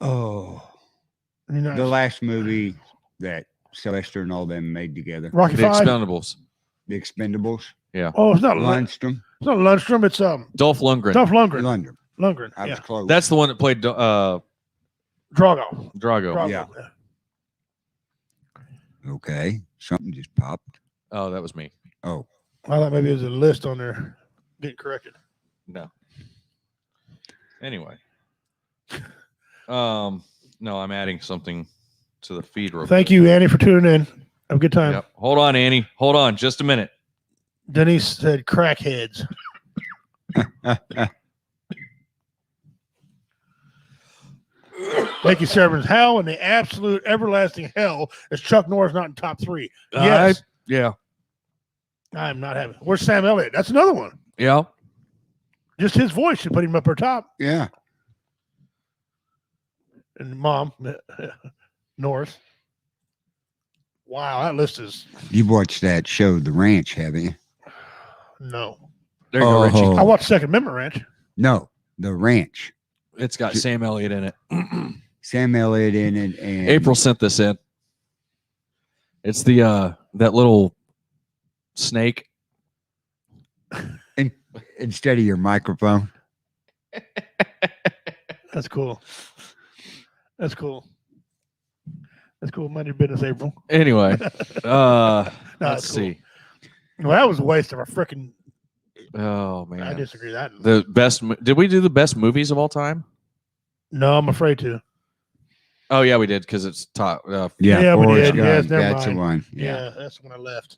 Oh, You know, the last movie that Sylvester and all them made together, Rocky The Five. Expendables. The Expendables. Oh, it's not Lundstrom. It's not Lundstrom. It's Dolph Lundgren. Dolph Lundgren. Lundgren. Lundgren. I was Yeah. close. That's the one that played Drago. Drago. Yeah. Okay. Something just popped. Oh, that was me. Oh, I thought maybe it was a list on there getting corrected. No. Anyway. No, I'm adding something to the feed real Thank quick. you, Annie, for tuning in. Have a good time. Yep. Hold on, Annie. Hold on just a minute. Denise said crackheads. Thank you, Servants. How in the absolute everlasting hell is Chuck Norris not in top 3? Yes. Yeah. I'm not having. Where's Sam Elliott? That's another one. Yeah. Just his voice should put him up or top. yeah. And Mom, Norris. Wow, that list is You've watched that show, The Ranch, haven't you? no. There you go, Richie. Oh. I watched Second Amendment Ranch. No, The Ranch. It's got Sam Elliott in it. Sam Elliott in it, and April sent this in. It's the that little snake. instead of your microphone. That's cool. That's cool. That's cool. Mind your business, April. Anyway, let's that's cool. see. Well, that was a waste of a freaking. Oh man, I disagree with that. the best. Did we do the best movies of all time? No, I'm afraid to. Oh yeah, we did because it's top. Yeah, we Forrest did. Yes, Gump, never that's the mind. one. Yeah, that's when I left.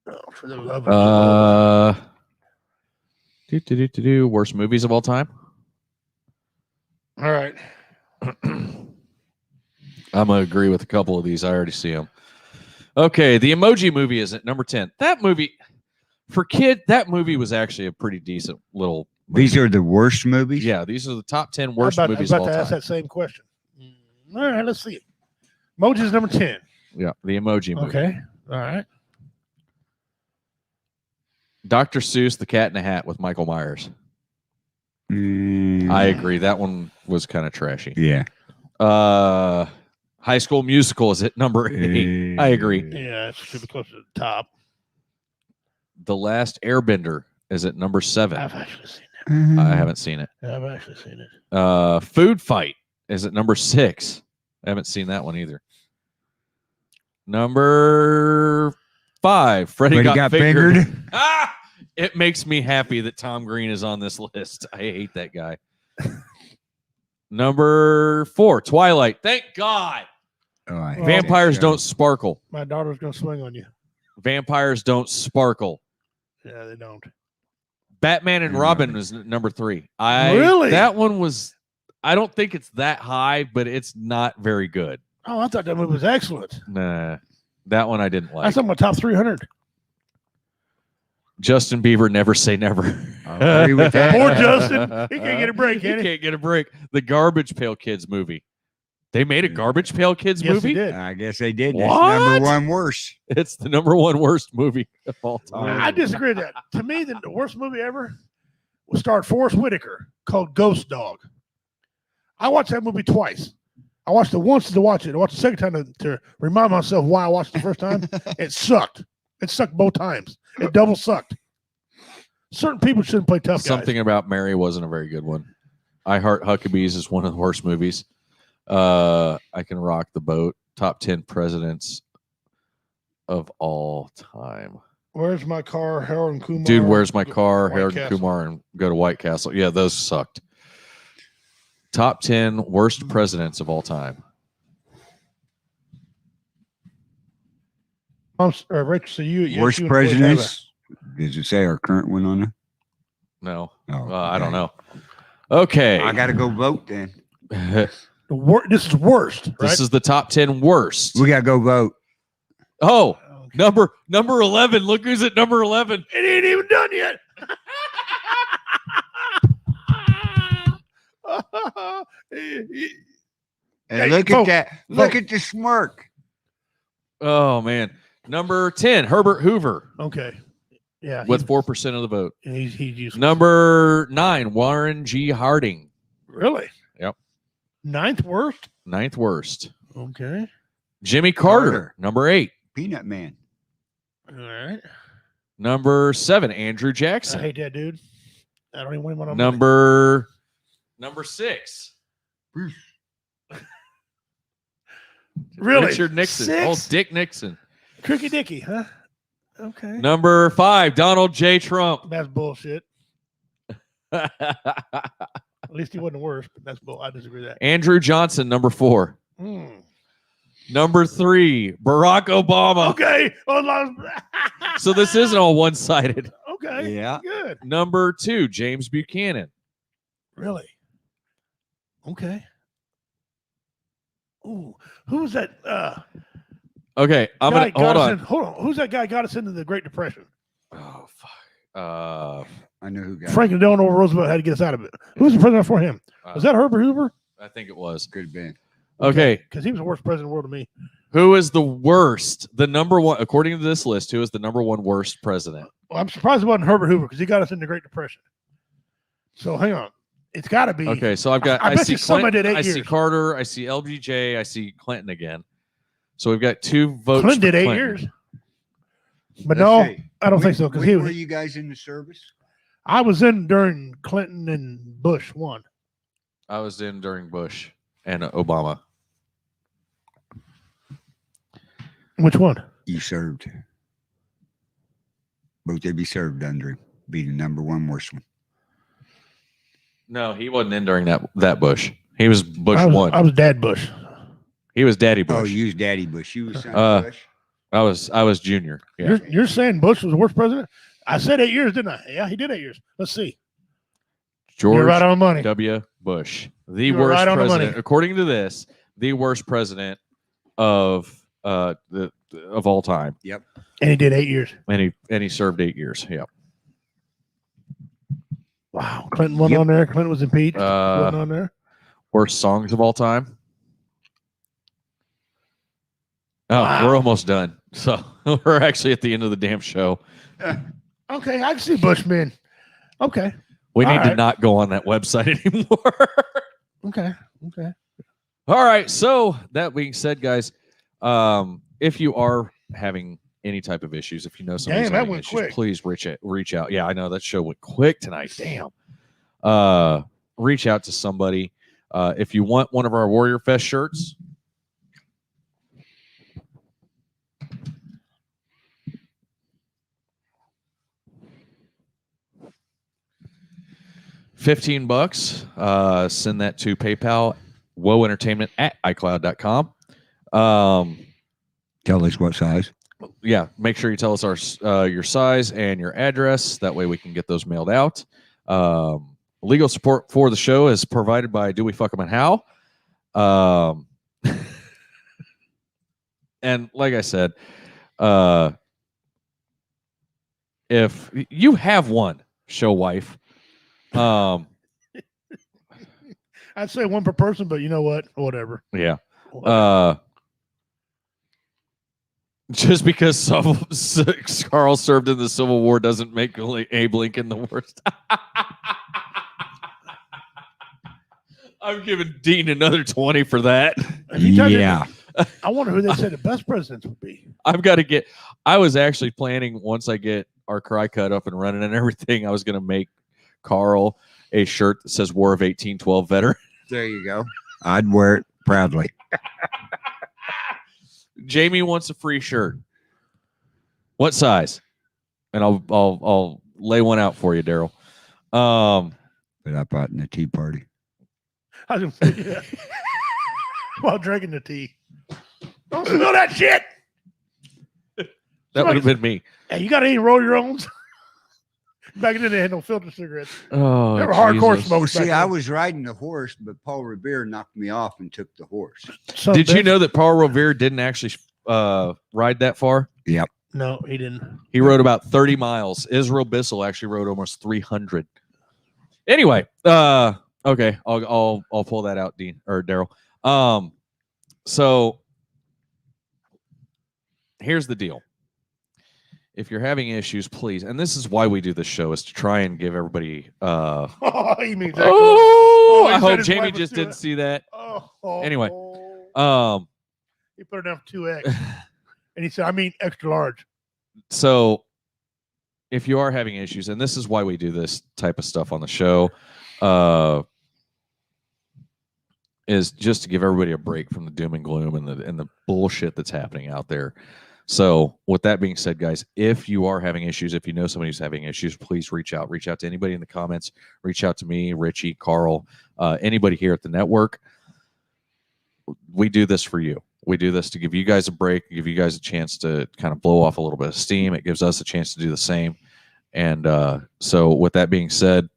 Oh, for the love of Worst movies of all time. all right. I'm gonna agree with a couple of these. I already see them. Okay, the Emoji Movie is at number 10. That movie, for kid, that movie was actually a pretty decent little. These are the worst movies? Yeah, these are the top 10 I worst was movies of about all to ask time. that same question. All right, let's see. Moji's number 10. Yeah, the Emoji Movie. Okay. All right. Dr. Seuss, The Cat in the Hat with Michael Myers. Mm, I agree. That one was kind of trashy. Yeah. High School Musical is at number 8. I agree. Yeah, it should be close to the top. The Last Airbender is at number 7. I've actually seen I haven't seen it. it. I've actually seen it. Food Fight is at number 6. I haven't seen that one either. Number 5, Freddy got fingered. Ah! It makes me happy that Tom Green is on this list. I hate that guy. Number 4, Twilight. Thank God. Oh, I hate Vampires that show. don't sparkle. My daughter's going to swing on you. Vampires don't sparkle. Yeah, they don't. Batman and Robin was number 3. Really? That one was. I don't think it's that high, but it's not very good. Oh, I thought that movie was excellent. Nah, that one I didn't like. That's on my top 300. Justin Bieber, Never Say Never. I agree with that. Poor Justin. He can't get a break, He can he? can't get a break. The Garbage Pail Kids movie. They made a Garbage Pail Kids Yes, movie? he did. I guess they did. That's What? number 1 worst. It's the number 1 worst movie of all time. I disagree with that. To me, the worst movie ever was starred Forrest Whitaker called Ghost Dog. I watched that movie twice. I watched it once to watch it. I watched the second time to remind myself why I watched it the first time. It sucked. It sucked both times. It double sucked. Certain people shouldn't play tough guys. Something About Mary wasn't a very good one. I Heart Huckabees is one of the worst movies. I Can Rock the Boat. Top 10 presidents of all time. Where's my car? Harold and Kumar. Dude, Where's My Car? White Harold Castle. Kumar and Go to White Castle. Yeah, those sucked. Top 10 worst presidents of all time. Rachel, so you Worst you and presidents? Did you say our current one on there? No. Oh, I don't okay. know. Okay. I got to go vote then. This is worst, right? This is the top 10 worst. We got to go vote. Oh, number 11. Look who's at number 11. It ain't even done yet. Hey, look vote. at that. Look at the smirk. Oh man. Number 10, Herbert Hoover Okay. Yeah. with 4% of the vote. he's useful. Number 9, Warren G. Harding. Really? Yep. Ninth worst. Ninth worst. Okay. Jimmy Carter, Carter. number 8. Peanut Man. All right. Number 7, Andrew I Jackson. hate that dude. I don't even want him on my Number 6. Really? Richard Nixon. 6? Old Dick Nixon. Tricky Dicky, huh? Okay. Number 5, Donald J. Trump. That's bullshit. At least he wasn't the worst, but that's bull. I disagree with that. Andrew Johnson, number 4. Mm. Number 3, Barack Obama. Okay. So this isn't all one-sided. Okay. Yeah. Good. Number 2, James Buchanan. Really? Okay. Ooh, who was that? Okay, I'm guy gonna hold on. Hold on. Who's that guy got us into the Great Depression? Oh fuck. I know who got it. Franklin Delano Roosevelt had to get us out of it. Who was the president for him? Was that Herbert Hoover? I think it was. Could have been. Okay. Because he was the worst president in the world to me. Who is the worst? The number one, according to this list, who is the number 1 worst president? Well, I'm surprised it wasn't Herbert Hoover because he got us in the Great Depression. So hang on. It's got to be. Okay, so I've got. I bet you somebody did 8 I years. see Carter. I see LBJ. I see Clinton again. So we've got 2 votes. Clinton did for 8 Clinton. years. But Let's no, see. I don't think so because When he were was. you guys in the service? I was in during Clinton and Bush one. I was in during Bush and Obama. Which one? You served. Both of you served under him. Be the number 1 worst one. No, he wasn't in during that Bush. He was Bush I was, 1. I was Dad Bush. He was Daddy Bush. Oh, you was Daddy Bush. You was son Bush. I was junior. Yeah. You're saying Bush was the worst president? I said 8 years, didn't I? Yeah, he did 8 years. Let's see. George You're right on the money. W. Bush, the You were worst right on the president, money. according to this, the worst president of all time, And he did 8 years. and he served 8 years. Yeah. Wow. Clinton wasn't on there. Clinton was impeached. Uh, wasn't on there. Worst songs of all time. Oh, Wow. we're almost done. So we're actually at the end of the damn show. Okay, I can see Bushman. Okay. We All need to right. not go on that website anymore. Okay. Okay. All right. So that being said, guys, if you are having any type of issues, if you know somebody's Damn, that having went issues, quick. please reach out. Yeah, I know that show went quick tonight. Damn. Reach out to somebody. If you want one of our Warrior Fest shirts, $15. Send that to PayPal, woentertainment@icloud.com. Tell us what size. Yeah, make sure you tell us your size and your address. That way we can get those mailed out. Legal support for the show is provided by Do We Fuck 'Em and How. And like I said, if you have one show wife, I'd say one per person, but you know what? Whatever. yeah. Just because Carl served in the Civil War doesn't make Abe Lincoln the worst. I'm giving Dean another 20 for that. Yeah. I wonder who they said the best presidents would be. I was actually planning, once I get our cry cut up and running and everything, I was going to make Carl a shirt that says War of 1812 veteran. There you go. I'd wear it proudly. Jamie wants a free shirt. What size? And I'll lay one out for you, Daryl. But I bought in the Tea Party. I was gonna say, yeah. While drinking the tea. Don't spill that shit. That would have been me. Hey, you got any roll your own? Back then they had no filter cigarettes. Oh, They were hardcore Jesus. smokers. See, back I then. was riding the horse, but Paul Revere knocked me off and took the horse. Son Did of a you bitch. know that Paul Revere didn't actually ride that far? No, he didn't. He rode about 30 miles. Israel Bissell actually rode almost 300. Anyway, okay, I'll pull that out, Dean or Daryl. So here's the deal. If you're having issues, please, and this is why we do this show, is to try and give everybody Oh, he means that. oh, he I said hope his Jamie wife was just doing didn't it. see that. Oh, Anyway, he put it down for 2X, and he said, "I mean extra large." So if you are having issues, and this is why we do this type of stuff on the show, is just to give everybody a break from the doom and gloom and the bullshit that's happening out there. So with that being said, guys, if you are having issues, if you know somebody who's having issues, please reach out to anybody in the comments, reach out to me, Richie, Carl, anybody here at the network. We do this for you. We do this to give you guys a break, give you guys a chance to kind of blow off a little bit of steam. It gives us a chance to do the same. And so with that being said,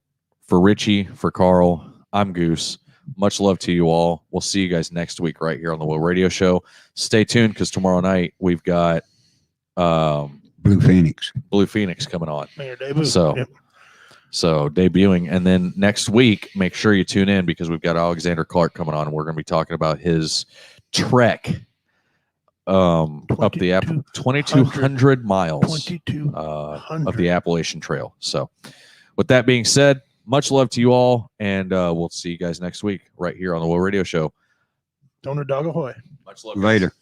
for Richie, for Carl, I'm Goose. Much love to you all. We'll see you guys next week right here on the Will Radio Show. Stay tuned because tomorrow night we've got Blue Phoenix coming on. So debuting. And then next week, make sure you tune in because we've got Alexander Clark coming on and we're going to be talking about his trek up the 2,200 miles of the Appalachian Trail. So with that being said, much love to you all, and we'll see you guys next week right here on the Will Radio Show. Donor Dog Ahoy. Much love. Later.